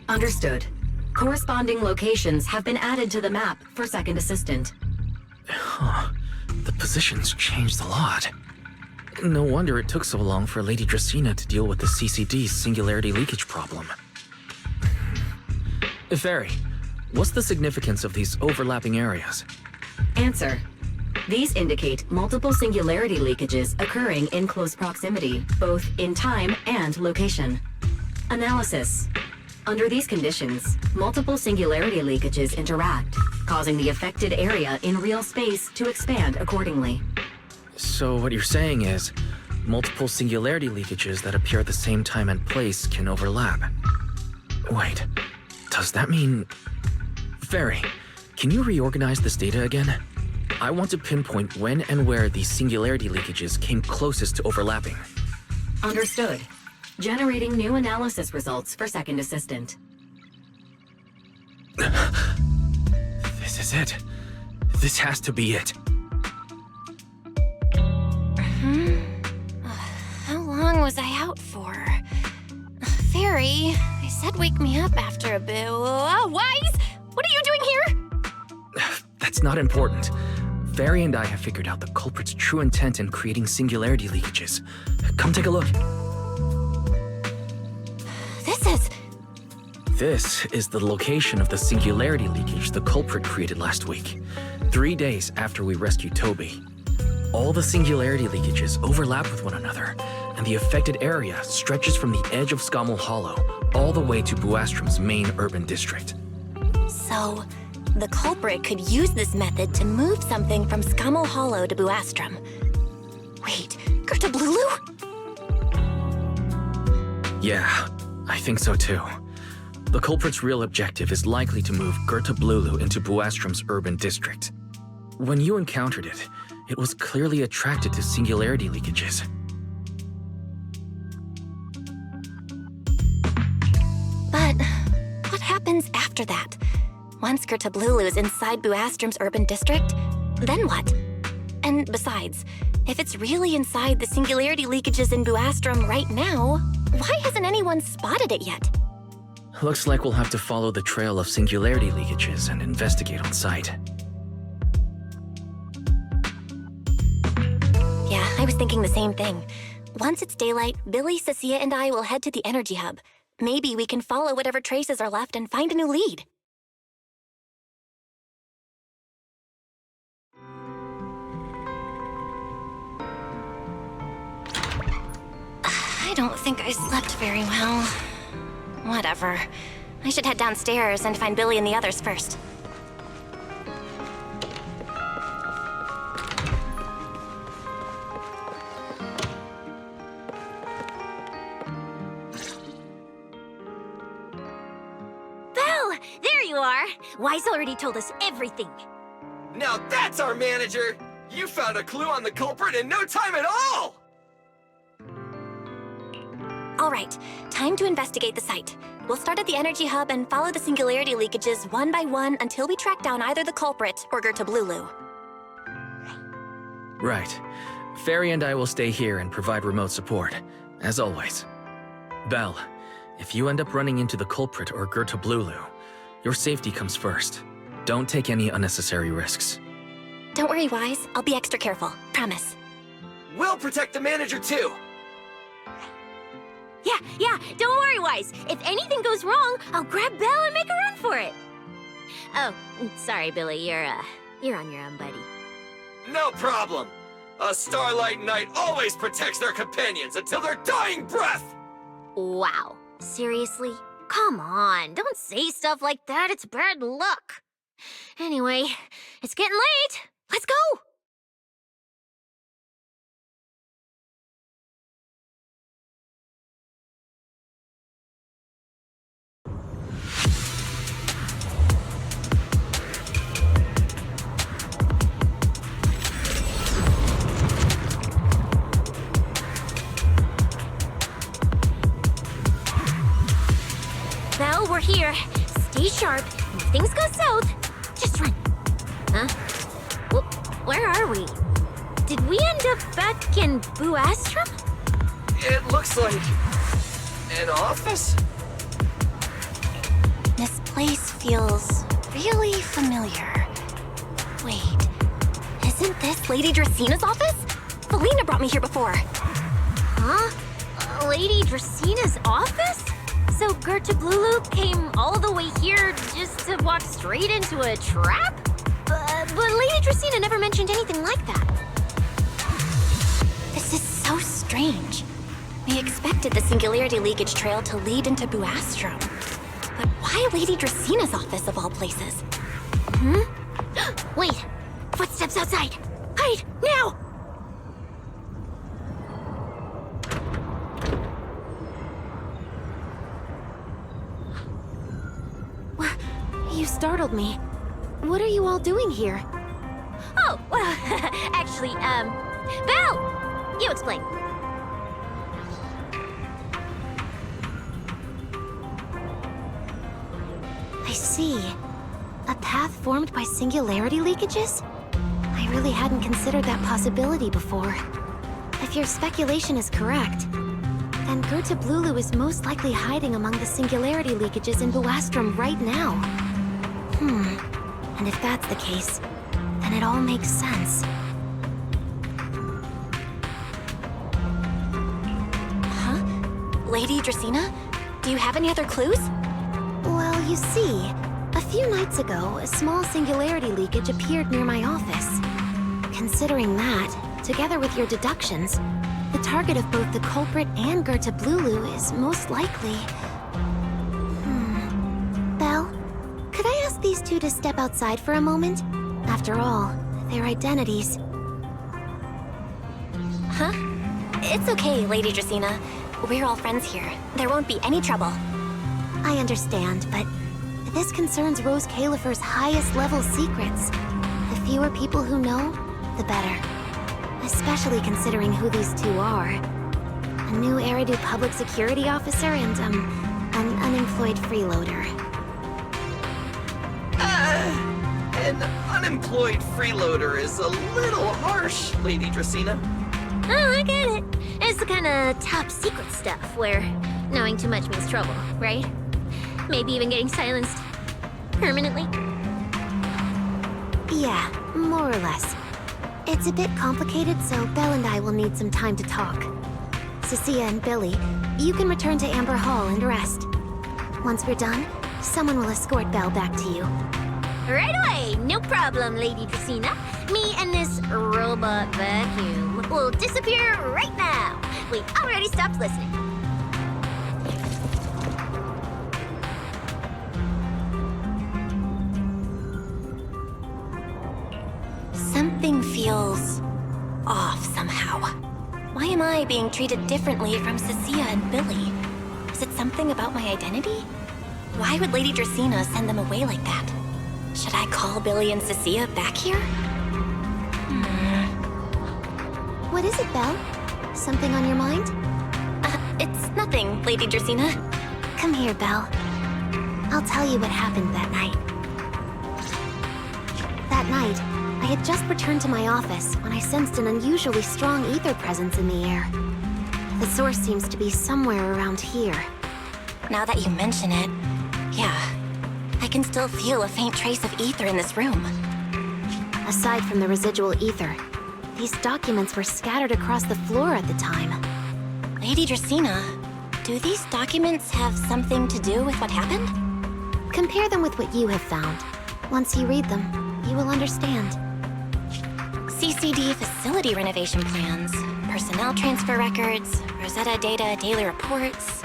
Understood. Corresponding locations have been added to the map for Second Assistant. The positions changed a lot. No wonder it took so long for Lady Dracena to deal with the CCD's singularity leakage problem. Fairy, what's the significance of these overlapping areas? Answer. These indicate multiple singularity leakages occurring in close proximity, both in time and location. Analysis. Under these conditions, multiple singularity leakages interact, causing the affected area in real space to expand accordingly. So what you're saying is, multiple singularity leakages that appear at the same time and place can overlap. Wait, does that mean... Fairy, can you reorganize this data again? I want to pinpoint when and where these singularity leakages came closest to overlapping. Understood. Generating new analysis results for Second Assistant. This is it. This has to be it. How long was I out for? Fairy, I said wake me up after a bit. Wise? What are you doing here? That's not important. Fairy and I have figured out the culprit's true intent in creating singularity leakages. Come take a look. This is the location of the singularity leakage the culprit created last week, 3 days after we rescued Toby. All the singularity leakages overlap with one another, and the affected area stretches from the edge of Scommel Hollow all the way to Buastrom's main urban district. So, the culprit could use this method to move something from Scommel Hollow to Buastrom. Wait, Gertablulu? Yeah, I think so too. The culprit's real objective is likely to move Gertablulu into Buastrom's urban district. When you encountered it, it was clearly attracted to singularity leakages. But what happens after that? Once Gertablulu is inside Buastrom's urban district, then what? And besides, if it's really inside the singularity leakages in Buastrom right now, why hasn't anyone spotted it yet? Looks like we'll have to follow the trail of singularity leakages and investigate on site. Yeah, I was thinking the same thing. Once it's daylight, Billy, Cecilia, and I will head to the energy hub. Maybe we can follow whatever traces are left and find a new lead. I don't think I slept very well. Whatever. I should head downstairs and find Billy and the others first. Belle! There you are! Wise already told us everything. Now that's our manager! You found a clue on the culprit in no time at all! All right, time to investigate the site. We'll start at the energy hub and follow the singularity leakages one by one until we track down either the culprit or Gertablulu. Right. Fairy and I will stay here and provide remote support, as always. Belle, if you end up running into the culprit or Gertablulu, your safety comes first. Don't take any unnecessary risks. Don't worry, Wise. I'll be extra careful. Promise. We'll protect the manager too! Yeah, don't worry, Wise. If anything goes wrong, I'll grab Belle and make a run for it. Oh, sorry, Billy. You're on your own, buddy. No problem! A Starlight Knight always protects their companions until their dying breath! Wow. Seriously? Come on, don't say stuff like that. It's bad luck. Anyway, it's getting late. Let's go! Well, we're here. Stay sharp. If things go south, just run. Huh? Where are we? Did we end up back in Buastrum? It looks like... an office? This place feels really familiar. Wait, isn't this Lady Dracina's office? Felina brought me here before. Huh? Lady Dracina's office? So Gertablulu came all the way here just to walk straight into a trap? But Lady Dracina never mentioned anything like that. This is so strange. We expected the singularity leakage trail to lead into Buastrum. But why Lady Dracina's office of all places? Wait! Footsteps outside! Hide! Now! You startled me. What are you all doing here? Oh, well, actually, Belle! You explain. I see. A path formed by singularity leakages? I really hadn't considered that possibility before. If your speculation is correct, then Gertablulu is most likely hiding among the singularity leakages in Buastrum right now. And if that's the case, then it all makes sense. Huh? Lady Dracina? Do you have any other clues? Well, you see, a few nights ago, a small singularity leakage appeared near my office. Considering that, together with your deductions, the target of both the culprit and Gertablulu is most likely... Belle, could I ask these two to step outside for a moment? After all, their identities... Huh? It's okay, Lady Dracina. We're all friends here. There won't be any trouble. I understand, but this concerns Rose Califer's highest-level secrets. The fewer people who know, the better. Especially considering who these two are. A new Eridu public security officer and, an unemployed freeloader. An unemployed freeloader is a little harsh, Lady Dracina. Oh, I get it. It's the kind of top secret stuff where knowing too much means trouble, right? Maybe even getting silenced permanently. Yeah, more or less. It's a bit complicated, so Belle and I will need some time to talk. Cecilia and Billy, you can return to Amber Hall and rest. Once we're done, someone will escort Belle back to you. Right away! No problem, Lady Dracina. Me and this robot vacuum will disappear right now. We already stopped listening. Something feels off somehow. Why am I being treated differently from Cecilia and Billy? Is it something about my identity? Why would Lady Dracina send them away like that? Should I call Billy and Cecilia back here? What is it, Belle? Something on your mind? It's nothing, Lady Dracaena. Come here, Belle. I'll tell you what happened that night. That night, I had just returned to my office when I sensed an unusually strong ether presence in the air. The source seems to be somewhere around here. Now that you mention it, yeah. I can still feel a faint trace of ether in this room. Aside from the residual ether, these documents were scattered across the floor at the time. Lady Dracaena, do these documents have something to do with what happened? Compare them with what you have found. Once you read them, you will understand. CCD facility renovation plans, personnel transfer records, Rosetta data, daily reports.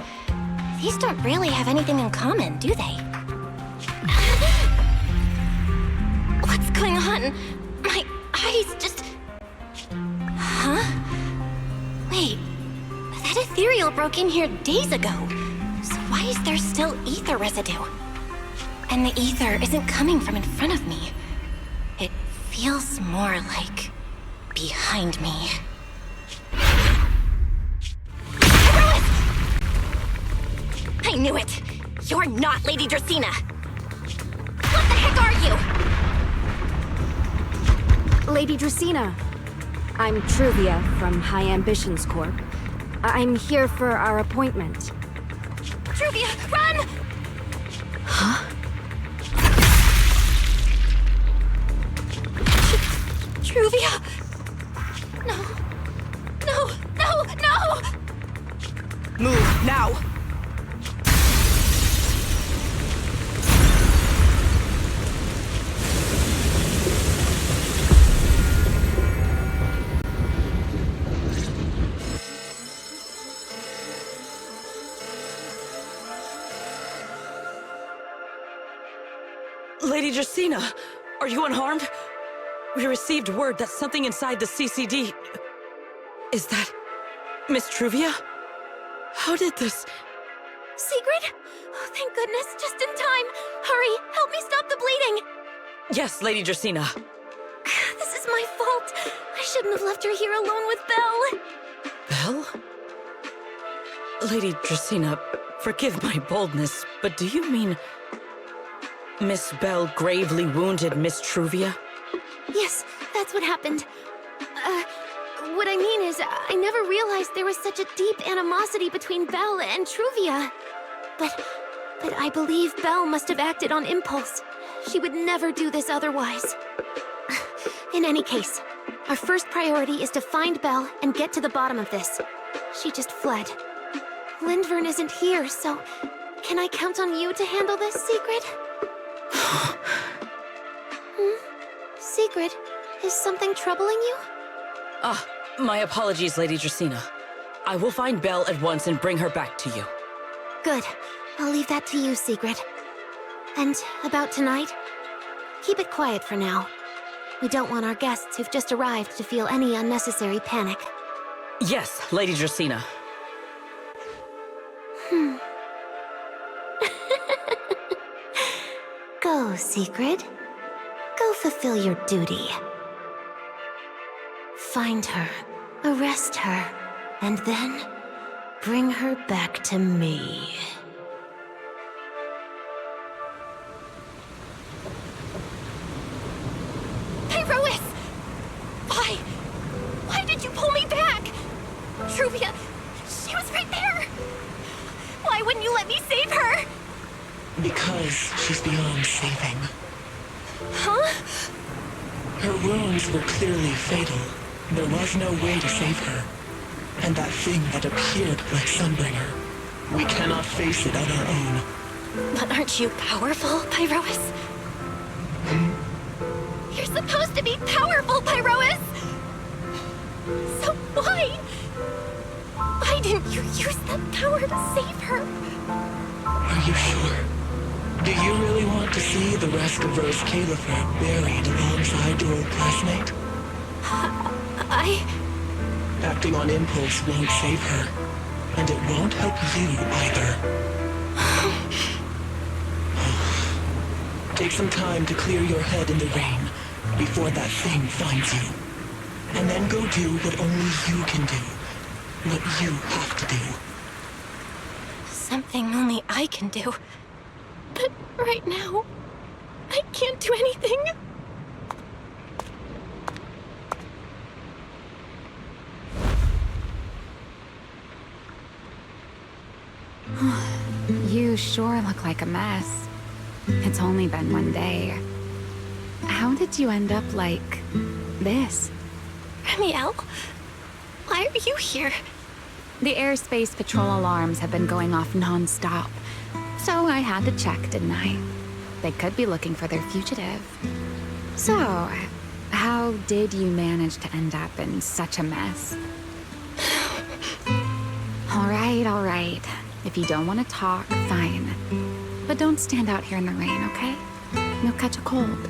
These don't really have anything in common, do they? What's going on? My eyes just... Huh? Wait, that ethereal broke in here days ago. So why is there still ether residue? And the ether isn't coming from in front of me. It feels more like behind me. I knew it! You're not Lady Dracaena! What the heck are you? Lady Dracaena. I'm Truvia from High Ambitions Corp. I'm here for our appointment. Truvia, run! Huh? Truvia! No. No, no, no! Move, now! Lady Dracaena, are you unharmed? We received word that something inside the CCD... Is that... Miss Truvia? How did this... Sigrid? Oh, thank goodness, just in time. Hurry, help me stop the bleeding. Yes, Lady Dracaena. This is my fault. I shouldn't have left her here alone with Belle. Belle? Lady Dracaena, forgive my boldness, but do you mean... Miss Belle gravely wounded Miss Truvia? Yes, that's what happened. What I mean is, I never realized there was such a deep animosity between Belle and Truvia. But I believe Belle must have acted on impulse. She would never do this otherwise. In any case, our first priority is to find Belle and get to the bottom of this. She just fled. Lindvern isn't here, so can I count on you to handle this, Sigrid? Sigrid, is something troubling you? My apologies, Lady Dracaena. I will find Belle at once and bring her back to you. Good. I'll leave that to you, Sigrid. And about tonight? Keep it quiet for now. We don't want our guests who've just arrived to feel any unnecessary panic. Yes, Lady Dracaena. Go, Sigrid. Go fulfill your duty. Find her, arrest her, and then bring her back to me. Pyrois! Why? Why did you pull me back? Truvia, she was right there! Why wouldn't you let me save her? Because she's beyond saving. Huh? Her wounds were clearly fatal. There was no way to save her. And that thing that appeared like Sunbringer, we cannot face it on our own. But aren't you powerful, Pyrois? You're supposed to be powerful, Pyrois! So why? Why didn't you use that power to save her? Are you sure? Do you really want to see the rest of Rose Califer buried alongside your old classmate? Acting on impulse won't save her. And it won't help you either. Take some time to clear your head in the rain before that thing finds you. And then go do what only you can do. What you have to do. Something only I can do. But right now, I can't do anything. You sure look like a mess. It's only been one day. How did you end up like this? Ramiel, why are you here? The airspace patrol alarms have been going off non-stop, so I had to check, didn't I? They could be looking for their fugitive. So, how did you manage to end up in such a mess? All right. If you don't want to talk, fine. But don't stand out here in the rain, okay? You'll catch a cold.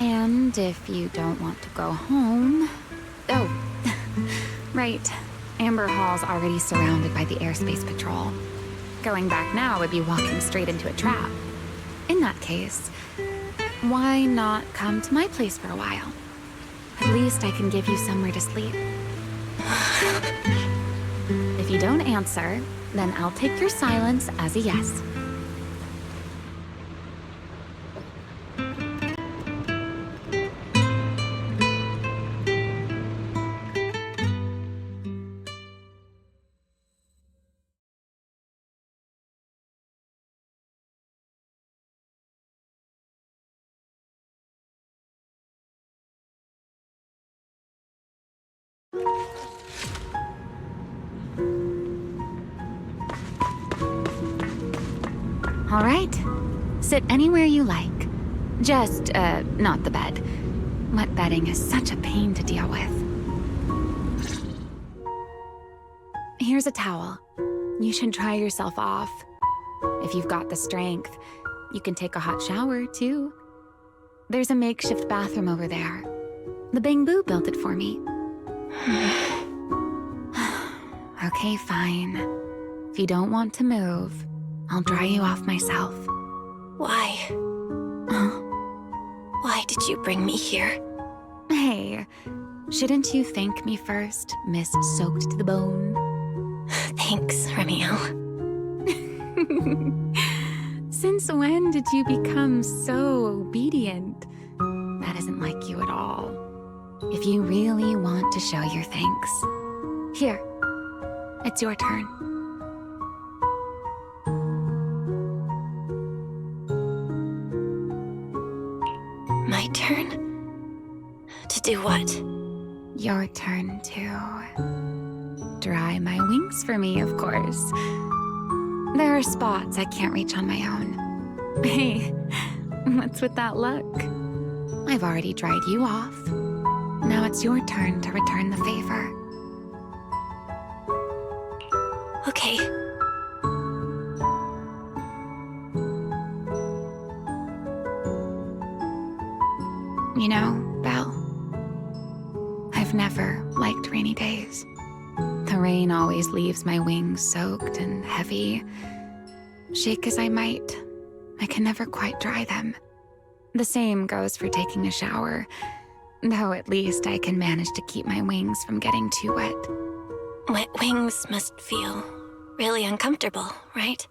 And if you don't want to go home... Oh, right. Amber Hall's already surrounded by the airspace patrol. Going back now would be walking straight into a trap. In that case, why not come to my place for a while? At least I can give you somewhere to sleep. If you don't answer, then I'll take your silence as a yes. All right. Sit anywhere you like. Just, not the bed. Wet bedding is such a pain to deal with. Here's a towel. You should dry yourself off. If you've got the strength, you can take a hot shower, too. There's a makeshift bathroom over there. The Bamboo built it for me. Okay, fine. If you don't want to move, I'll dry you off myself. Why? Why did you bring me here? Hey, shouldn't you thank me first, Miss Soaked to the Bone? Thanks, Ramiel. Since when did you become so obedient? That isn't like you at all. If you really want to show your thanks, here, it's your turn. My turn? To do what? Your turn to dry my wings for me, of course. There are spots I can't reach on my own. Hey, what's with that look? I've already dried you off. Now it's your turn to return the favor. Okay. You know, Belle, I've never liked rainy days. The rain always leaves my wings soaked and heavy. Shake as I might, I can never quite dry them. The same goes for taking a shower, though at least I can manage to keep my wings from getting too wet. Wet wings must feel really uncomfortable, right?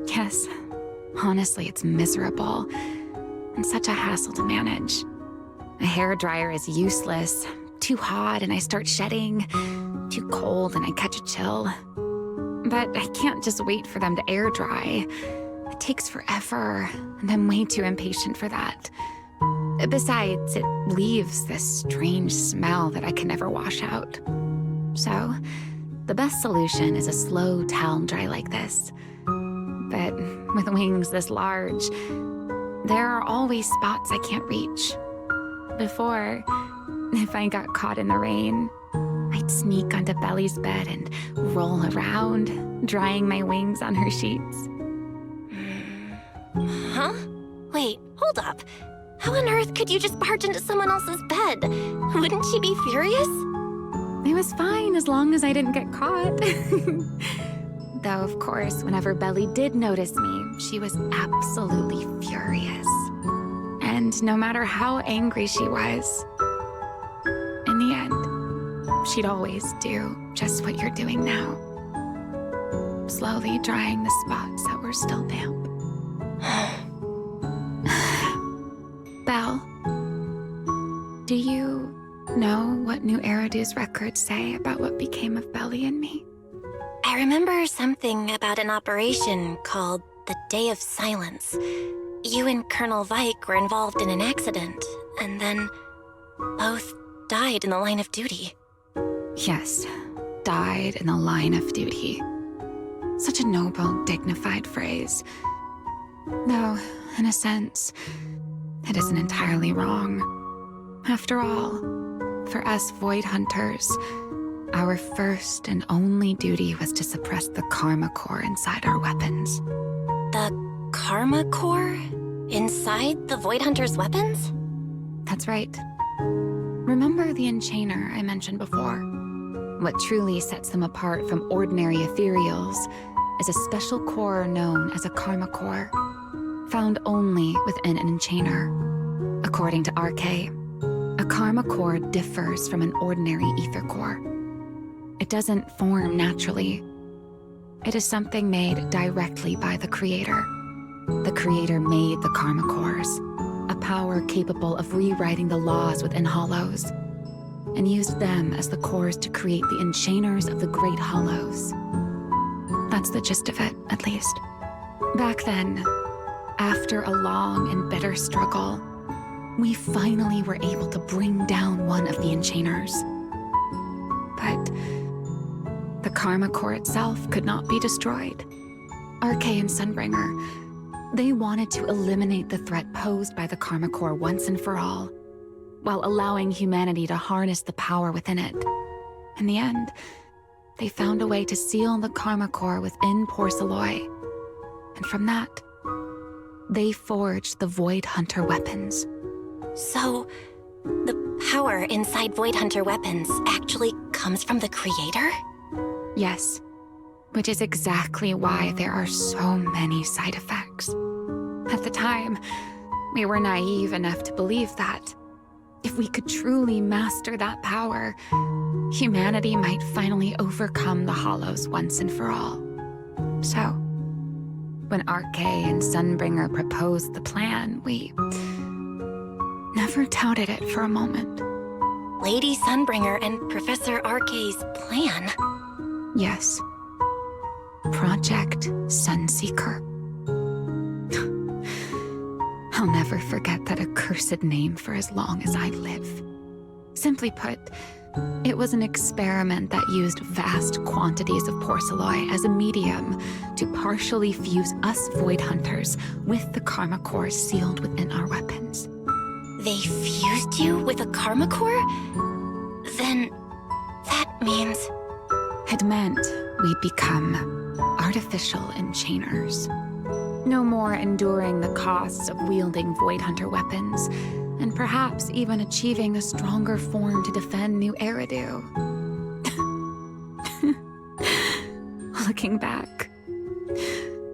Yes. Honestly, it's miserable and such a hassle to manage. A hairdryer is useless. Too hot and I start shedding. Too cold and I catch a chill. But I can't just wait for them to air dry. It takes forever, and I'm way too impatient for that. Besides, it leaves this strange smell that I can never wash out. So, the best solution is a slow towel dry like this. But with wings this large, there are always spots I can't reach. Before, if I got caught in the rain, I'd sneak onto Belly's bed and roll around, drying my wings on her sheets. Huh? Wait, hold up. How on earth could you just barge into someone else's bed? Wouldn't she be furious? It was fine as long as I didn't get caught. Though, of course, whenever Belly did notice me, she was absolutely furious. And no matter how angry she was, in the end, she'd always do just what you're doing now. Slowly drying the spots that were still damp. Belle, do you know what New Eridu's records say about what became of Belly and me? I remember something about an operation called the Day of Silence. You and Colonel Vike were involved in an accident, and then both died in the line of duty. Yes, died in the line of duty. Such a noble, dignified phrase. Though, in a sense, it isn't entirely wrong. After all, for us Void Hunters, our first and only duty was to suppress the Karma Core inside our weapons. The Karma Core? Inside the Void Hunter's weapons? That's right. Remember the Enchainer I mentioned before? What truly sets them apart from ordinary ethereals is a special core known as a Karma Core, found only within an Enchainer. According to RK, a Karma Core differs from an ordinary ether core. It doesn't form naturally. It is something made directly by the Creator. The Creator made the Karma Cores, a power capable of rewriting the laws within Hollows, and used them as the cores to create the Enchainers of the Great Hollows. That's the gist of it, at least. Back then, after a long and bitter struggle, we finally were able to bring down one of the Enchainers. But the Karma Core itself could not be destroyed. RK and Sunbringer, they wanted to eliminate the threat posed by the Karma Core once and for all, while allowing humanity to harness the power within it. In the end, they found a way to seal the Karma Core within Porceloy. And from that, they forged the Void Hunter weapons. So, the power inside Void Hunter weapons actually comes from the Creator? Yes, which is exactly why there are so many side effects. At the time, we were naive enough to believe that if we could truly master that power, humanity might finally overcome the Hollows once and for all. So, when RK and Sunbringer proposed the plan, we never doubted it for a moment. Lady Sunbringer and Professor RK's plan? Yes. Project Sunseeker. I'll never forget that accursed name for as long as I live. Simply put, it was an experiment that used vast quantities of Porceloy as a medium to partially fuse us Void Hunters with the Karma Core sealed within our weapons. They fused you with a Karma Core? Then that means... It meant we'd become artificial Enchainers. No more enduring the costs of wielding Void Hunter weapons, and perhaps even achieving a stronger form to defend New Eridu. Looking back,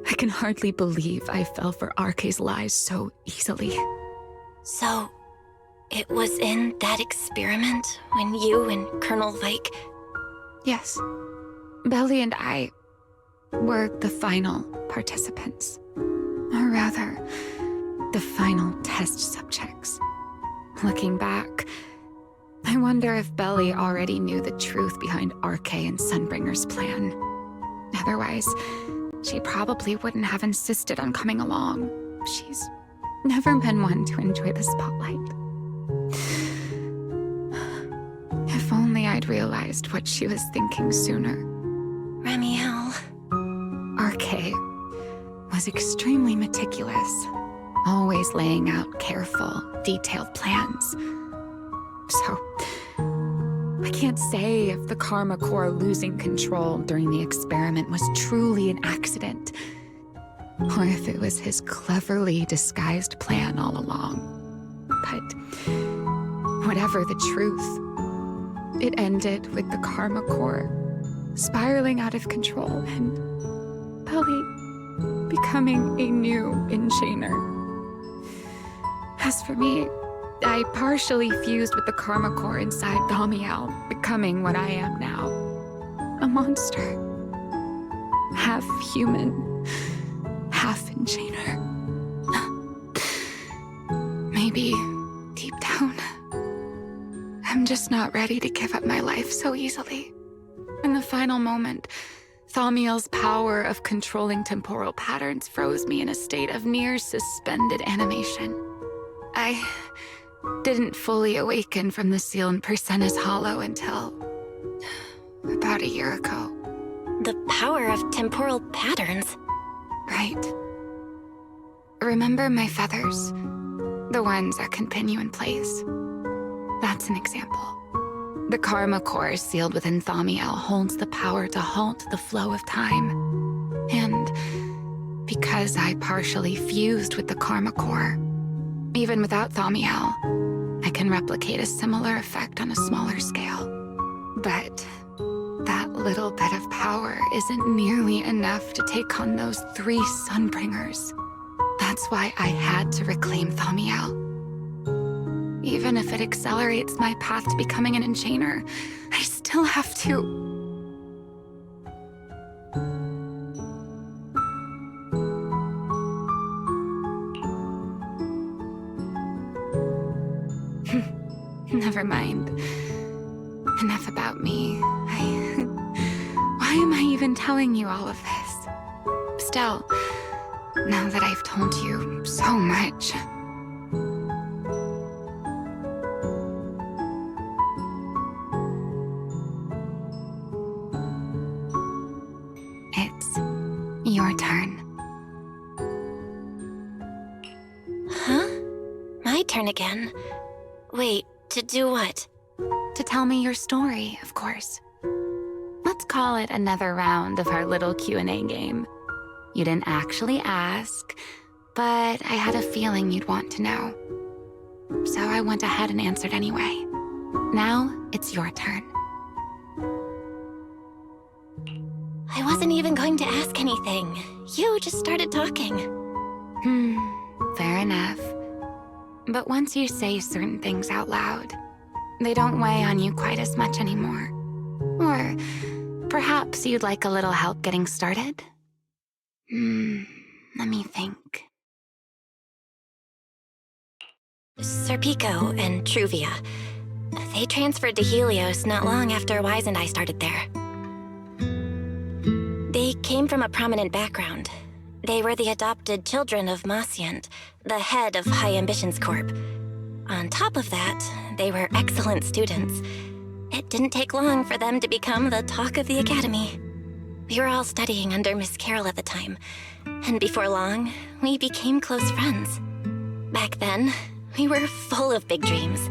I can hardly believe I fell for RK's lies so easily. So, it was in that experiment when you and Colonel Vike... Yes. Belly and I were the final participants. Or rather, the final test subjects. Looking back, I wonder if Belly already knew the truth behind RK and Sunbringer's plan. Otherwise, she probably wouldn't have insisted on coming along. She's never been one to enjoy the spotlight. If only I'd realized what she was thinking sooner. Ramiel. RK was extremely meticulous, always laying out careful, detailed plans. So, I can't say if the Karma Core losing control during the experiment was truly an accident, or if it was his cleverly disguised plan all along. But whatever the truth, it ended with the Karma Core spiraling out of control and slowly becoming a new enchainer. As for me, I partially fused with the karma core inside Thaumiel, becoming what I am now. A monster. Half human, half enchainer. Maybe, deep down, I'm just not ready to give up my life so easily. In the final moment, Thaumiel's power of controlling temporal patterns froze me in a state of near suspended animation. I didn't fully awaken from the seal in Persena's Hollow until about a year ago. The power of temporal patterns? Right. Remember my feathers? The ones that continue in place. That's an example. The karma core sealed within Thaumiel holds the power to halt the flow of time. And because I partially fused with the karma core, even without Thaumiel, I can replicate a similar effect on a smaller scale. But that little bit of power isn't nearly enough to take on those 3 Sunbringers. That's why I had to reclaim Thaumiel. Even if it accelerates my path to becoming an enchainer, I still have to... Never mind. Enough about me. Why am I even telling you all of this? Still, now that I've told you so much... It's your turn. Huh? My turn again? Wait, to do what? To tell me your story, of course. Let's call it another round of our little Q&A game. You didn't actually ask, but I had a feeling you'd want to know. So I went ahead and answered anyway. Now, it's your turn. I wasn't even going to ask anything. You just started talking. Fair enough. But once you say certain things out loud, they don't weigh on you quite as much anymore. Or perhaps you'd like a little help getting started? Let me think. Serpico and Truvia. They transferred to Helios not long after Wise and I started there. They came from a prominent background. They were the adopted children of Masyant, the head of High Ambitions Corp. On top of that, they were excellent students. It didn't take long for them to become the talk of the academy. We were all studying under Miss Carroll at the time, and before long, we became close friends. Back then, we were full of big dreams.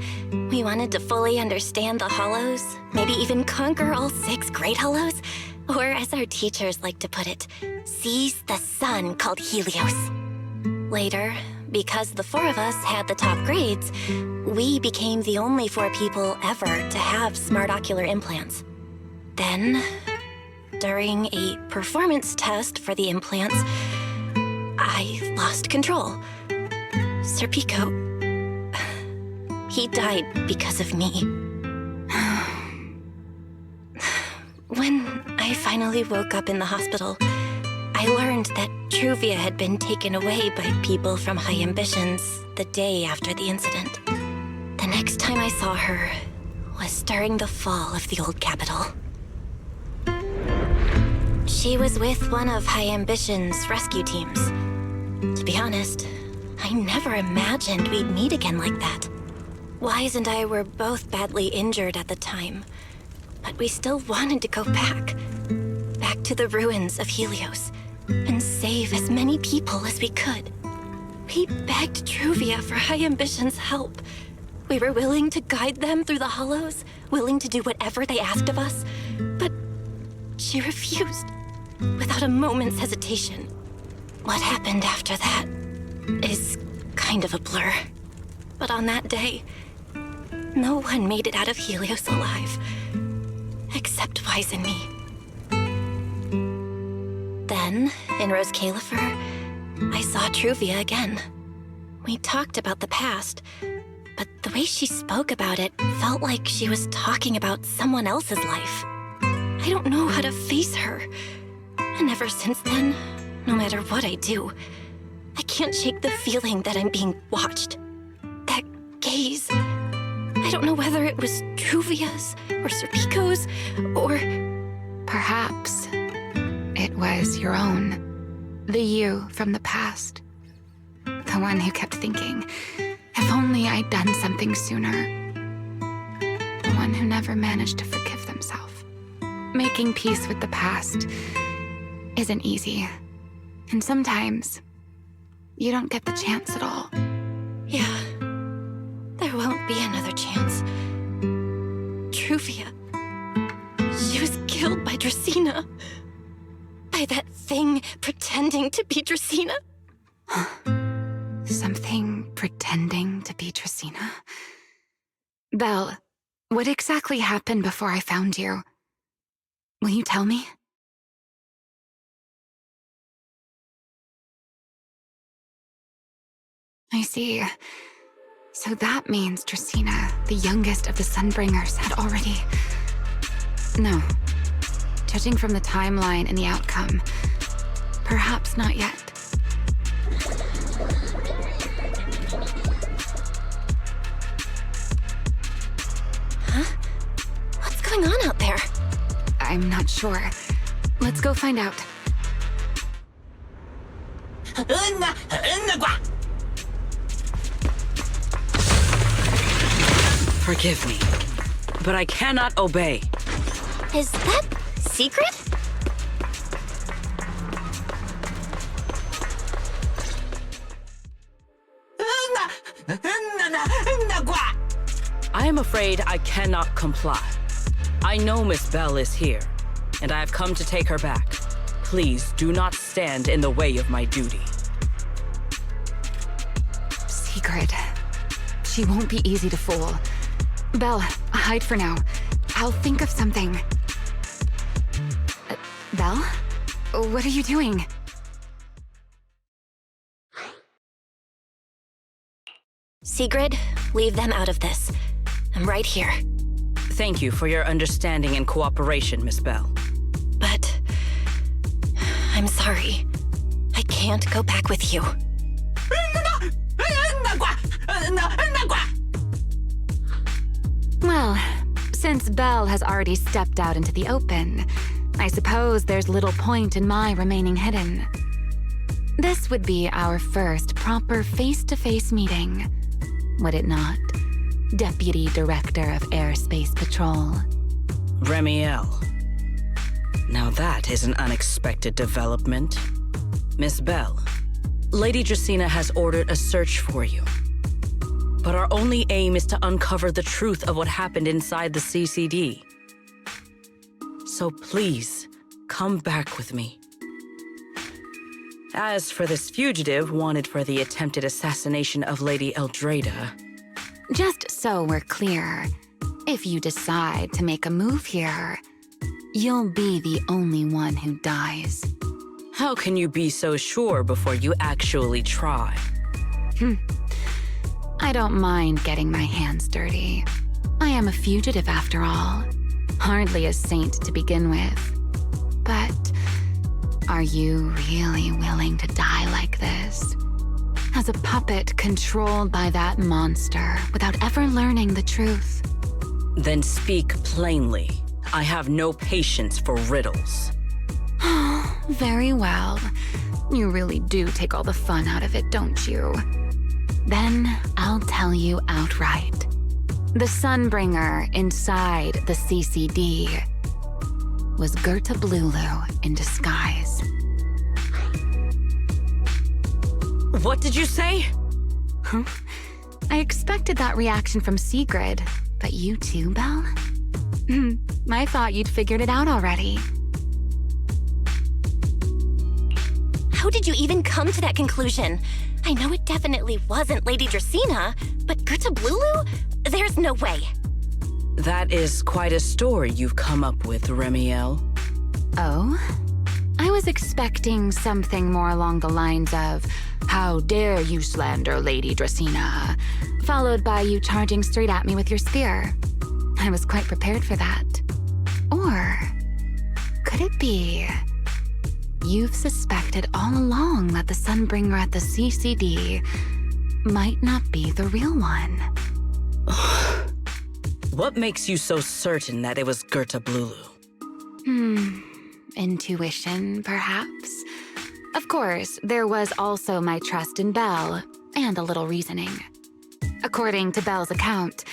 We wanted to fully understand the Hollows, maybe even conquer all 6 Great Hollows, or as our teachers like to put it, seize the sun called Helios. Later, because the 4 of us had the top grades, we became the only 4 people ever to have smart ocular implants. Then, during a performance test for the implants, I lost control. Serpico, he died because of me. When I finally woke up in the hospital, I learned that Truvia had been taken away by people from High Ambitions the day after the incident. The next time I saw her was during the fall of the old capital. She was with one of High Ambitions' rescue teams. To be honest, I never imagined we'd meet again like that. Wise and I were both badly injured at the time, but we still wanted to go back to the ruins of Helios, and save as many people as we could. We begged Truvia for High Ambitions' help. We were willing to guide them through the Hollows, willing to do whatever they asked of us, but she refused, without a moment's hesitation. What happened after that is kind of a blur. But on that day, no one made it out of Helios alive, except Wise and me. Then, Then, in Rose Califer, I saw Truvia again. We talked about the past, but the way she spoke about it felt like she was talking about someone else's life. I don't know how to face her. And ever since then, no matter what I do, I can't shake the feeling that I'm being watched. That gaze. I don't know whether it was Truvia's or Serpico's or... Perhaps it was your own. The you from the past. The one who kept thinking, if only I'd done something sooner. The one who never managed to forgive themselves. Making peace with the past isn't easy. And sometimes, you don't get the chance at all. Yeah. There won't be another chance. Truvia. She was killed by Dracena. By that thing pretending to be Dracena. Something pretending to be Dracena? Belle, what exactly happened before I found you? Will you tell me? I see. So that means Dracena, the youngest of the Sunbringers, had already... No. Judging from the timeline and the outcome, perhaps not yet. Huh? What's going on out there? I'm not sure. Let's go find out. Forgive me, but I cannot obey. Is that secret? I am afraid I cannot comply. I know Miss Belle is here, and I have come to take her back. Please do not stand in the way of my duty. Secret. She won't be easy to fool. Belle, hide for now. I'll think of something. Belle? What are you doing? Sigrid, leave them out of this. I'm right here. Thank you for your understanding and cooperation, Miss Belle. But... I'm sorry. I can't go back with you. Well, since Belle has already stepped out into the open, I suppose there's little point in my remaining hidden. This would be our first proper face-to-face meeting, would it not? Deputy Director of Airspace Patrol. Remiel. Now that is an unexpected development. Miss Belle, Lady Dracena has ordered a search for you. But our only aim is to uncover the truth of what happened inside the CCD. So please, come back with me. As for this fugitive wanted for the attempted assassination of Lady Eldrada... Just so we're clear, if you decide to make a move here, you'll be the only one who dies. How can you be so sure before you actually try? I don't mind getting my hands dirty. I am a fugitive after all. Hardly a saint to begin with. But are you really willing to die like this? As a puppet controlled by that monster without ever learning the truth? Then speak plainly. I have no patience for riddles. Very well. You really do take all the fun out of it, don't you? Then I'll tell you outright. The Sunbringer inside the CCD was Gerta Blulu in disguise. What did you say? I expected that reaction from Sigrid, but you too, Belle? I thought you'd figured it out already. How did you even come to that conclusion? I know it definitely wasn't Lady Dracena, but Gerta Blulu? There's no way. That is quite a story you've come up with, Remiel. Oh? I was expecting something more along the lines of, "How dare you slander Lady Dracaena," followed by you charging straight at me with your spear. I was quite prepared for that. Or could it be you've suspected all along that the Sunbringer at the CCD might not be the real one? What makes you so certain that it was Gerta Blulu? Intuition, perhaps? Of course, there was also my trust in Belle, and a little reasoning. According to Belle's account,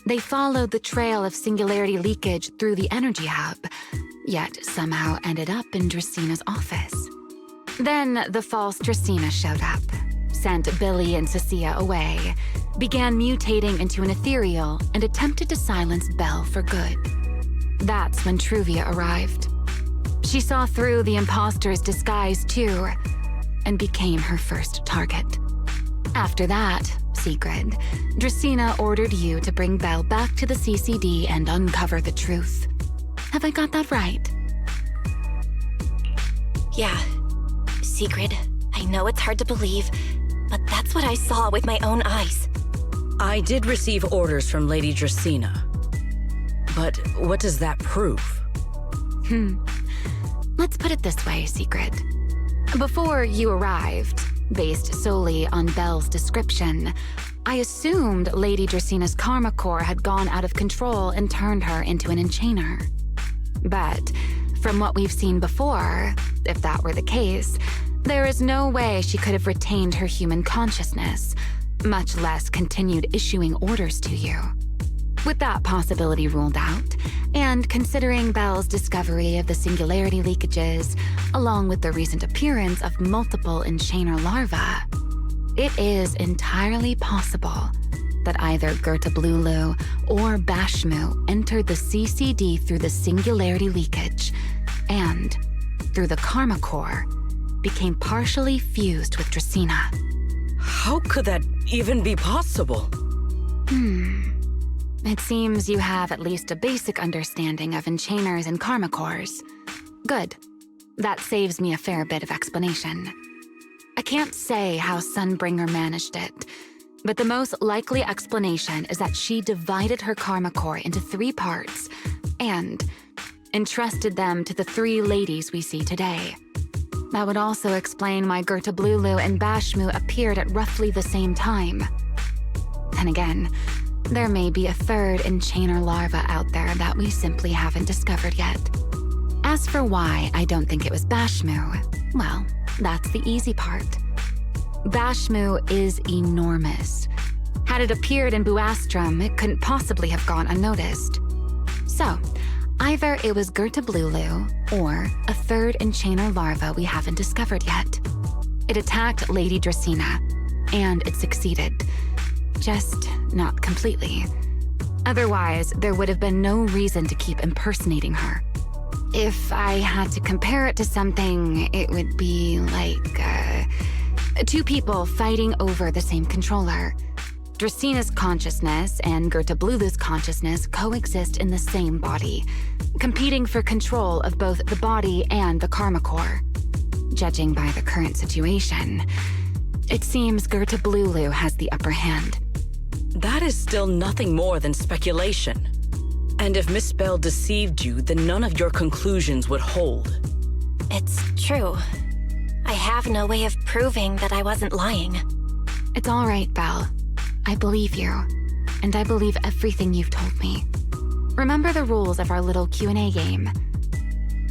they followed the trail of singularity leakage through the energy hub, yet somehow ended up in Draceena's office. Then the false Dracaena showed up, sent Billy and Cecilia away, began mutating into an ethereal, and attempted to silence Belle for good. That's when Truvia arrived. She saw through the imposter's disguise too, and became her first target. After that, Sigrid, Dracaena ordered you to bring Belle back to the CCD and uncover the truth. Have I got that right? Yeah. Sigrid, I know it's hard to believe, but that's what I saw with my own eyes. I did receive orders from Lady Dracaena. But what does that prove? Let's put it this way, Sigrid. Before you arrived, based solely on Belle's description, I assumed Lady Draceena's karma core had gone out of control and turned her into an enchainer. But from what we've seen before, if that were the case, there is no way she could have retained her human consciousness, much less continued issuing orders to you. With that possibility ruled out, and considering Belle's discovery of the singularity leakages, along with the recent appearance of multiple enchainer larvae, it is entirely possible that either Gerta Blulu or Bashmu entered the CCD through the singularity leakage, and, through the karma core, became partially fused with Dracaena. How could that even be possible? It seems you have at least a basic understanding of enchainers and karma cores. Good. That saves me a fair bit of explanation. I can't say how Sunbringer managed it, but the most likely explanation is that she divided her karma core into 3 parts and entrusted them to the 3 ladies we see today. That would also explain why Gerta Blulu and Bashmu appeared at roughly the same time. And again, there may be a 3rd enchainer larva out there that we simply haven't discovered yet. As for why I don't think it was Bashmu, well, that's the easy part. Bashmu is enormous. Had it appeared in Buastrum, it couldn't possibly have gone unnoticed. So, either it was Gerta Blulu or a 3rd enchainer larva we haven't discovered yet. It attacked Lady Dracaena, and it succeeded. Just not completely. Otherwise, there would have been no reason to keep impersonating her. If I had to compare it to something, it would be like 2 people fighting over the same controller. Draceena's consciousness and Gerta Blulu's consciousness coexist in the same body, competing for control of both the body and the karma core. Judging by the current situation, it seems Gerta Blulu has the upper hand. That is still nothing more than speculation. And if Miss Belle deceived you, then none of your conclusions would hold. It's true. I have no way of proving that I wasn't lying. It's all right, Belle. I believe you, and I believe everything you've told me. Remember the rules of our little Q&A game.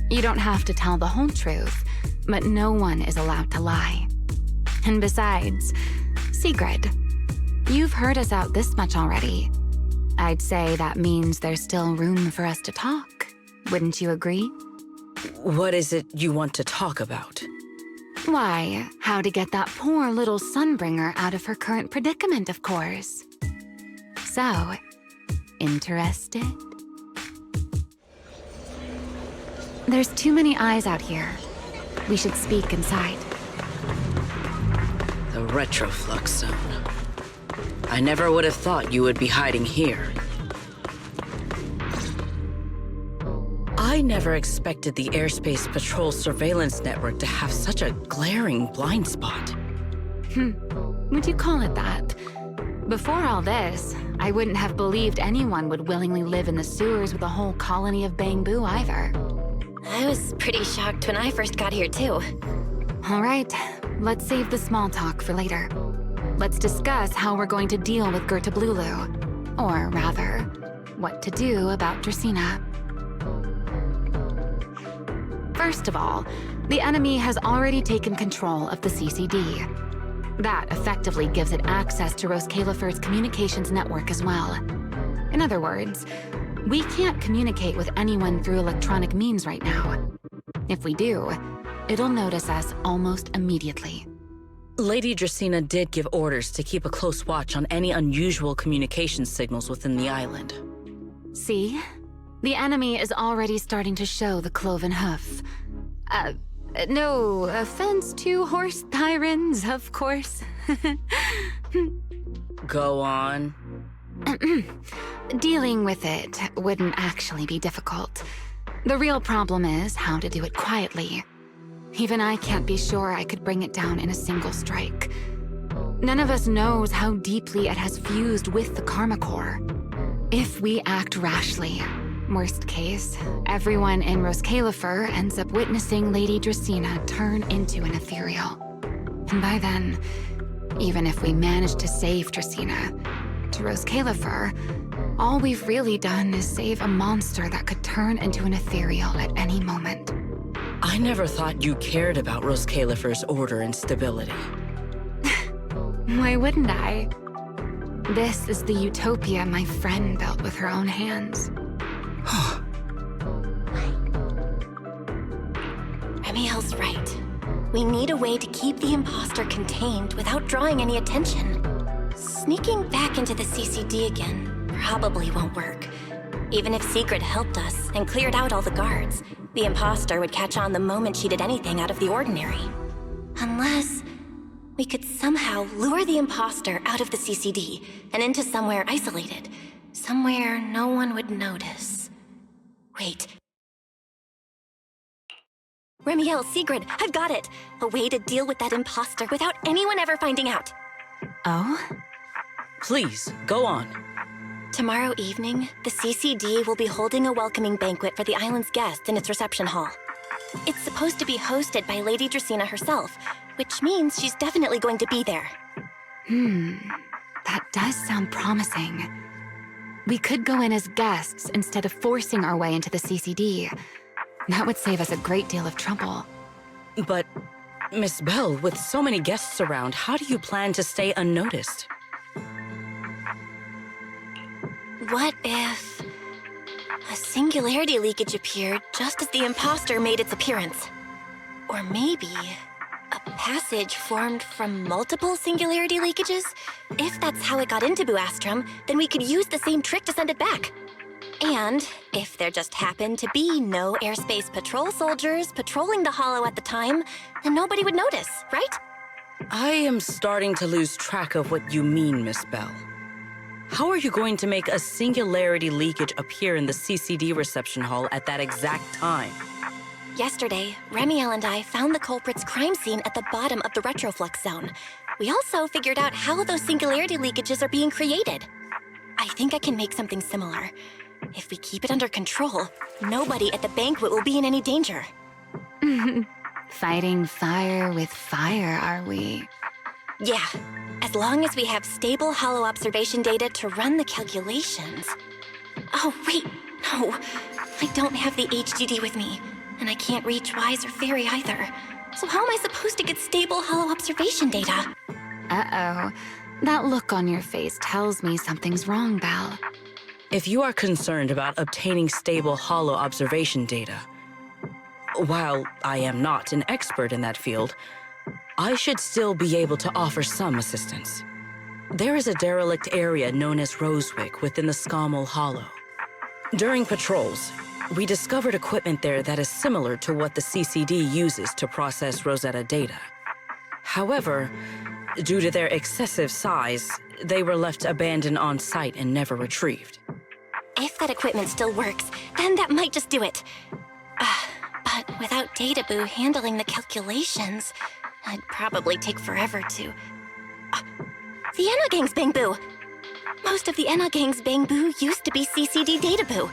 You don't have to tell the whole truth, but no one is allowed to lie. And besides, Sigrid, you've heard us out this much already. I'd say that means there's still room for us to talk. Wouldn't you agree? What is it you want to talk about? Why, how to get that poor little Sunbringer out of her current predicament, of course. So, interested? There's too many eyes out here. We should speak inside. The Retroflux Zone. I never would have thought you would be hiding here. I never expected the Airspace Patrol surveillance network to have such a glaring blind spot. Would you call it that? Before all this, I wouldn't have believed anyone would willingly live in the sewers with a whole colony of bamboo either. I was pretty shocked when I first got here, too. All right, let's save the small talk for later. Let's discuss how we're going to deal with Gertablulu. Or rather, what to do about Dracaena. First of all, the enemy has already taken control of the CCD. That effectively gives it access to Rose Califer's communications network as well. In other words, we can't communicate with anyone through electronic means right now. If we do, it'll notice us almost immediately. Lady Dracaena did give orders to keep a close watch on any unusual communication signals within the island. See? The enemy is already starting to show the cloven hoof. No offense to horse tyrants, of course. Go on. Dealing with it wouldn't actually be difficult. The real problem is how to do it quietly. Even I can't be sure I could bring it down in a single strike. None of us knows how deeply it has fused with the Karma Core. If we act rashly, worst case, everyone in Rose Califer ends up witnessing Lady Dracaena turn into an ethereal. And by then, even if we manage to save Dracaena, to Rose Califer, all we've really done is save a monster that could turn into an ethereal at any moment. I never thought you cared about Rose Califer's order and stability. Why wouldn't I? This is the utopia my friend built with her own hands. Remiel's right. We need a way to keep the imposter contained without drawing any attention. Sneaking back into the CCD again probably won't work. Even if Secret helped us and cleared out all the guards, the imposter would catch on the moment she did anything out of the ordinary. Unless we could somehow lure the imposter out of the CCD and into somewhere isolated. Somewhere no one would notice. Wait. Remiel, Sigrid, I've got it! A way to deal with that imposter without anyone ever finding out. Oh? Please, go on. Tomorrow evening, the CCD will be holding a welcoming banquet for the island's guests in its reception hall. It's supposed to be hosted by Lady Dracaena herself, which means she's definitely going to be there. That does sound promising. We could go in as guests instead of forcing our way into the CCD. That would save us a great deal of trouble. But, Miss Bell, with so many guests around, how do you plan to stay unnoticed? What if a singularity leakage appeared just as the imposter made its appearance? Or maybe a passage formed from multiple singularity leakages? If that's how it got into Buastrum, then we could use the same trick to send it back. And if there just happened to be no airspace patrol soldiers patrolling the hollow at the time, then nobody would notice, right? I am starting to lose track of what you mean, Miss Bell. How are you going to make a singularity leakage appear in the CCD reception hall at that exact time? Yesterday, Remiel and I found the culprit's crime scene at the bottom of the retroflux zone. We also figured out how those singularity leakages are being created. I think I can make something similar. If we keep it under control, nobody at the banquet will be in any danger. Fighting fire with fire, are we? Yeah, as long as we have stable hollow observation data to run the calculations. Oh, wait, no. I don't have the HDD with me, and I can't reach Wise or Fairy either. So how am I supposed to get stable hollow observation data? Uh-oh. That look on your face tells me something's wrong, Belle. If you are concerned about obtaining stable hollow observation data, while I am not an expert in that field, I should still be able to offer some assistance. There is a derelict area known as Rosewick within the Scommel Hollow. During patrols, we discovered equipment there that is similar to what the CCD uses to process Rosetta data. However, due to their excessive size, they were left abandoned on site and never retrieved. If that equipment still works, then that might just do it. But without Databoo handling the calculations, I'd probably take forever to... The Enogang's Bangboo! Most of the Enogang's Bangboo used to be CCD Databoo.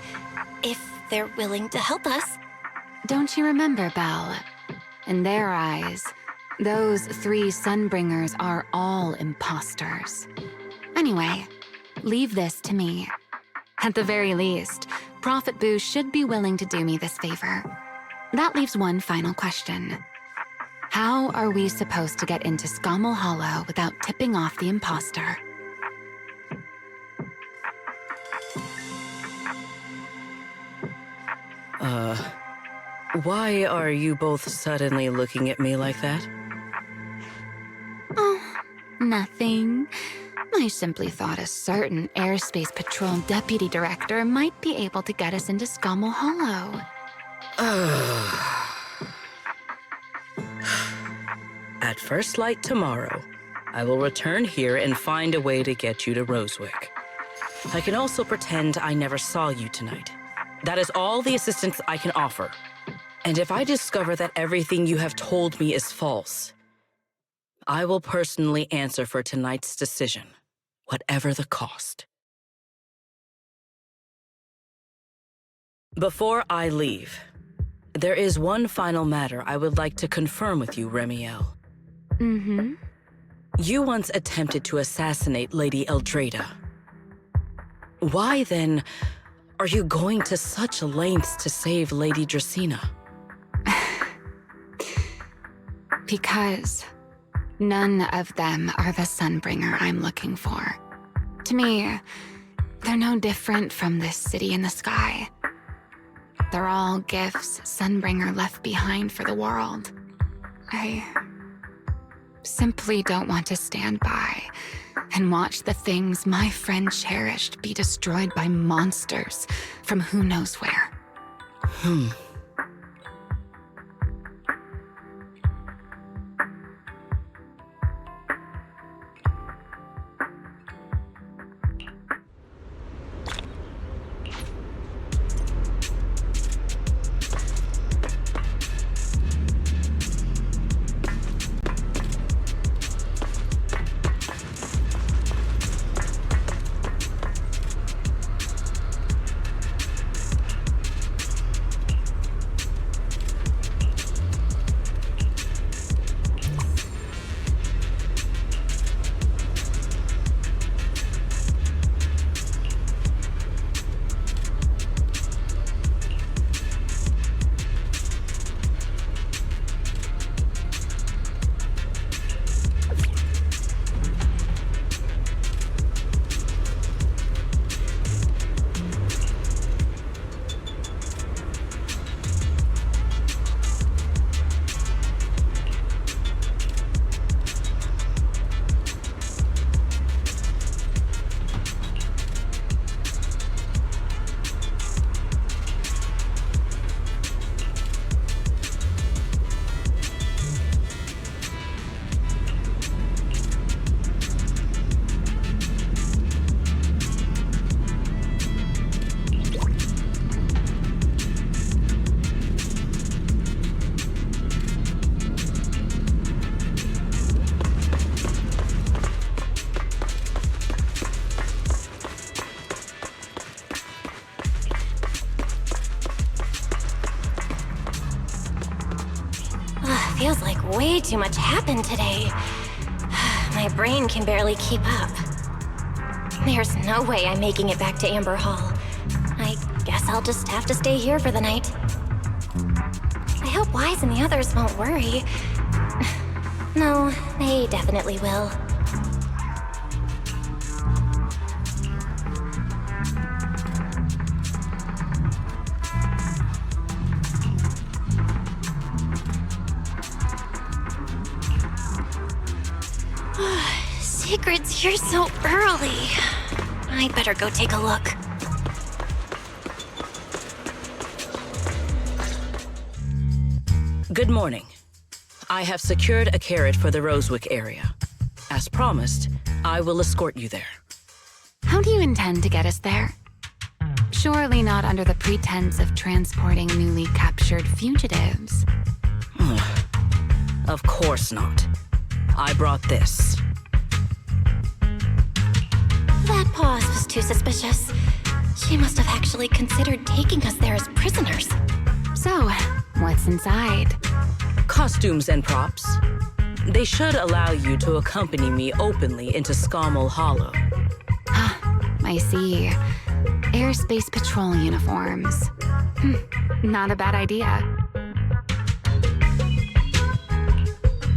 If they're willing to help us. Don't you remember, Belle? In their eyes, those 3 Sunbringers are all imposters. Anyway, leave this to me. At the very least, Prophet Boo should be willing to do me this favor. That leaves one final question. How are we supposed to get into Scommel Hollow without tipping off the imposter? Why are you both suddenly looking at me like that? Oh, nothing. I simply thought a certain airspace patrol deputy director might be able to get us into Scommel Hollow. At first light tomorrow, I will return here and find a way to get you to Rosewick. I can also pretend I never saw you tonight. That is all the assistance I can offer. And if I discover that everything you have told me is false, I will personally answer for tonight's decision, whatever the cost. Before I leave, there is one final matter I would like to confirm with you, Remiel. Mm-hmm. You once attempted to assassinate Lady Eldrada. Why, then, are you going to such lengths to save Lady Dracena? Because none of them are the Sunbringer I'm looking for. To me, they're no different from this city in the sky. They're all gifts Sunbringer left behind for the world. I simply don't want to stand by and watch the things my friend cherished be destroyed by monsters from who knows where. Feels like way too much happened today. My brain can barely keep up. There's no way I'm making it back to Amber Hall. I guess I'll just have to stay here for the night. I hope Wise and the others won't worry. No, they definitely will. Secret's here so early. I'd better go take a look. Good morning. I have secured a carriage for the Rosewick area. As promised, I will escort you there. How do you intend to get us there? Surely not under the pretense of transporting newly captured fugitives. Of course not. I brought this. That pause was too suspicious. She must have actually considered taking us there as prisoners. So, what's inside? Costumes and props. They should allow you to accompany me openly into Scommel Hollow. I see. Airspace patrol uniforms. Not a bad idea.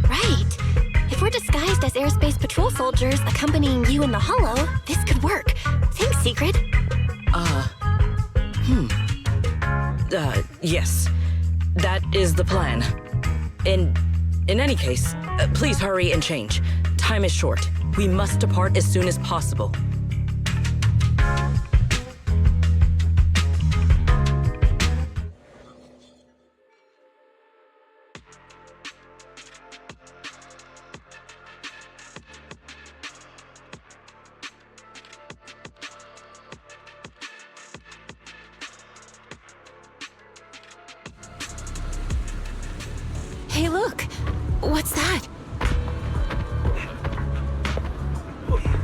Right. If we're disguised as airspace patrol soldiers accompanying you in the hollow, this could work. Thanks, Sigrid. Yes. That is the plan. In any case, please hurry and change. Time is short. We must depart as soon as possible. Hey, look! What's that?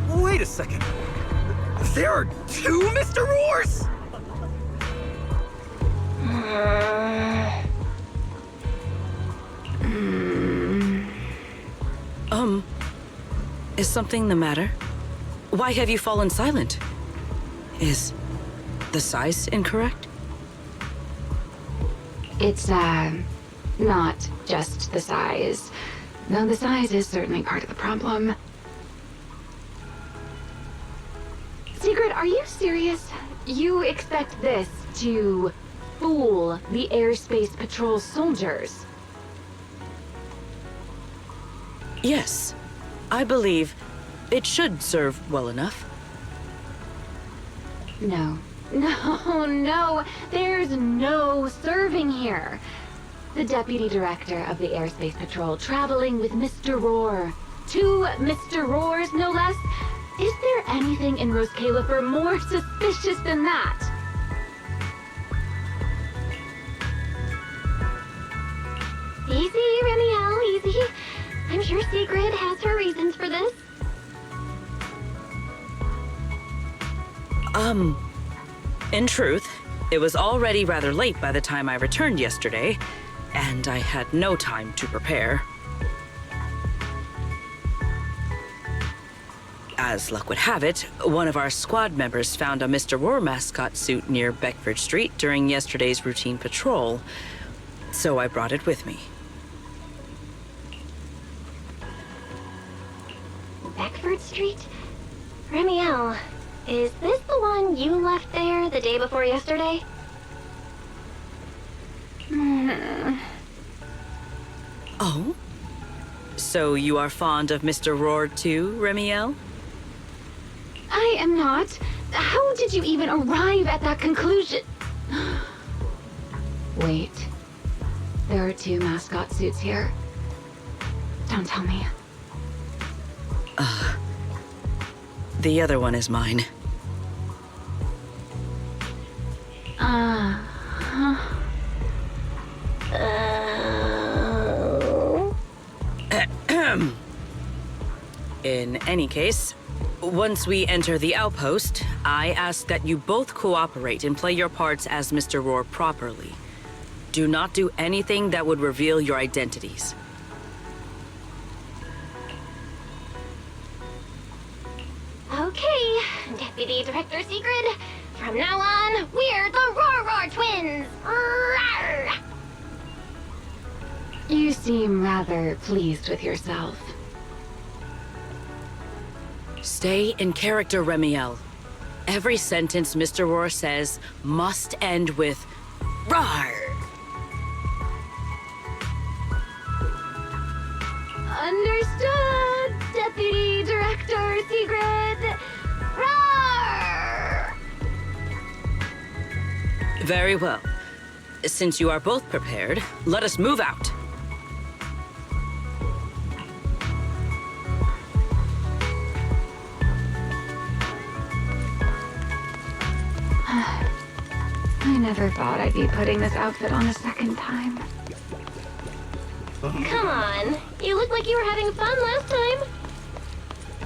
Wait a second. There are two Mr. Roars? Is something the matter? Why have you fallen silent? Is the size incorrect? It's, not just the size. Though the size is certainly part of the problem. Sigrid, are you serious? You expect this to fool the airspace patrol soldiers? Yes. I believe it should serve well enough. No. No. There's no serving here. The Deputy Director of the Airspace Patrol traveling with Mr. Roar. Two Mr. Roars, no less. Is there anything in Rose Califer more suspicious than that? Easy, Remiel, easy. I'm sure Sigrid has her reasons for this. In truth, it was already rather late by the time I returned yesterday, and I had no time to prepare. As luck would have it, one of our squad members found a Mr. Roar mascot suit near Beckford Street during yesterday's routine patrol, so I brought it with me. Beckford Street? Remiel, is this the one you left there the day before yesterday? Oh? So you are fond of Mr. Roar too, Remiel? I am not. How did you even arrive at that conclusion? Wait. There are two mascot suits here. Don't tell me. The other one is mine. In any case, once we enter the outpost, I ask that you both cooperate and play your parts as Mr. Roar properly. Do not do anything that would reveal your identities. Okay, Deputy Director Sigrid. From now on, we're the Roar Twins! Roar! You seem rather pleased with yourself. Stay in character, Remiel. Every sentence Mr. Roar says must end with "Rawr!" Understood, Deputy Director Sigrid. Roar! Very well. Since you are both prepared, let us move out. never thought I'd be putting this outfit on a second time. Come on. You looked like you were having fun last time.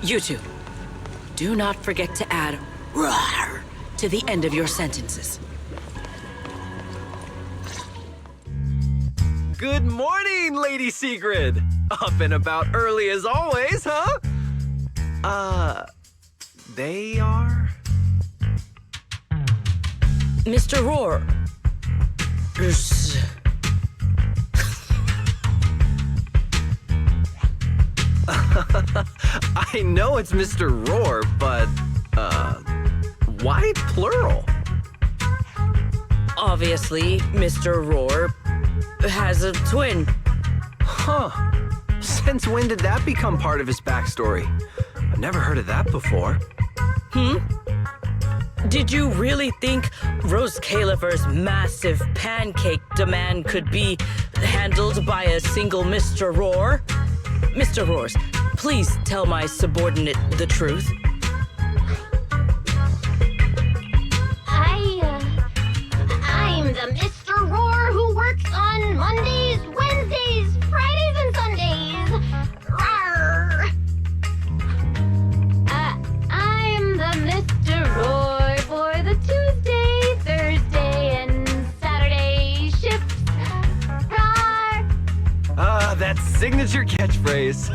You two, do not forget to add "rawr" to the end of your sentences. Good morning, Lady Sigrid! Up and about early as always, huh? They are? Mr. Roar. I know it's Mr. Roar, but, why plural? Obviously, Mr. Roar has a twin. Huh. Since when did that become part of his backstory? I've never heard of that before. Did you really think Rose Califer's massive pancake demand could be handled by a single Mr. Roar? Mr. Roars, please tell my subordinate the truth. I'm the Mr. Roar who works on Mondays, Wednesdays, Fridays, and Sundays. Rawr. I'm the Mr. Roar for the Tuesday, Thursday, and Saturday shifts. Rawr. That signature catchphrase.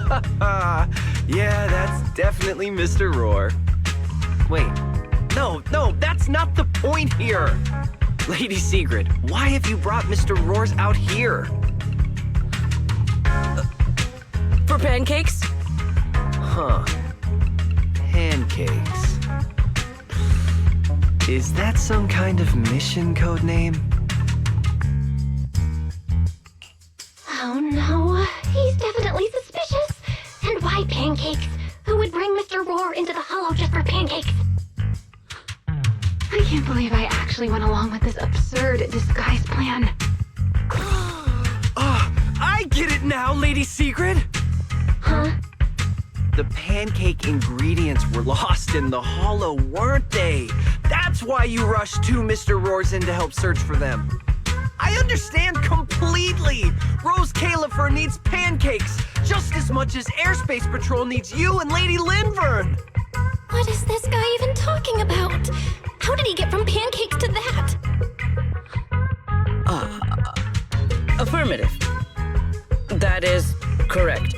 Yeah, that's definitely Mr. Roar. Wait, no, that's not the point here. Lady Sigrid, why have you brought Mr. Roars out here? For pancakes? Huh. Pancakes. Is that some kind of mission code name? Oh no, he's definitely suspicious. And why pancakes? Who would bring Mr. Roar into the hollow just for pancakes? I can't believe I actually went along with this absurd disguise plan. I get it now, Lady Sigrid! Huh? The pancake ingredients were lost in the hollow, weren't they? That's why you rushed two Mr. Roars in to help search for them. I understand completely! Rose Califer needs pancakes just as much as Airspace Patrol needs you and Lady Linvern! What is this guy even talking about? How did he get from pancakes to that? Affirmative. That is correct.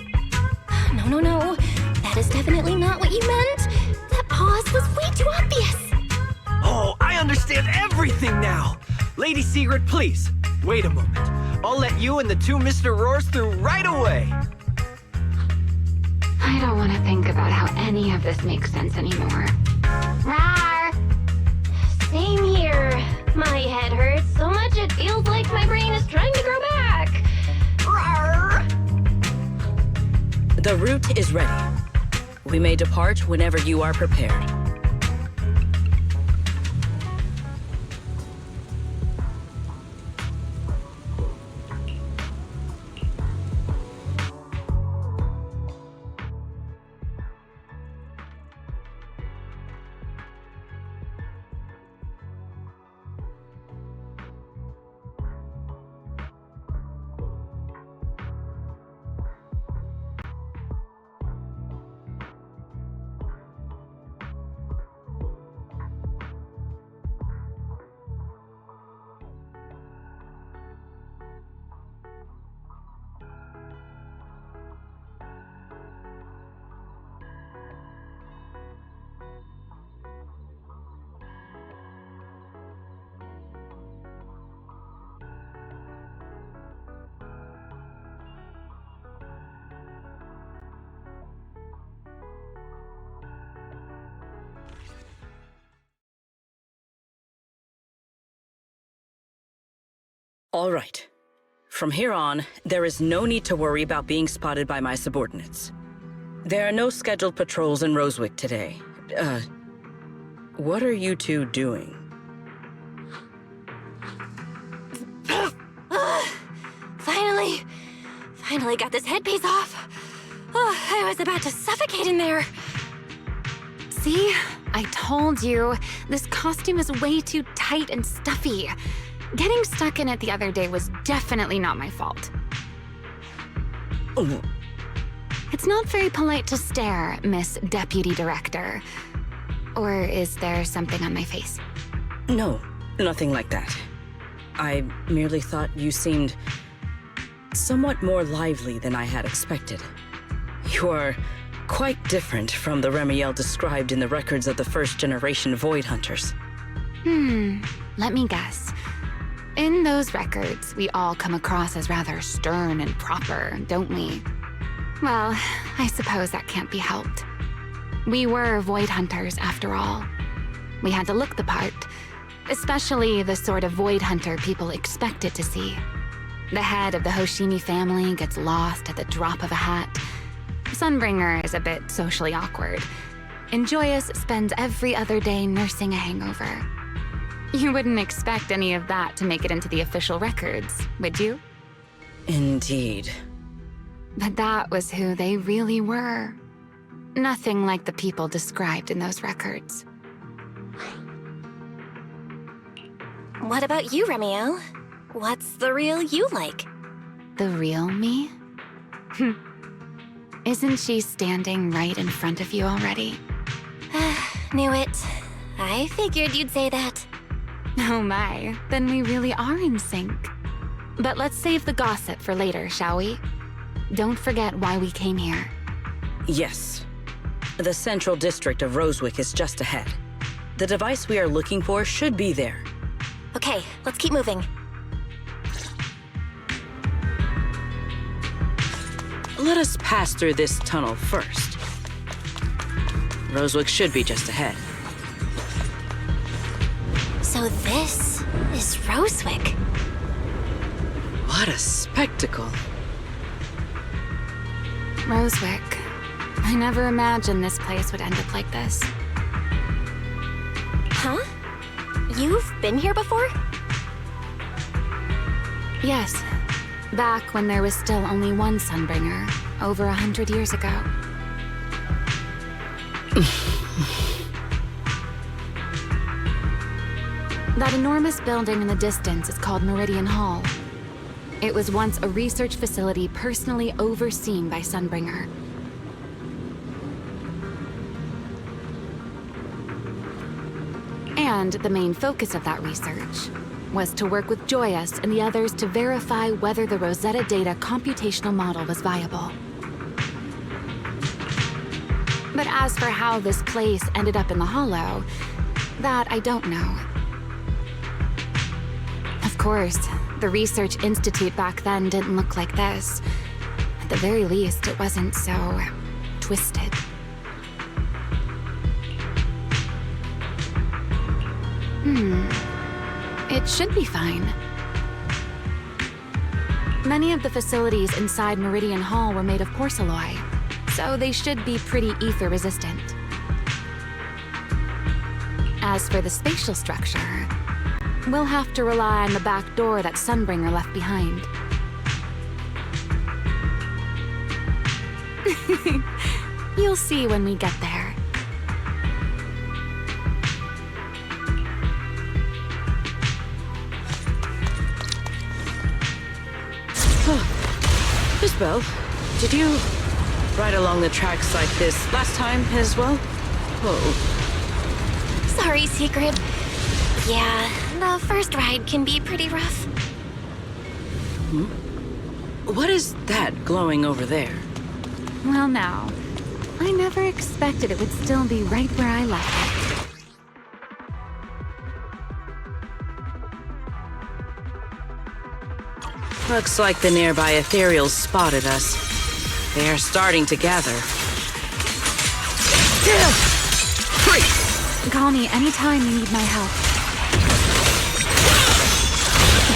No. That is definitely not what you meant. That pause was way too obvious. Oh, I understand everything now! Lady Sigrid, please, wait a moment. I'll let you and the two Mr. Roars through right away. I don't want to think about how any of this makes sense anymore. Rawr! Same here. My head hurts so much it feels like my brain is trying to grow back. Rawr! The route is ready. We may depart whenever you are prepared. All right. From here on, there is no need to worry about being spotted by my subordinates. There are no scheduled patrols in Rosewick today. What are you two doing? Finally got this headpiece off. Oh, I was about to suffocate in there. See? I told you, this costume is way too tight and stuffy. Getting stuck in it the other day was definitely not my fault. Oh. It's not very polite to stare, Miss Deputy Director. Or is there something on my face? No, nothing like that. I merely thought you seemed somewhat more lively than I had expected. You are quite different from the Remiel described in the records of the first-generation Void Hunters. Let me guess. In those records, we all come across as rather stern and proper, don't we? Well, I suppose that can't be helped. We were Void Hunters, after all. We had to look the part, especially the sort of Void Hunter people expected to see. The head of the Hoshimi family gets lost at the drop of a hat. Sunbringer is a bit socially awkward, and Joyous spends every other day nursing a hangover. You wouldn't expect any of that to make it into the official records, would you? Indeed. But that was who they really were. Nothing like the people described in those records. What about you, Remiel? What's the real you like? The real me? Isn't she standing right in front of you already? Knew it. I figured you'd say that. Oh my, then we really are in sync. But let's save the gossip for later, shall we? Don't forget why we came here. Yes. The central district of Rosewick is just ahead. The device we are looking for should be there. Okay, let's keep moving. Let us pass through this tunnel first. Rosewick should be just ahead. So this is Rosewick. What a spectacle. Rosewick. I never imagined this place would end up like this. Huh? You've been here before? Yes. Back when there was still only one Sunbringer, over 100 years ago. That enormous building in the distance is called Meridian Hall. It was once a research facility personally overseen by Sunbringer. And the main focus of that research was to work with Joyous and the others to verify whether the Rosetta Data computational model was viable. But as for how this place ended up in the Hollow, that I don't know. Of course, the Research Institute back then didn't look like this. At the very least, it wasn't so twisted. It should be fine. Many of the facilities inside Meridian Hall were made of porcelain, so they should be pretty ether-resistant. As for the spatial structure, we'll have to rely on the back door that Sunbringer left behind. You'll see when we get there. Miss Bell, did you ride along the tracks like this last time as well? Whoa. Sorry, Secret. Yeah, the first ride can be pretty rough. What is that glowing over there? Well now, I never expected it would still be right where I left it. Looks like the nearby ethereals spotted us. They are starting to gather. Call me anytime you need my help.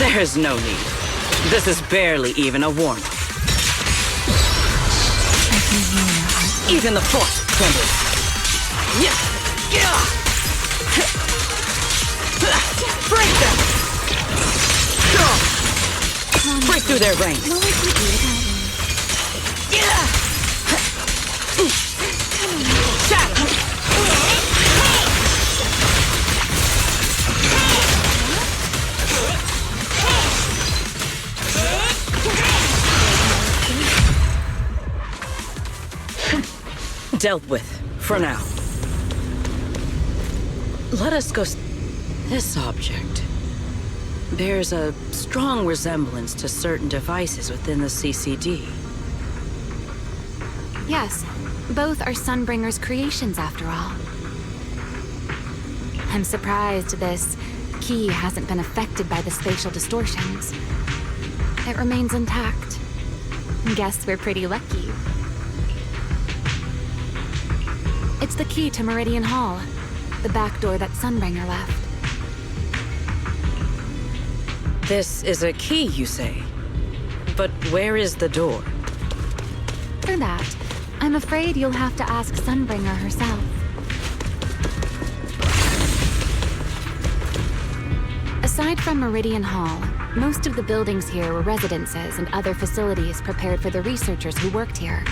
There is no need. This is barely even a warm-up. Even the force trembles. Break them! Break through their ranks. What would you do without me? Shadow! dealt with, for now. Let us go... This object bears a strong resemblance to certain devices within the CCD. Yes, both are Sunbringer's creations after all. I'm surprised this key hasn't been affected by the spatial distortions. It remains intact. Guess we're pretty lucky. It's the key to Meridian Hall, the back door that Sunbringer left. This is a key, you say? But where is the door? For that, I'm afraid you'll have to ask Sunbringer herself. Aside from Meridian Hall, most of the buildings here were residences and other facilities prepared for the researchers who worked here.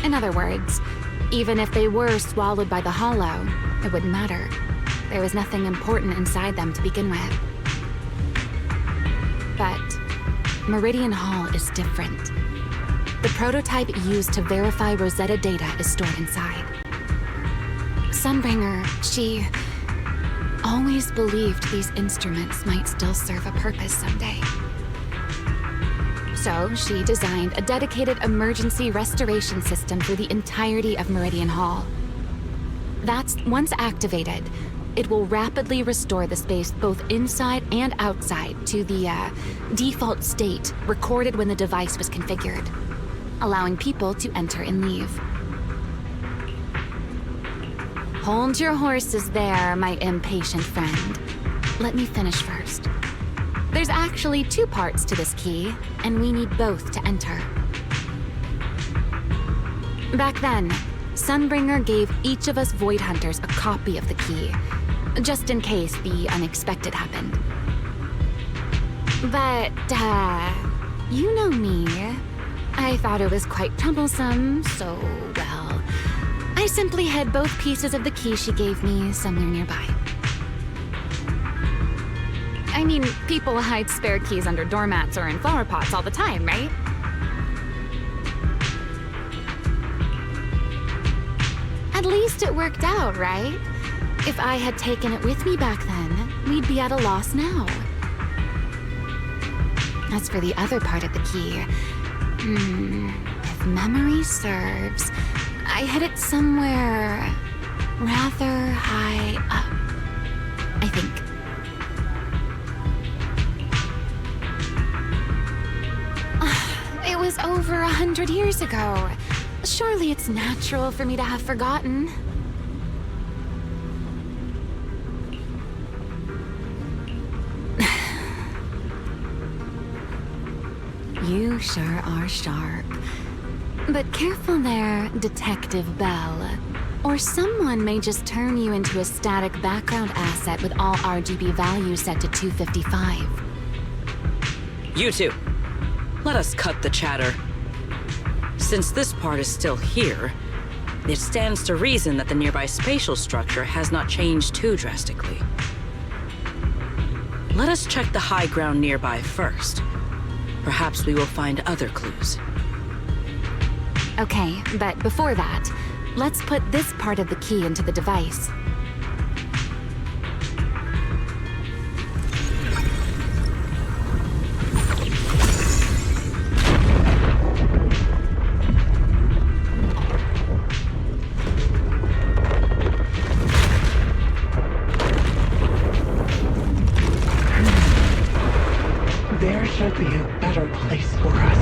In other words, even if they were swallowed by the Hollow, it wouldn't matter. There was nothing important inside them to begin with. But Meridian Hall is different. The prototype used to verify Rosetta data is stored inside. Sunbringer, she always believed these instruments might still serve a purpose someday. So she designed a dedicated emergency restoration system for the entirety of Meridian Hall. That's once activated, it will rapidly restore the space both inside and outside to the default state recorded when the device was configured, allowing people to enter and leave. Hold your horses there, my impatient friend. Let me finish first. There's actually two parts to this key, and we need both to enter. Back then, Sunbringer gave each of us Void Hunters a copy of the key, just in case the unexpected happened. But, you know me. I thought it was quite troublesome, so, well, I simply hid both pieces of the key she gave me somewhere nearby. I mean, people hide spare keys under doormats or in flower pots all the time, right? At least it worked out, right? If I had taken it with me back then, we'd be at a loss now. As for the other part of the key, if memory serves, I hid it somewhere rather high up, I think. It was over 100 years ago. Surely it's natural for me to have forgotten. You sure are sharp. But careful there, Detective Bell. Or someone may just turn you into a static background asset with all RGB values set to 255. You two, let us cut the chatter. Since this part is still here, it stands to reason that the nearby spatial structure has not changed too drastically. Let us check the high ground nearby first. Perhaps we will find other clues. Okay, but before that, let's put this part of the key into the device. There should be a better place for us.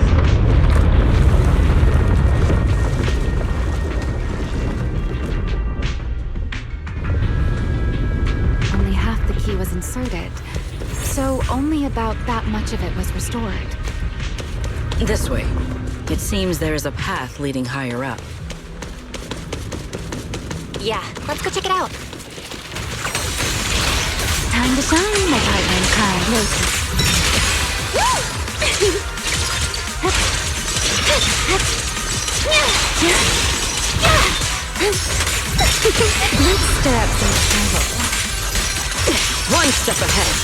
Only half the key was inserted, so only about that much of it was restored. This way. It seems there is a path leading higher up. Yeah, let's go check it out. Time to shine, my partner in crime, Loki. Let's stir up some trouble. One step ahead.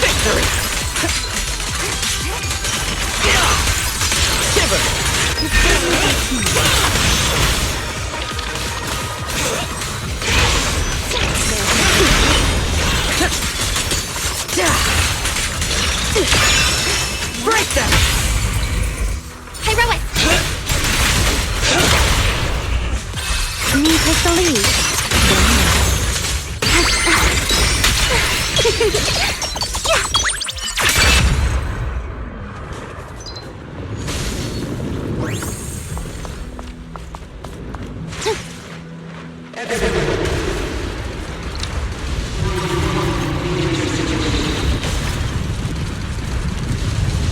Victory!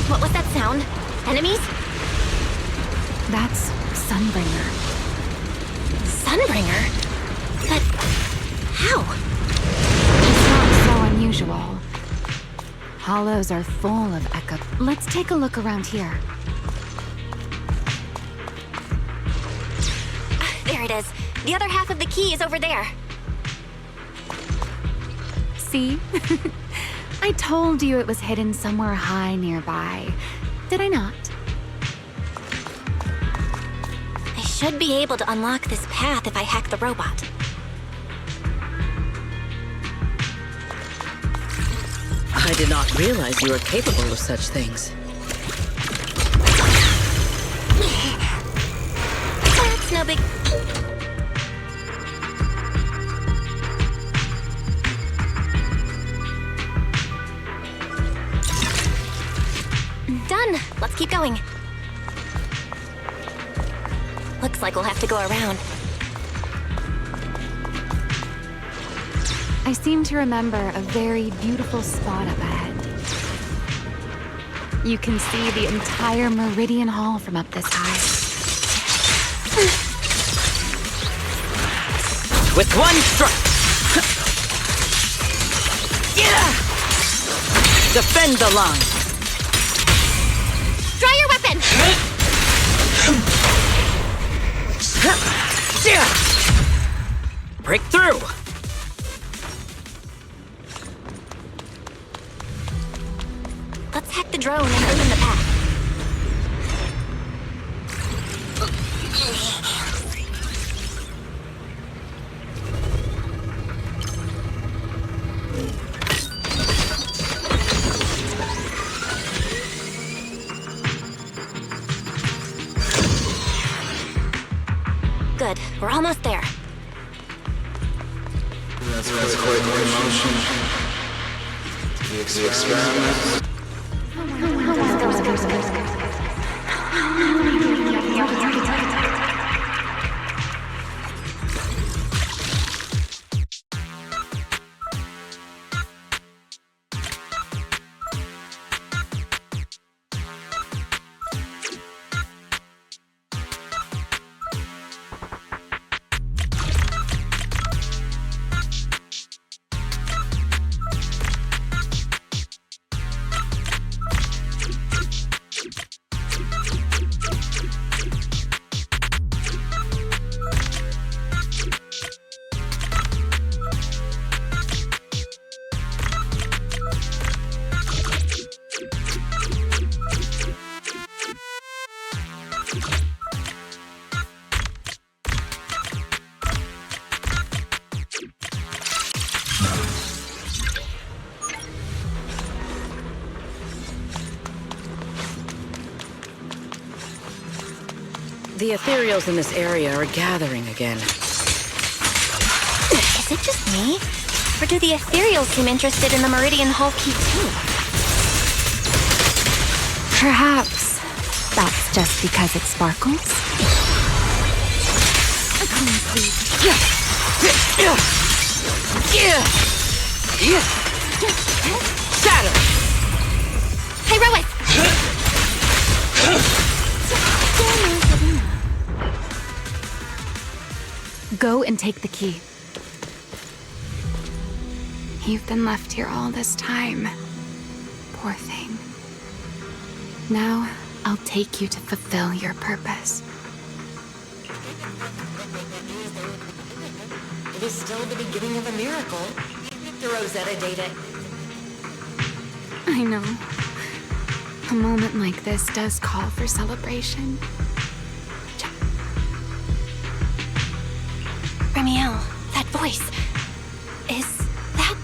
What was that sound? Enemies? That's Sunbringer. Sunbringer? But how? It's not so unusual. Hollows are full of echo. Let's take a look around here. There it is. The other half of the key is over there. See? I told you it was hidden somewhere high nearby. Did I not? I should be able to unlock this path if I hack the robot. I did not realize you were capable of such things. That's no big... Done. Let's keep going. Looks like we'll have to go around. I seem to remember a very beautiful spot up ahead. You can see the entire Meridian Hall from up this high. With one strike! Yeah! Defend the line! Draw your weapon! Break through! Let's hack the drone and open the path. Good. We're almost there. That's quite the emotion. The experiment. The ethereals in this area are gathering again. Is it just me? Or do the ethereals seem interested in the Meridian Hall key too? Perhaps that's just because it sparkles? Shatter! Heroic! Go and take the key. You've been left here all this time. Poor thing. Now, I'll take you to fulfill your purpose. It is still the beginning of a miracle. The Rosetta data. I know. A moment like this does call for celebration. Ramiel, that voice. Is that...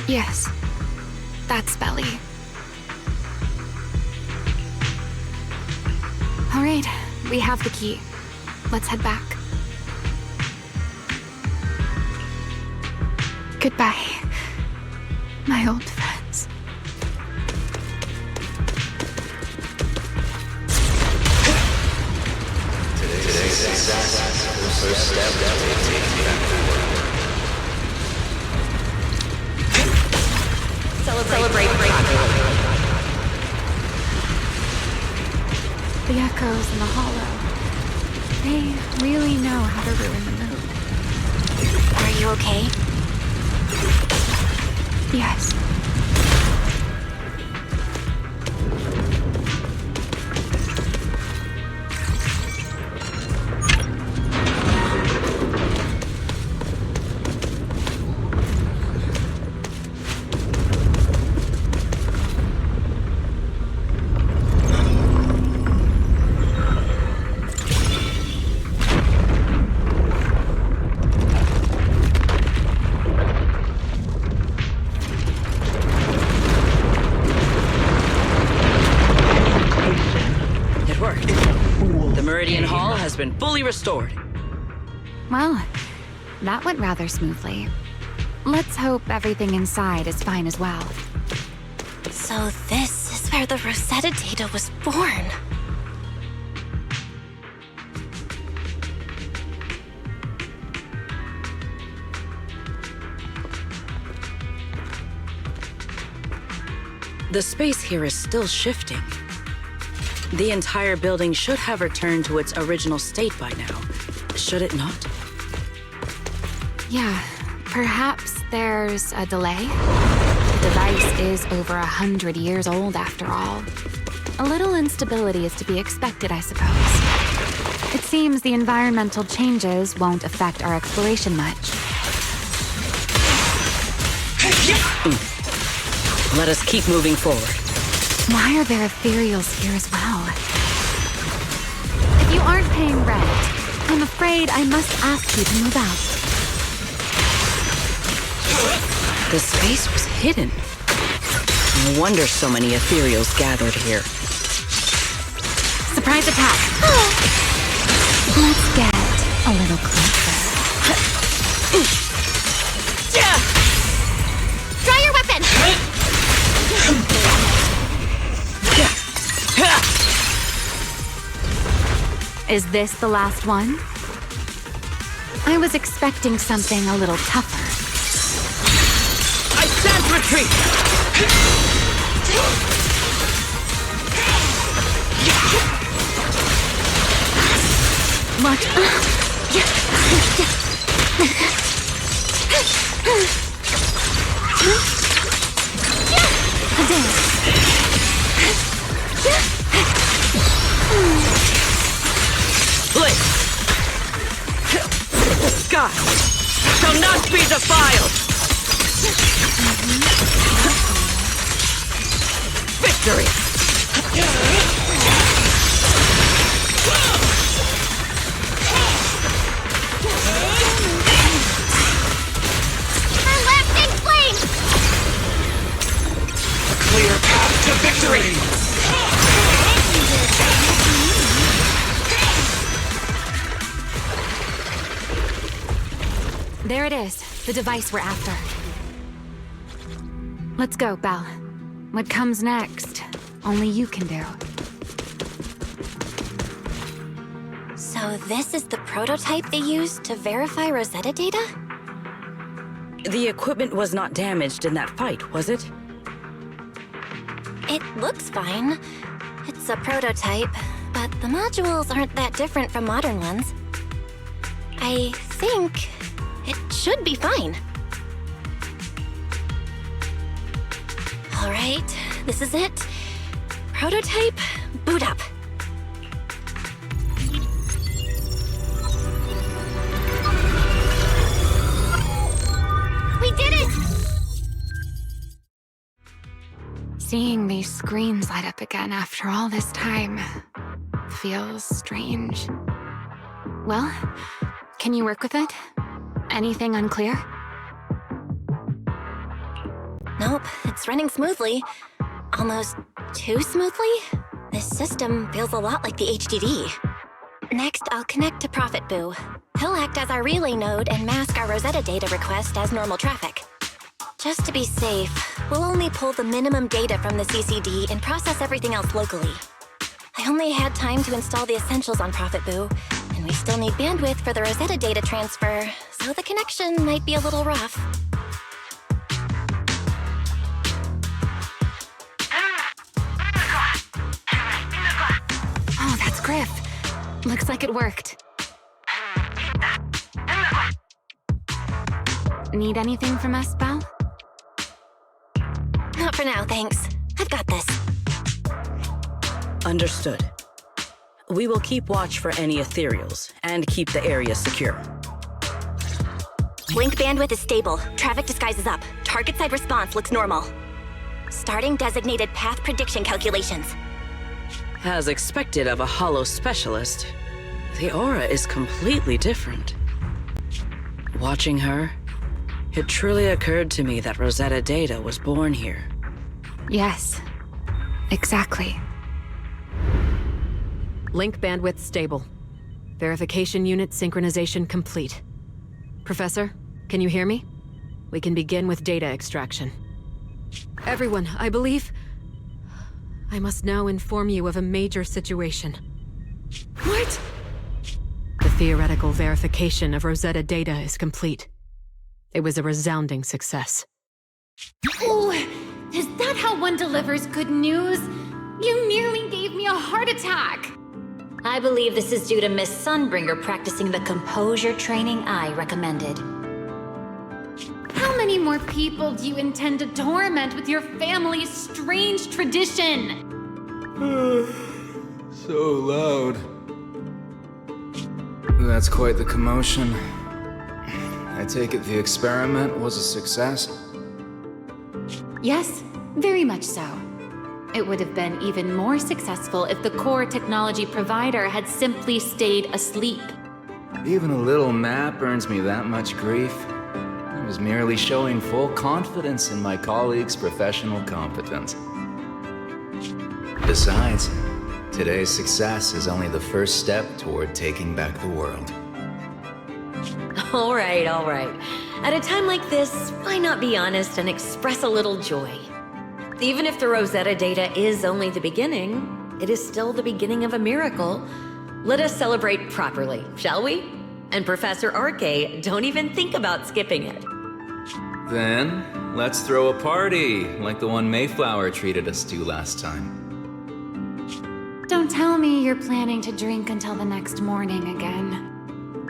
Yes. That's Belly. All right, we have the key. Let's head back. Goodbye, my old friends. So step Celebrate properly. The echoes in the hollow. They really know how to ruin the mood. Are you okay? Yes. Has been fully restored. Well, that went rather smoothly. Let's hope everything inside is fine as well. So this is where the Rosetta data was born. The space here is still shifting. The entire building should have returned to its original state by now, should it not? Yeah, perhaps there's a delay. The device is over 100 years old after all. A little instability is to be expected, I suppose. It seems the environmental changes won't affect our exploration much. Let us keep moving forward. Why are there ethereals here as well? If you aren't paying rent, I'm afraid I must ask you to move out. The space was hidden. No wonder so many ethereals gathered here. Surprise attack! Let's get a little closer. Draw your weapon! Is this the last one? I was expecting something a little tougher. I sense retreat! Watch. A dance. Blade! The sky shall not be defiled! Victory! Her lasting flame! A clear path to victory! There it is, the device we're after. Let's go, Belle. What comes next, only you can do. So this is the prototype they used to verify Rosetta data? The equipment was not damaged in that fight, was it? It looks fine. It's a prototype, but the modules aren't that different from modern ones. I think it should be fine. All right, this is it. Prototype, boot up. We did it! Seeing these screens light up again after all this time feels strange. Well, can you work with it? Anything unclear? Nope, it's running smoothly. Almost too smoothly? This system feels a lot like the HDD. Next, I'll connect to Prophet Boo. He'll act as our relay node and mask our Rosetta data request as normal traffic. Just to be safe, we'll only pull the minimum data from the CCD and process everything else locally. I only had time to install the essentials on Prophet Boo, and And we still need bandwidth for the Rosetta data transfer, so the connection might be a little rough. Oh, that's Griff. Looks like it worked. Need anything from us, Belle? Not for now, thanks. I've got this. Understood. We will keep watch for any ethereals and keep the area secure. Link bandwidth is stable. Traffic disguise is up. Target side response looks normal. Starting designated path prediction calculations. As expected of a holo specialist, the aura is completely different. Watching her, it truly occurred to me that Rosetta Data was born here. Yes, exactly. Link bandwidth stable. Verification unit synchronization complete. Professor, can you hear me? We can begin with data extraction. Everyone, I believe... I must now inform you of a major situation. What? The theoretical verification of Rosetta Data is complete. It was a resounding success. Oh, is that how one delivers good news? You nearly gave me a heart attack! I believe this is due to Miss Sunbringer practicing the composure training I recommended. How many more people do you intend to torment with your family's strange tradition? So loud. That's quite the commotion. I take it the experiment was a success? Yes, very much so. It would have been even more successful if the core technology provider had simply stayed asleep. Even a little nap earns me that much grief. I was merely showing full confidence in my colleagues' professional competence. Besides, today's success is only the first step toward taking back the world. All right. At a time like this, why not be honest and express a little joy? Even if the Rosetta data is only the beginning, it is still the beginning of a miracle. Let us celebrate properly, shall we? And Professor Arke, don't even think about skipping it. Then, let's throw a party, like the one Mayflower treated us to last time. Don't tell me you're planning to drink until the next morning again.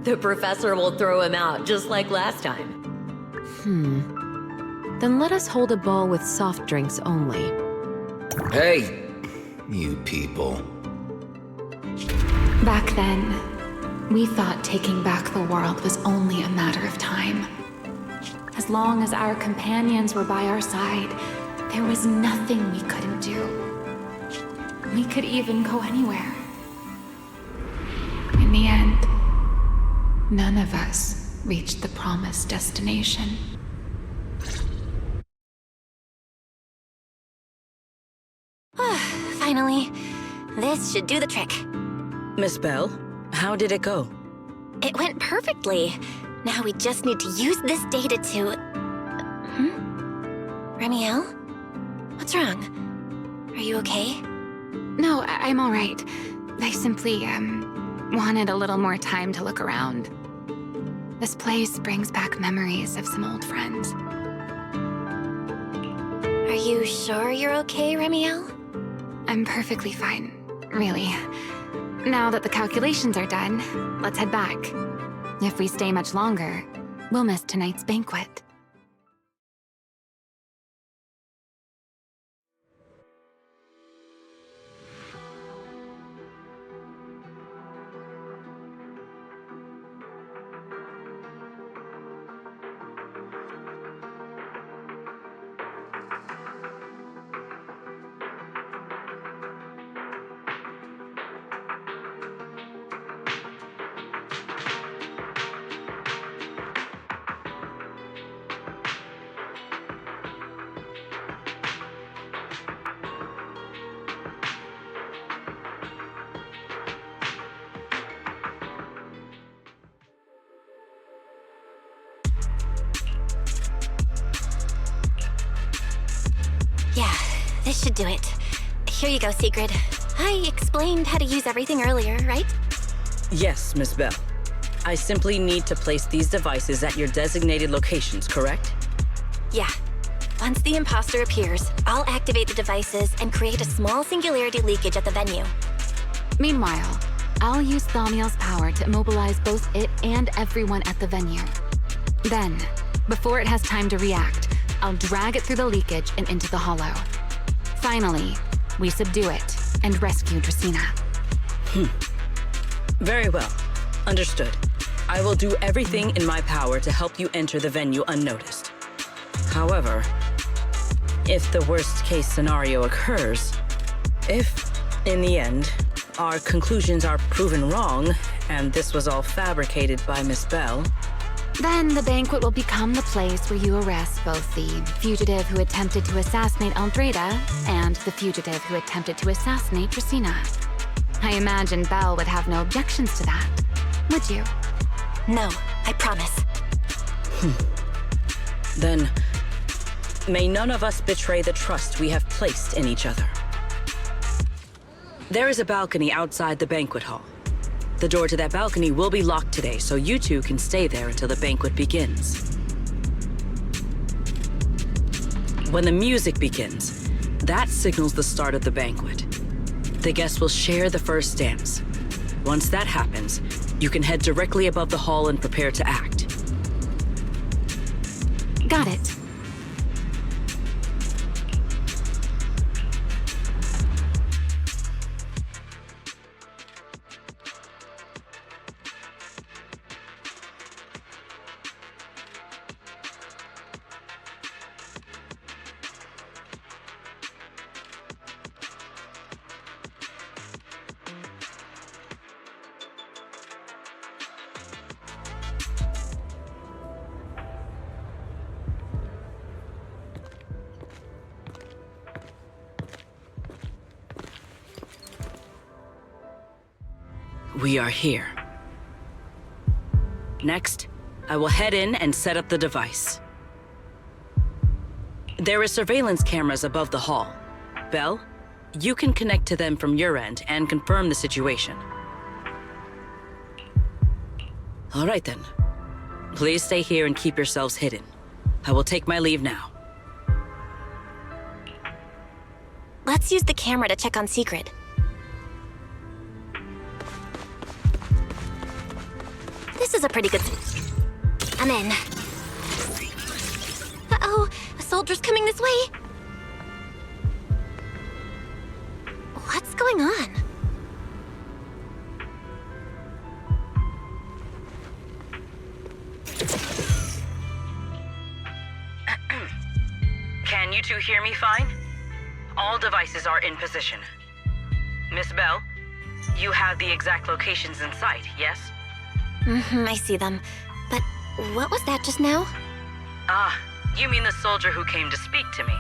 The professor will throw him out, just like last time. Then let us hold a ball with soft drinks only. Hey, you people. Back then, we thought taking back the world was only a matter of time. As long as our companions were by our side, there was nothing we couldn't do. We could even go anywhere. In the end, none of us reached the promised destination. Finally. This should do the trick. Miss Belle, how did it go? It went perfectly. Now we just need to use this data to... Remiel? What's wrong? Are you okay? No, I'm all right. I simply, wanted a little more time to look around. This place brings back memories of some old friends. Are you sure you're okay, Remiel? I'm perfectly fine, really. Now that the calculations are done, let's head back. If we stay much longer, we'll miss tonight's banquet. Yeah, this should do it. Here you go, Sigrid. I explained how to use everything earlier, right? Yes, Miss Bell. I simply need to place these devices at your designated locations, correct? Yeah. Once the imposter appears, I'll activate the devices and create a small singularity leakage at the venue. Meanwhile, I'll use Thaumiel's power to immobilize both it and everyone at the venue. Then, before it has time to react, I'll drag it through the leakage and into the hollow. Finally, we subdue it and rescue Dracaena. Very well. Understood. I will do everything in my power to help you enter the venue unnoticed. However, if the worst-case scenario occurs, if, in the end, our conclusions are proven wrong, and this was all fabricated by Miss Bell, then the banquet will become the place where you arrest both the fugitive who attempted to assassinate Aldreda and the fugitive who attempted to assassinate Dracaena. I imagine Bell would have no objections to that, would you? No, I promise. Then, may none of us betray the trust we have placed in each other. There is a balcony outside the banquet hall. The door to that balcony will be locked today, so you two can stay there until the banquet begins. When the music begins, that signals the start of the banquet. The guests will share the first dance. Once that happens, you can head directly above the hall and prepare to act. Got it. We are here. Next, I will head in and set up the device. There are surveillance cameras above the hall. Bell, you can connect to them from your end and confirm the situation. All right then. Please stay here and keep yourselves hidden. I will take my leave now. Let's use the camera to check on Secret. This is a pretty good... I'm in. Uh-oh, a soldier's coming this way. What's going on? Can you two hear me fine? All devices are in position. Miss Bell, you have the exact locations in sight, yes? I see them. But what was that just now? Ah, you mean the soldier who came to speak to me.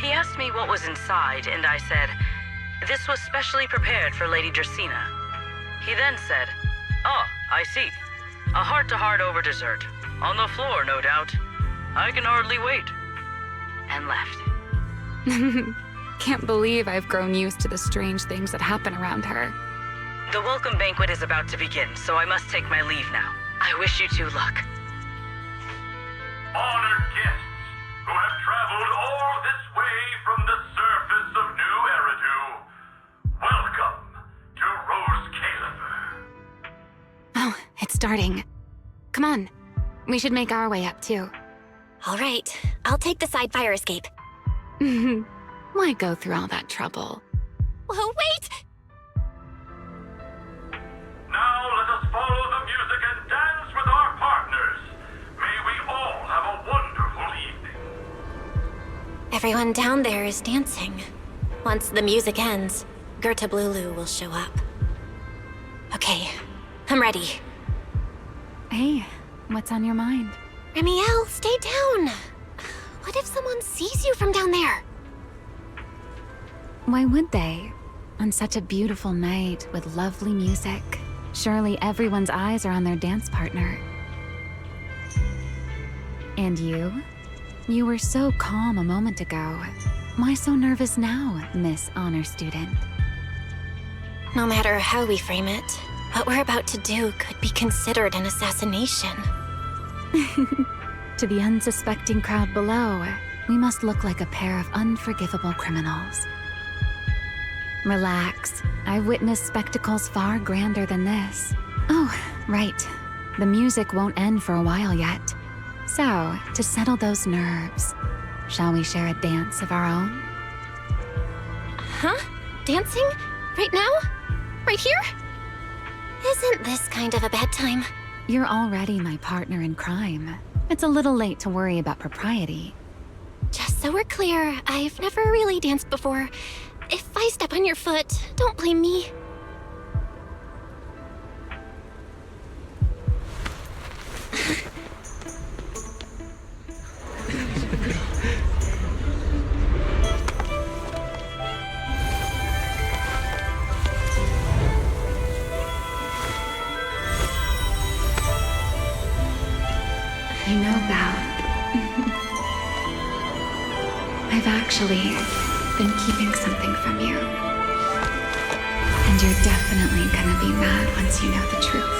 He asked me what was inside, and I said, this was specially prepared for Lady Dracaena. He then said, oh, I see. A heart-to-heart over dessert. On the floor, no doubt. I can hardly wait. And left. Can't believe I've grown used to the strange things that happen around her. The welcome banquet is about to begin, so I must take my leave now. I wish you two luck. Honored guests who have traveled all this way from the surface of New Eridu, welcome to Rose Califer. Oh, it's starting. Come on. We should make our way up, too. All right, I'll take the side fire escape. Why go through all that trouble? Whoa, wait! Now let us follow the music and dance with our partners. May we all have a wonderful evening. Everyone down there is dancing. Once the music ends, Gerta Blulu will show up. Okay, I'm ready. Hey, what's on your mind? Remiel, stay down. What if someone sees you from down there? Why would they? On such a beautiful night with lovely music, surely everyone's eyes are on their dance partner. And you? You were so calm a moment ago. Why so nervous now, Miss Honor Student? No matter how we frame it, What we're about to do could be considered an assassination. To the unsuspecting crowd below, we must look like a pair of unforgivable criminals. Relax. I've witnessed spectacles far grander than this. Oh, right. The music won't end for a while yet. So, to settle those nerves, shall we share a dance of our own? Huh? Dancing? Right now? Right here? Isn't this kind of a bad time? You're already my partner in crime. It's a little late to worry about propriety. Just so we're clear, I've never really danced before. If I step on your foot, don't blame me. You know, Val, I've actually been keeping something from you. And you're definitely gonna be mad once you know the truth.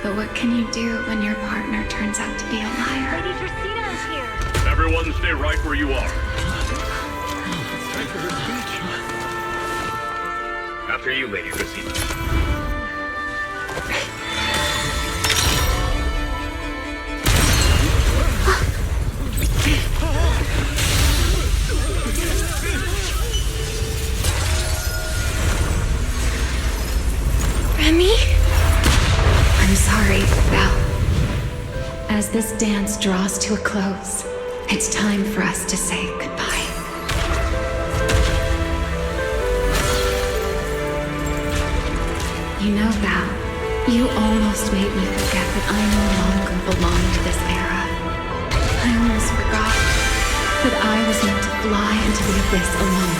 But what can you do when your partner turns out to be a liar? Lady Tristina is here. Everyone stay right where you are. It's time for her speech. After you, Lady Tristina. Remy? I'm sorry, Val. As this dance draws to a close, it's time for us to say goodbye. You know, Val, you almost made me forget that I no longer belong to this era. I almost forgot that I was meant to fly into the abyss alone.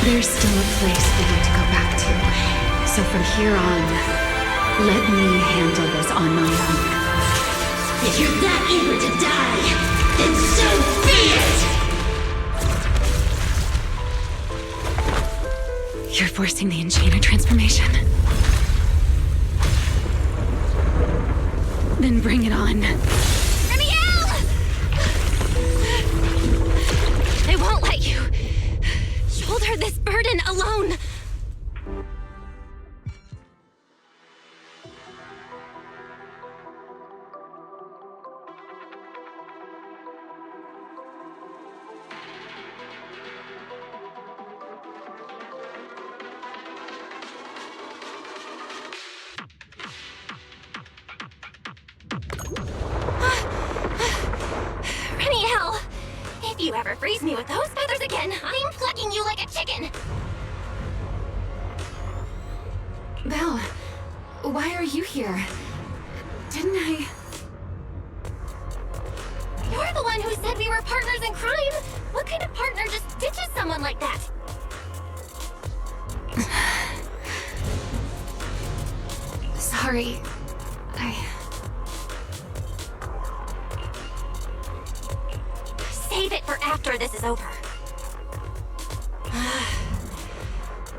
There's still a place for you to go back to. So from here on, let me handle this on my own. If you're that eager to die, then so be it! You're forcing the Enchainer transformation. Then bring it on. Remiel! I won't let you shoulder this burden alone. Remiel! If you ever freeze me with those feathers again, I'm plucking you like a chicken! Belle, why are you here? Didn't I... You're the one who said we were partners in crime! What kind of partner just ditches someone like that? Sorry. Save it for after this is over.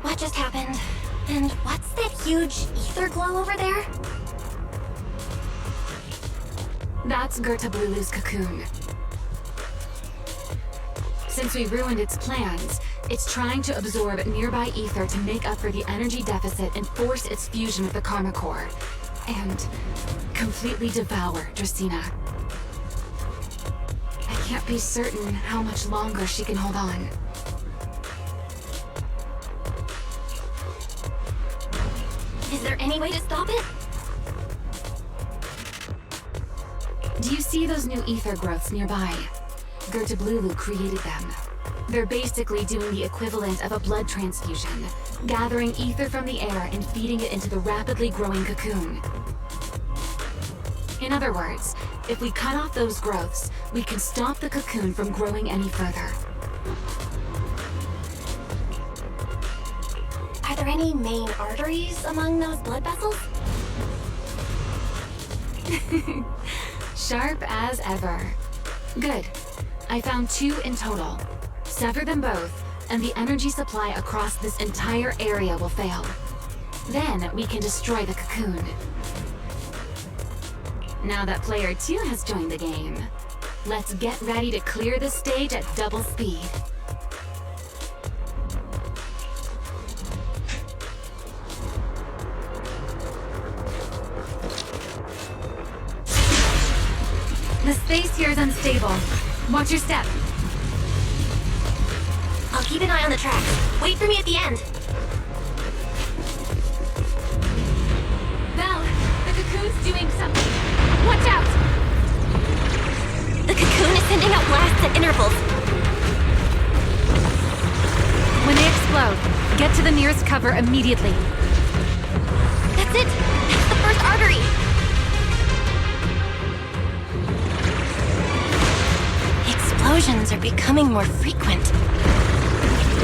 What just happened? And what's that huge ether glow over there? That's Gertablulu's cocoon. Since we ruined its plans, it's trying to absorb nearby ether to make up for the energy deficit and force its fusion with the Karma Core. And completely devour Dracaena. I can't be certain how much longer she can hold on. Is there any way to stop it? Do you see those new ether growths nearby? Gertablulu created them. They're basically doing the equivalent of a blood transfusion, gathering ether from the air and feeding it into the rapidly growing cocoon. In other words, if we cut off those growths, we can stop the cocoon from growing any further. Are there any main arteries among those blood vessels? Sharp as ever. Good. I found 2 in total. Sever them both, and the energy supply across this entire area will fail. Then we can destroy the cocoon. Now that player 2 has joined the game, let's get ready to clear the stage at double speed. The space here is unstable. Watch your step. I'll keep an eye on the tracks. Wait for me at the end. Belle, the cocoon's doing something. Watch out! The cocoon is sending out blasts at intervals. When they explode, get to the nearest cover immediately. That's it! That's the first artery! The explosions are becoming more frequent.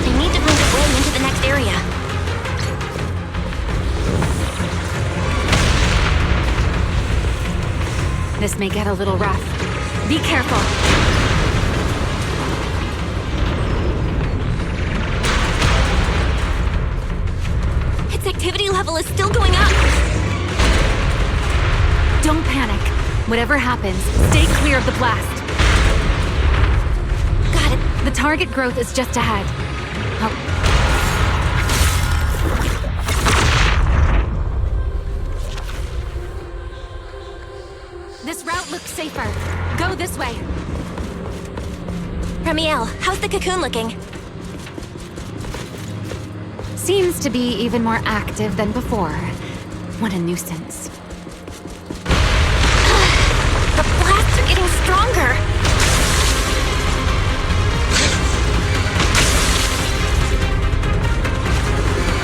They need to find a way into the next area. This may get a little rough. Be careful. Its activity level is still going up. Don't panic. Whatever happens, stay clear of the blast. Got it. The target growth is just ahead. This route looks safer. Go this way. Ramiel, how's the cocoon looking? Seems to be even more active than before. What a nuisance. The blasts are getting stronger.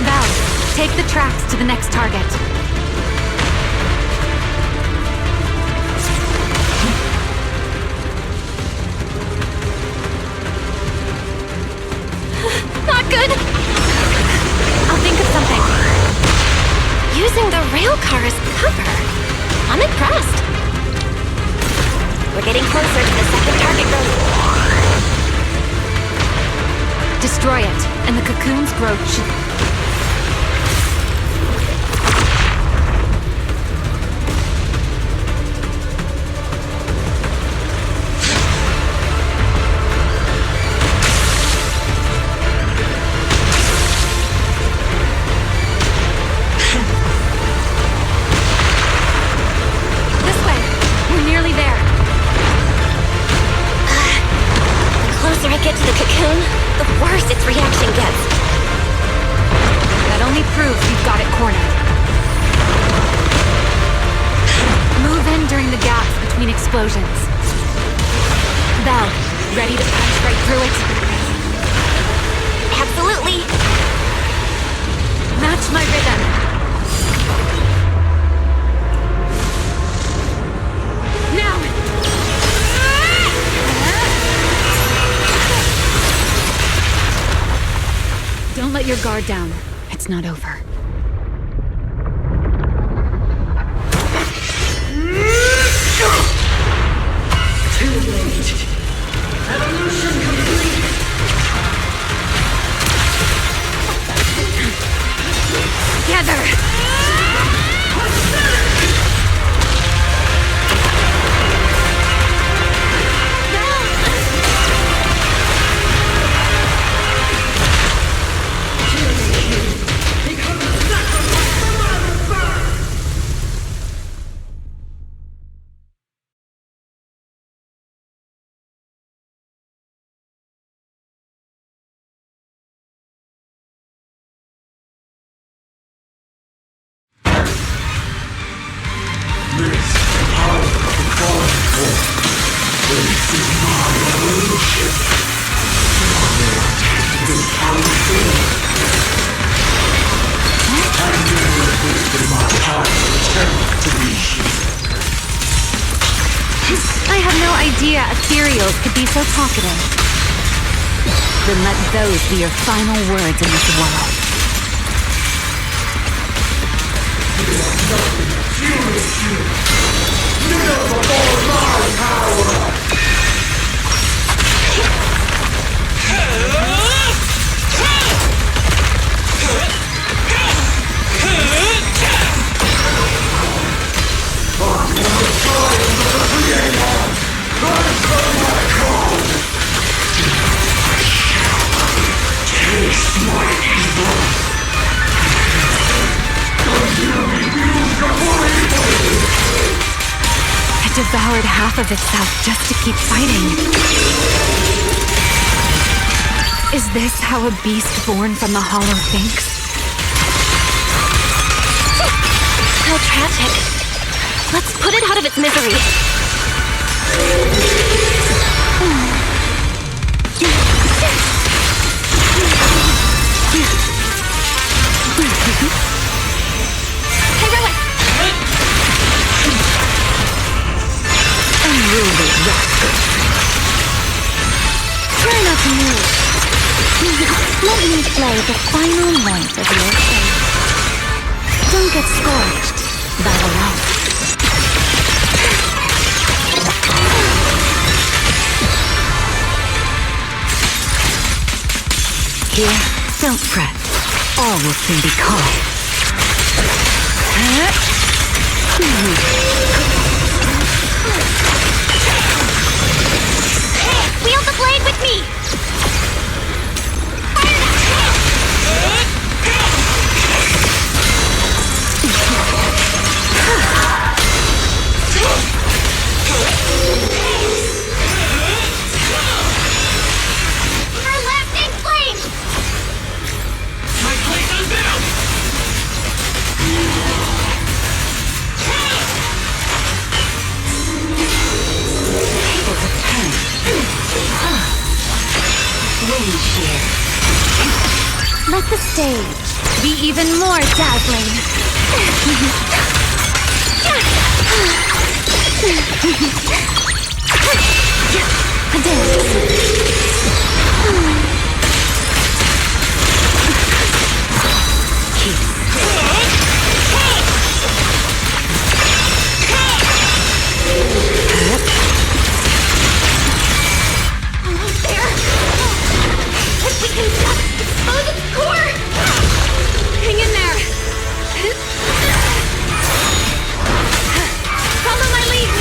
Val, take the tracks to the next target. Not good! I'll think of something. Using the rail car as cover. I'm impressed. We're getting closer to the second target growth. Destroy it, and the cocoon's growth should... Get to the cocoon, the worse its reaction gets. That only proves you've got it cornered. Move in during the gaps between explosions. Belle, ready to punch right through it? Absolutely. Match my rhythm. Now! Don't let your guard down. It's not over. Too late. Evolution complete. Together! I had no idea ethereals could be so talkative. Then let those be your final words in this world. devoured half of itself just to keep fighting. Is this how a beast born from the Hollow thinks? How tragic. Let's put it out of its misery. Unruly rascal. Try not to move. Let me play the final note of your fate. Don't get scorched by the light. Here, don't fret. All will soon be calm. Wield the blade with me! Our lasting flame! My blade unbound! Let the stage be even more dazzling. A Almost there! If we can just expose its core! Hang in there! Follow my lead!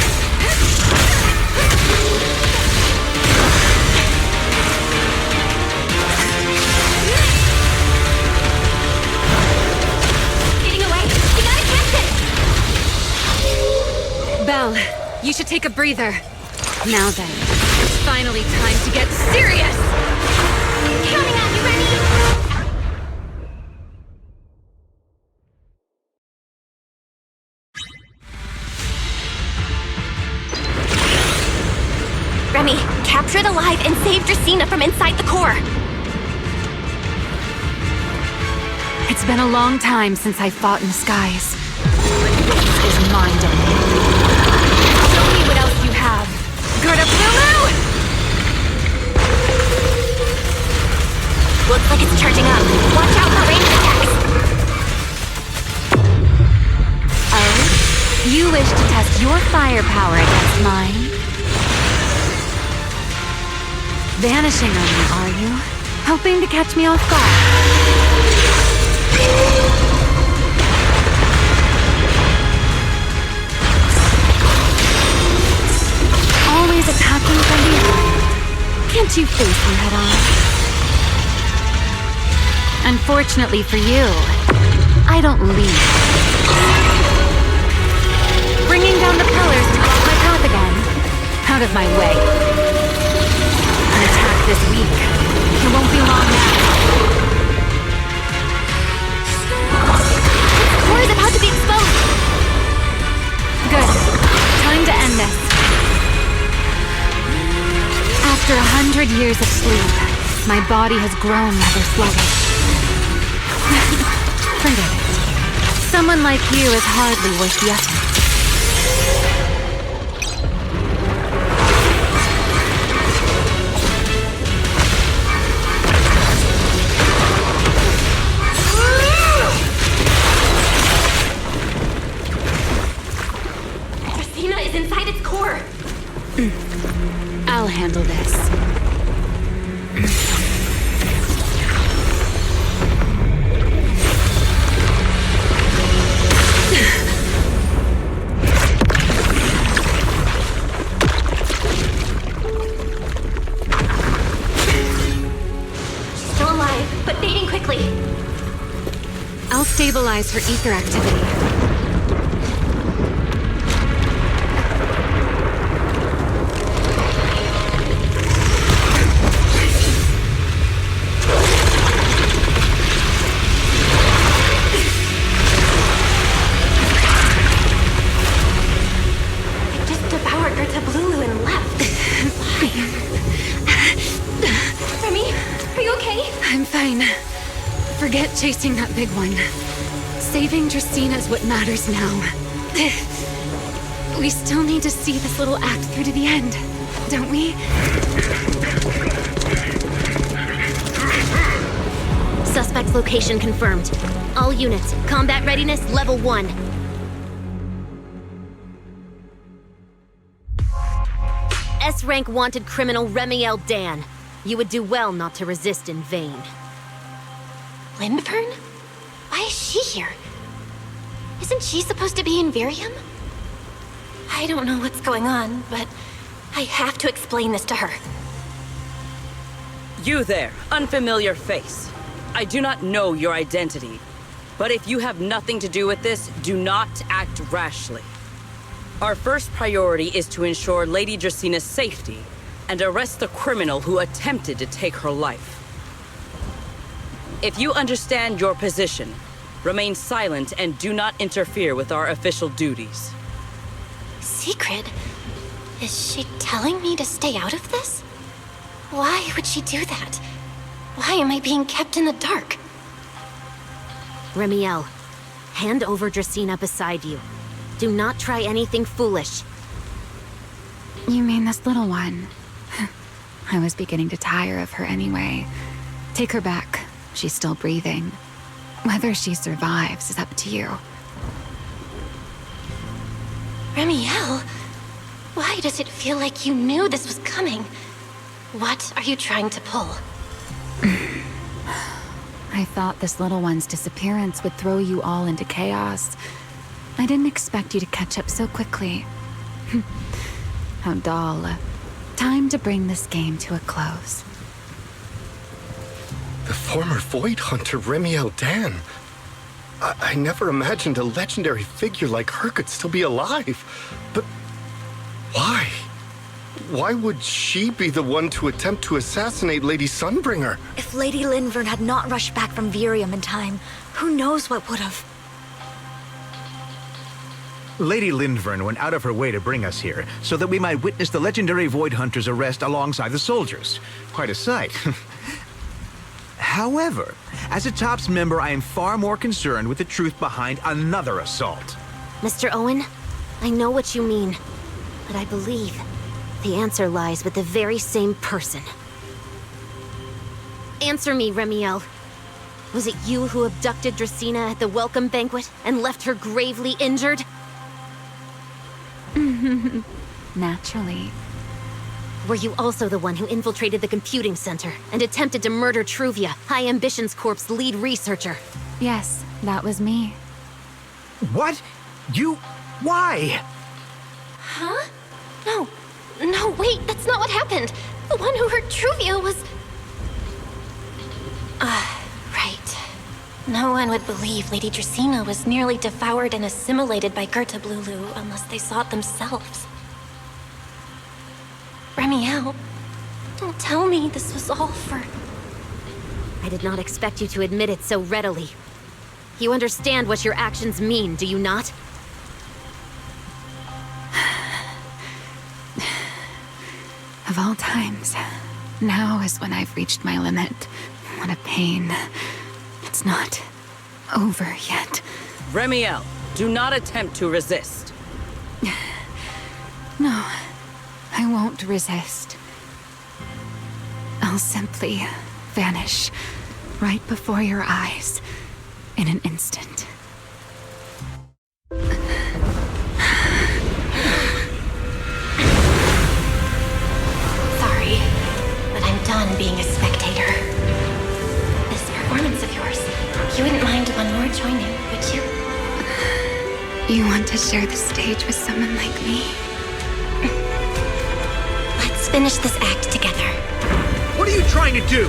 Getting away! We gotta catch it! Belle, you should take a breather. Now then, it's finally time to get serious! Counting on you, Remy! Remy, capture it alive and save Dracena from inside the core! It's been a long time since I fought in the skies. This is my domain. Show me what else you have. Gird up, Lulu! Looks like it's charging up. Watch out for ranged attacks! Oh? You wish to test your firepower against mine? Vanishing on me, are you? Hoping to catch me off guard? Always attacking from behind. Can't you face me head on? Unfortunately for you, I don't leave. Bringing down the pillars to block my path again. Out of my way. An attack this week. It won't be long now. Its core is about to be exposed! Good. Time to end this. After 100 years of sleep, my body has grown rather sluggish. Forget it. Someone like you is hardly worth the effort. Dracena is inside its core! I'll handle this. Still alive, but fading quickly. I'll stabilize her ether activity. chasing that big one. Saving Dracaena is what matters now. We still need to see this little act through to the end, don't we? Suspect's location confirmed. All units, combat readiness level 1. S-rank wanted criminal Remiel Dan. You would do well not to resist in vain. Lindburn? Why is she here? Isn't she supposed to be in Virium? I don't know what's going on, but I have to explain this to her. You there, unfamiliar face. I do not know your identity, but if you have nothing to do with this, do not act rashly. Our first priority is to ensure Lady Dracina's safety and arrest the criminal who attempted to take her life. If you understand your position, remain silent and do not interfere with our official duties. Secret? Is she telling me to stay out of this? Why would she do that? Why am I being kept in the dark? Remiel, hand over Dracaena beside you. Do not try anything foolish. You mean this little one? I was beginning to tire of her anyway. Take her back. She's still breathing. Whether she survives is up to you. Remiel? Why does it feel like you knew this was coming? What are you trying to pull? I thought this little one's disappearance would throw you all into chaos. I didn't expect you to catch up so quickly. How dull. Time to bring this game to a close. The former Void Hunter Remiel Dan. I never imagined a legendary figure like her could still be alive. But why? Why would she be the one to attempt to assassinate Lady Sunbringer? If Lady Lindburn had not rushed back from Virium in time, who knows what would have... Lady Lindburn went out of her way to bring us here, so that we might witness the legendary Void Hunter's arrest alongside the soldiers. Quite a sight. However, as a TOPS member, I am far more concerned with the truth behind another assault. Mr. Owen, I know what you mean, but I believe the answer lies with the very same person. Answer me, Remiel. Was it you who abducted Dracaena at the welcome banquet and left her gravely injured? Naturally. Were you also the one who infiltrated the computing center and attempted to murder Truvia, High Ambitions Corp's lead researcher? Yes, that was me. What? You... why? Huh? No, wait, that's not what happened. The one who hurt Truvia was... right. No one would believe Lady Dracaena was nearly devoured and assimilated by Gerta Blulu unless they saw it themselves. Remiel, don't tell me this was all for... I did not expect you to admit it so readily. You understand what your actions mean, do you not? Of all times, now is when I've reached my limit. What a pain. It's not over yet. Remiel, do not attempt to resist. No, I won't resist. I'll simply vanish right before your eyes in an instant. Sorry, but I'm done being a spectator. This performance of yours, you wouldn't mind one more joining, would you? You want to share the stage with someone like me? Let's finish this act together. What are you trying to do?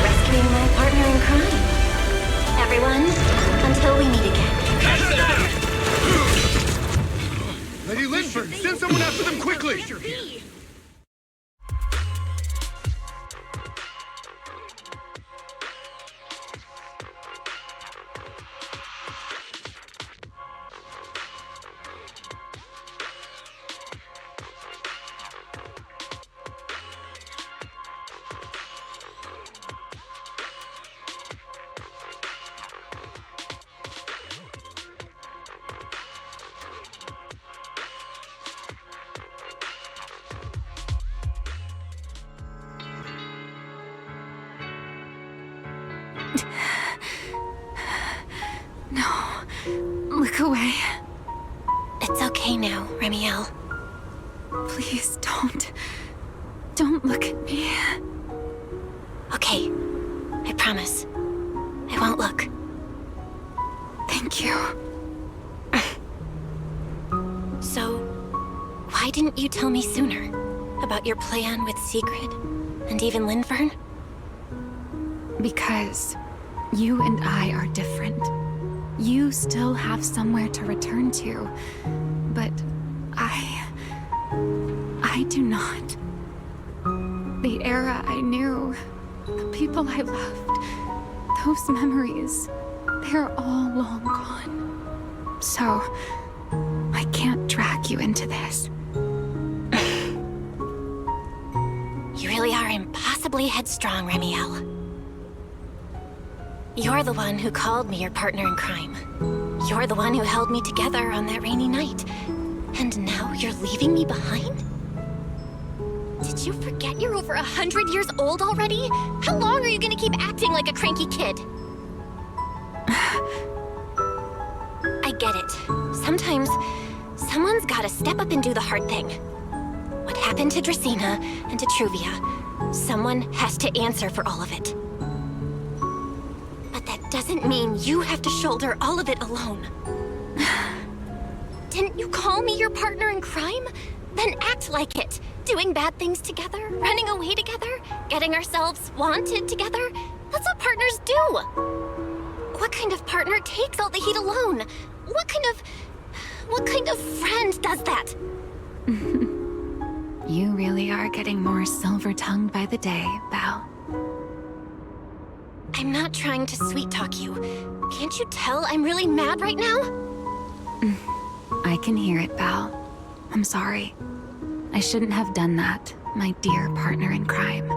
Rescuing my partner in crime. Everyone, until we meet again. Lady Lindburn, send someone after them quickly! No. Look away. It's okay now, Remiel. Please don't. Don't look at me. Okay. I promise. I won't look. Thank you. So, why didn't you tell me sooner about your plan with Sigrid and even Lindvern? Because you and I are different. You still have somewhere to return to, but I do not. The era I knew, the people I loved, those memories, they're all long gone. So, I can't drag you into this. You really are impossibly headstrong, Remiel. You're the one who called me your partner in crime. You're the one who held me together on that rainy night. And now you're leaving me behind? Did you forget you're over 100 years old already? How long are you gonna keep acting like a cranky kid? I get it. Sometimes, someone's gotta step up and do the hard thing. What happened to Dracaena and to Truvia, someone has to answer for all of it. But that doesn't mean you have to shoulder all of it alone. Didn't you call me your partner in crime? Then act like it. Doing bad things together, running away together, getting ourselves wanted together. That's what partners do. What kind of partner takes all the heat alone? What kind of friend does that? You really are getting more silver-tongued by the day, Belle. I'm not trying to sweet-talk you. Can't you tell I'm really mad right now? I can hear it, Belle. I'm sorry. I shouldn't have done that, my dear partner in crime.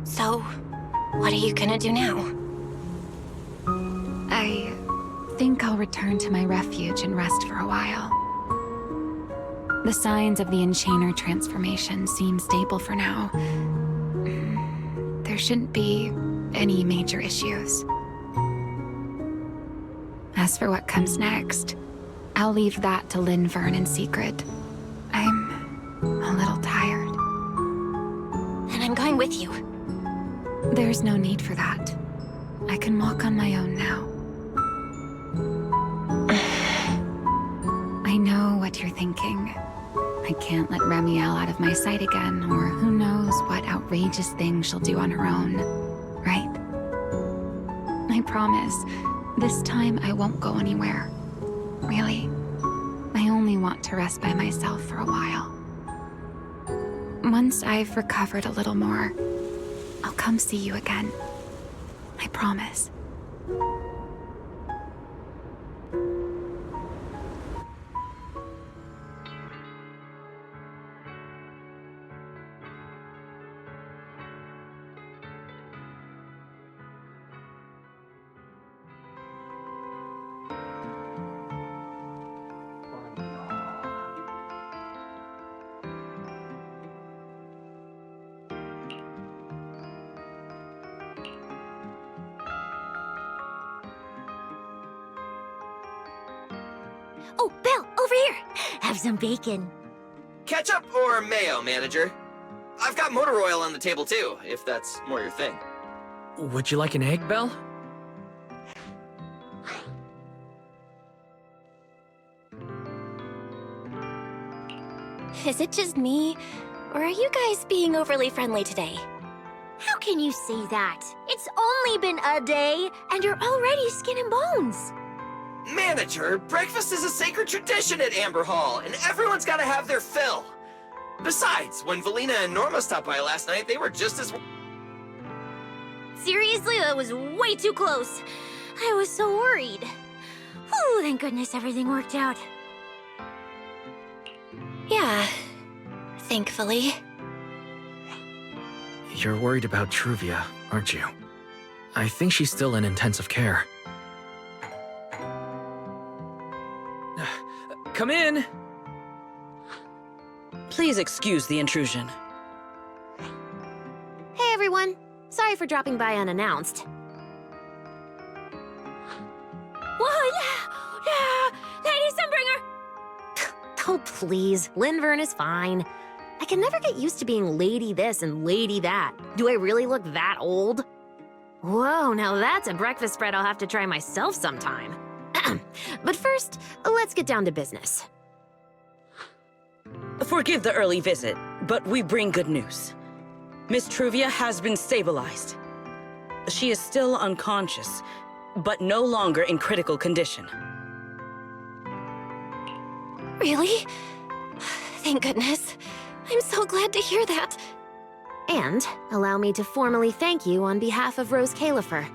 So, what are you gonna do now? I think I'll return to my refuge and rest for a while. The signs of the Enchainer transformation seem stable for now. There shouldn't be any major issues. As for what comes next, I'll leave that to Lindvern and Sigrid. I'm a little tired. And I'm going with you. There's no need for that. I can walk on my own now. I know what you're thinking. I can't let Remiel out of my sight again, or who knows what outrageous thing she'll do on her own, right? I promise, this time I won't go anywhere. Really. I only want to rest by myself for a while. Once I've recovered a little more, I'll come see you again. I promise. Oh, Belle, over here! Have some bacon. Ketchup or mayo, manager? I've got motor oil on the table too, if that's more your thing. Would you like an egg, Belle? Is it just me, or are you guys being overly friendly today? How can you say that? It's only been a day, and you're already skin and bones. Manager, breakfast is a sacred tradition at Amber Hall, and everyone's gotta have their fill. Besides, when Valina and Norma stopped by last night, they were just as... Seriously, that was way too close. I was so worried. Whew, thank goodness everything worked out. Yeah, thankfully. You're worried about Truvia, aren't you? I think she's still in intensive care. Come in! Please excuse the intrusion. Hey everyone, Sorry for dropping by unannounced. Whoa, Lady Sunbringer! Oh, please. Linvern is fine. I can never get used to being lady this and lady that. Do I really look that old? Whoa, now that's a breakfast spread I'll have to try myself sometime. But first, let's get down to business. Forgive the early visit, but we bring good news. Miss Truvia has been stabilized. She is still unconscious, but no longer in critical condition. Really? Thank goodness. I'm so glad to hear that. And allow me to formally thank you on behalf of Rose Califer.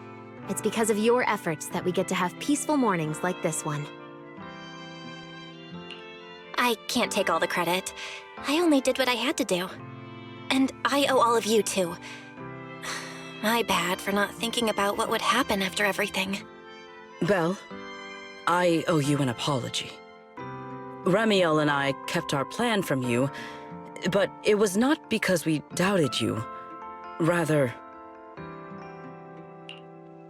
It's because of your efforts that we get to have peaceful mornings like this one. I can't take all the credit. I only did what I had to do. And I owe all of you, too. My bad for not thinking about what would happen after everything. Belle, I owe you an apology. Ramiel and I kept our plan from you, but it was not because we doubted you. Rather...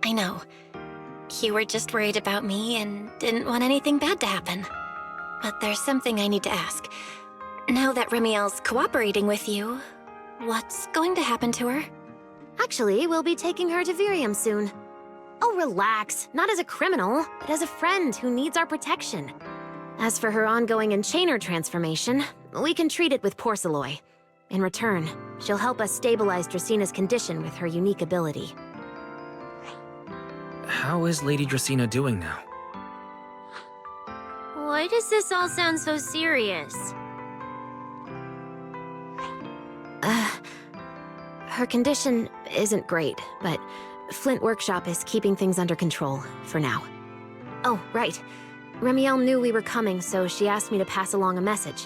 I know. You were just worried about me and didn't want anything bad to happen. But there's something I need to ask. Now that Ramiel's cooperating with you, what's going to happen to her? Actually, we'll be taking her to Virium soon. Oh, relax. Not as a criminal, but as a friend who needs our protection. As for her ongoing enchainer transformation, we can treat it with Porceloy. In return, she'll help us stabilize Dracina's condition with her unique ability. How is Lady Dracina doing now? Why does this all sound so serious? Her condition isn't great, but Flint Workshop is keeping things under control, for now. Oh, right. Ramiel knew we were coming, so she asked me to pass along a message.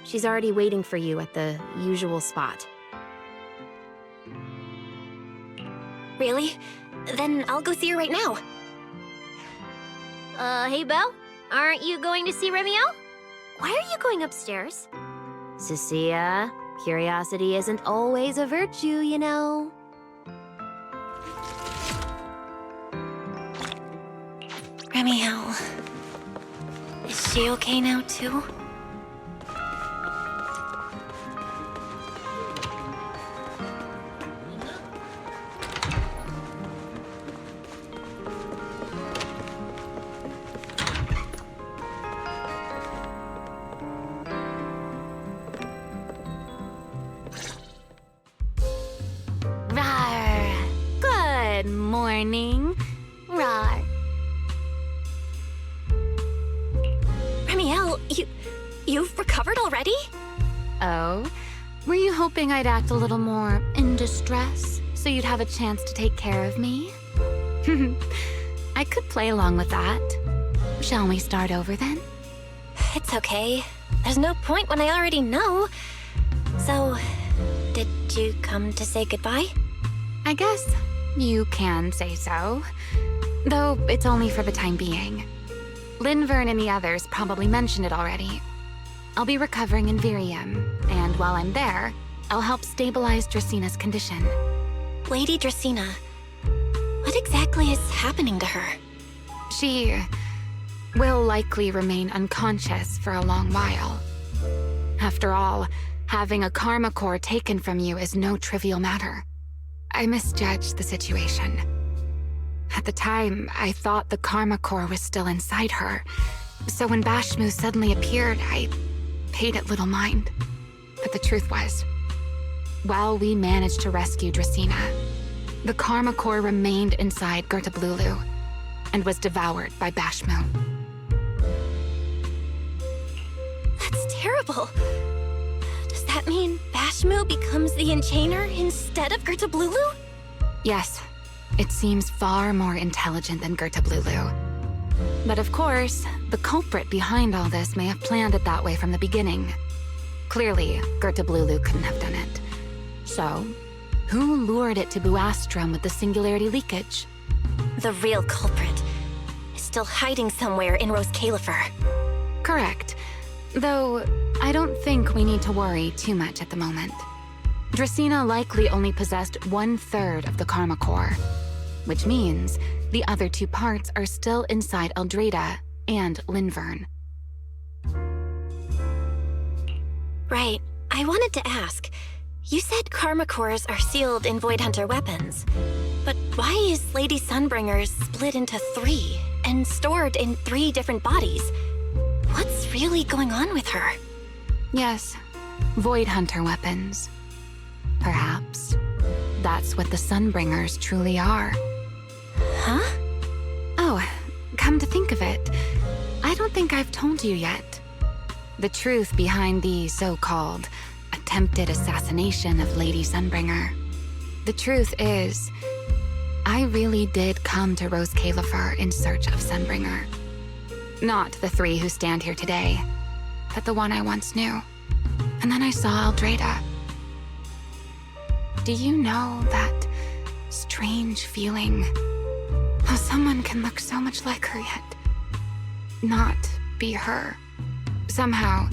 She's already waiting for you at the usual spot. Really? Then I'll go see her right now. Hey, Belle? Aren't you going to see Ramiel? Why are you going upstairs? Cecilia, curiosity isn't always a virtue, you know. Ramiel... Is she okay now, too? Rawr. Good morning. Rawr. Ramiel, you've recovered already? Oh? Were you hoping I'd act a little more in distress so you'd have a chance to take care of me? I could play along with that. Shall we start over then? It's okay. There's no point when I already know. So, did you come to say goodbye? I guess you can say so. Though it's only for the time being. Linvern and the others probably mentioned it already. I'll be recovering in Virium, and while I'm there, I'll help stabilize Dracina's condition. Lady Dracina, what exactly is happening to her? She will likely remain unconscious for a long while. After all, having a karma core taken from you is no trivial matter. I misjudged the situation. At the time, I thought the karma core was still inside her. So when Bashmu suddenly appeared, I paid it little mind. But the truth was, while we managed to rescue Dracina, the karma core remained inside Gertablulu and was devoured by Bashmu. That's terrible. Does that mean Bashmu becomes the enchainer instead of Gertablulu? Yes. It seems far more intelligent than Gertablulu. But of course, the culprit behind all this may have planned it that way from the beginning. Clearly, Gertablulu couldn't have done it. So, who lured it to Buastrum with the singularity leakage? The real culprit is still hiding somewhere in Rose Califer. Correct. Though, I don't think we need to worry too much at the moment. Dracena likely only possessed 1/3 of the Karma Core, which means the other 2 parts are still inside Eldrada and Linvern. Right. I wanted to ask. You said Karma Cores are sealed in Void Hunter weapons. But why is Lady Sunbringer's split into 3 and stored in 3 different bodies? What's really going on with her? Yes, Void Hunter weapons. Perhaps that's what the Sunbringers truly are. Huh? Oh, come to think of it, I don't think I've told you yet. The truth behind the so-called attempted assassination of Lady Sunbringer. The truth is, I really did come to Rose Califer in search of Sunbringer. Not the 3 who stand here today, but the one I once knew. And then I saw Eldrada. Do you know that strange feeling? How someone can look so much like her yet not be her. Somehow,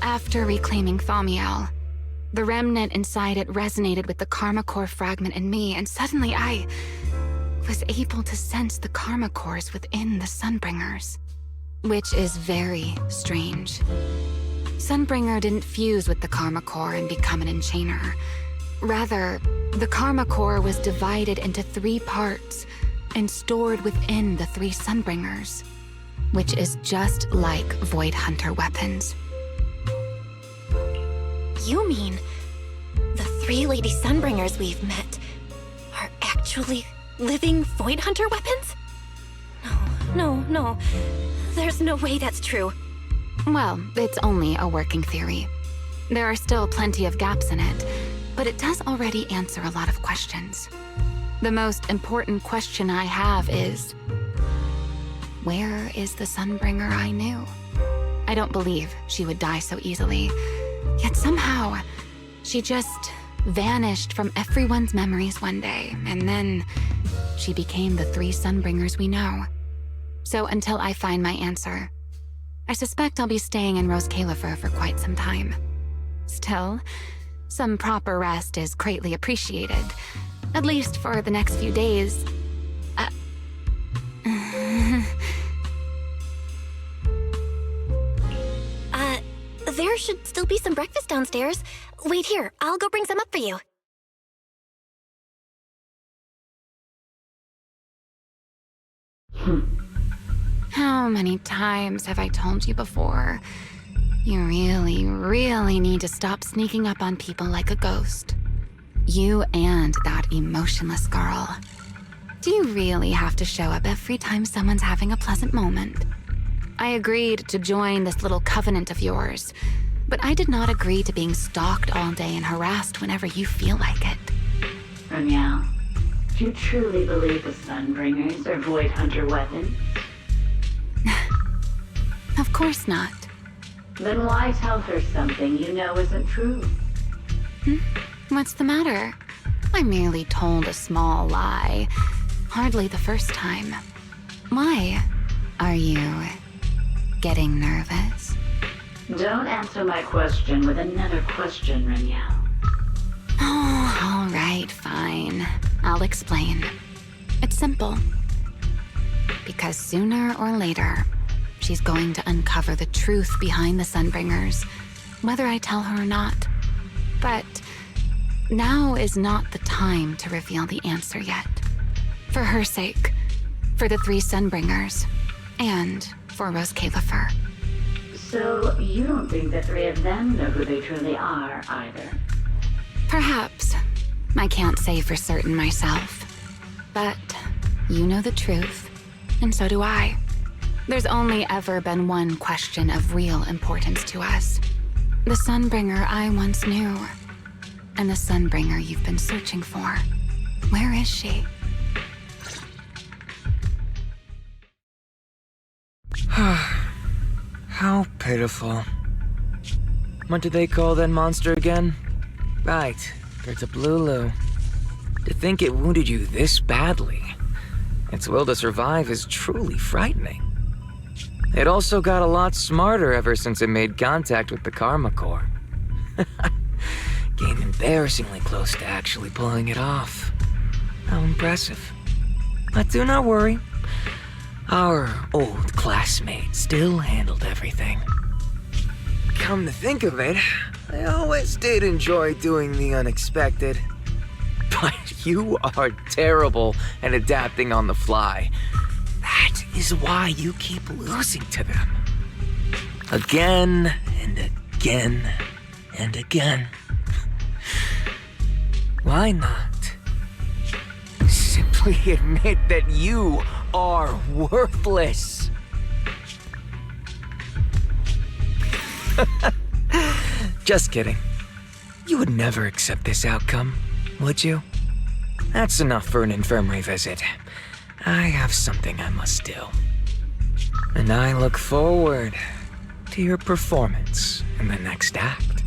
after reclaiming Thaumiel, the remnant inside it resonated with the Karma Core fragment in me, and suddenly I was able to sense the Karma Cores within the Sunbringers, which is very strange. Sunbringer didn't fuse with the Karma Core and become an enchainer. Rather, the Karma Core was divided into 3 parts and stored within the 3 Sunbringers, which is just like Void Hunter weapons. You mean the 3 Lady Sunbringers we've met are actually living Void Hunter weapons? No. There's no way that's true. Well, it's only a working theory. There are still plenty of gaps in it, but it does already answer a lot of questions. The most important question I have is, where is the Sunbringer I knew? I don't believe she would die so easily, yet somehow she just vanished from everyone's memories one day, and then she became the 3 Sunbringers we know. So until I find my answer, I suspect I'll be staying in Rose Califer for quite some time. Still, some proper rest is greatly appreciated, at least for the next few days. There should still be some breakfast downstairs. Wait here, I'll go bring some up for you. How many times have I told you before? You really, really need to stop sneaking up on people like a ghost. You and that emotionless girl. Do you really have to show up every time someone's having a pleasant moment? I agreed to join this little covenant of yours, but I did not agree to being stalked all day and harassed whenever you feel like it. Ramiel, do you truly believe the Sunbringers are Void Hunter weapons? Of course not. Then why tell her something you know isn't true? What's the matter? I merely told a small lie. Hardly the first time. Why? Are you getting nervous? Don't answer my question with another question, Ramiel. Oh, all right, fine. I'll explain. It's simple. Because sooner or later, she's going to uncover the truth behind the Sunbringers, whether I tell her or not. But now is not the time to reveal the answer yet. For her sake, for the 3 Sunbringers, and for Rose Califer. So you don't think the 3 of them know who they truly are, either? Perhaps. I can't say for certain myself. But you know the truth, and so do I. There's only ever been one question of real importance to us. The Sunbringer I once knew, and the Sunbringer you've been searching for. Where is she? How pitiful. What do they call that monster again? Right, it's a Blulu. To think it wounded you this badly. Its will to survive is truly frightening. It also got a lot smarter ever since it made contact with the Karma Core. Gained embarrassingly close to actually pulling it off. How impressive. But do not worry. Our old classmate still handled everything. Come to think of it, I always did enjoy doing the unexpected. But you are terrible at adapting on the fly. That is why you keep losing to them. Again and again and again. Why not simply admit that you are worthless? Just kidding. You would never accept this outcome, would you? That's enough for an infirmary visit. I have something I must do. And I look forward to your performance in the next act.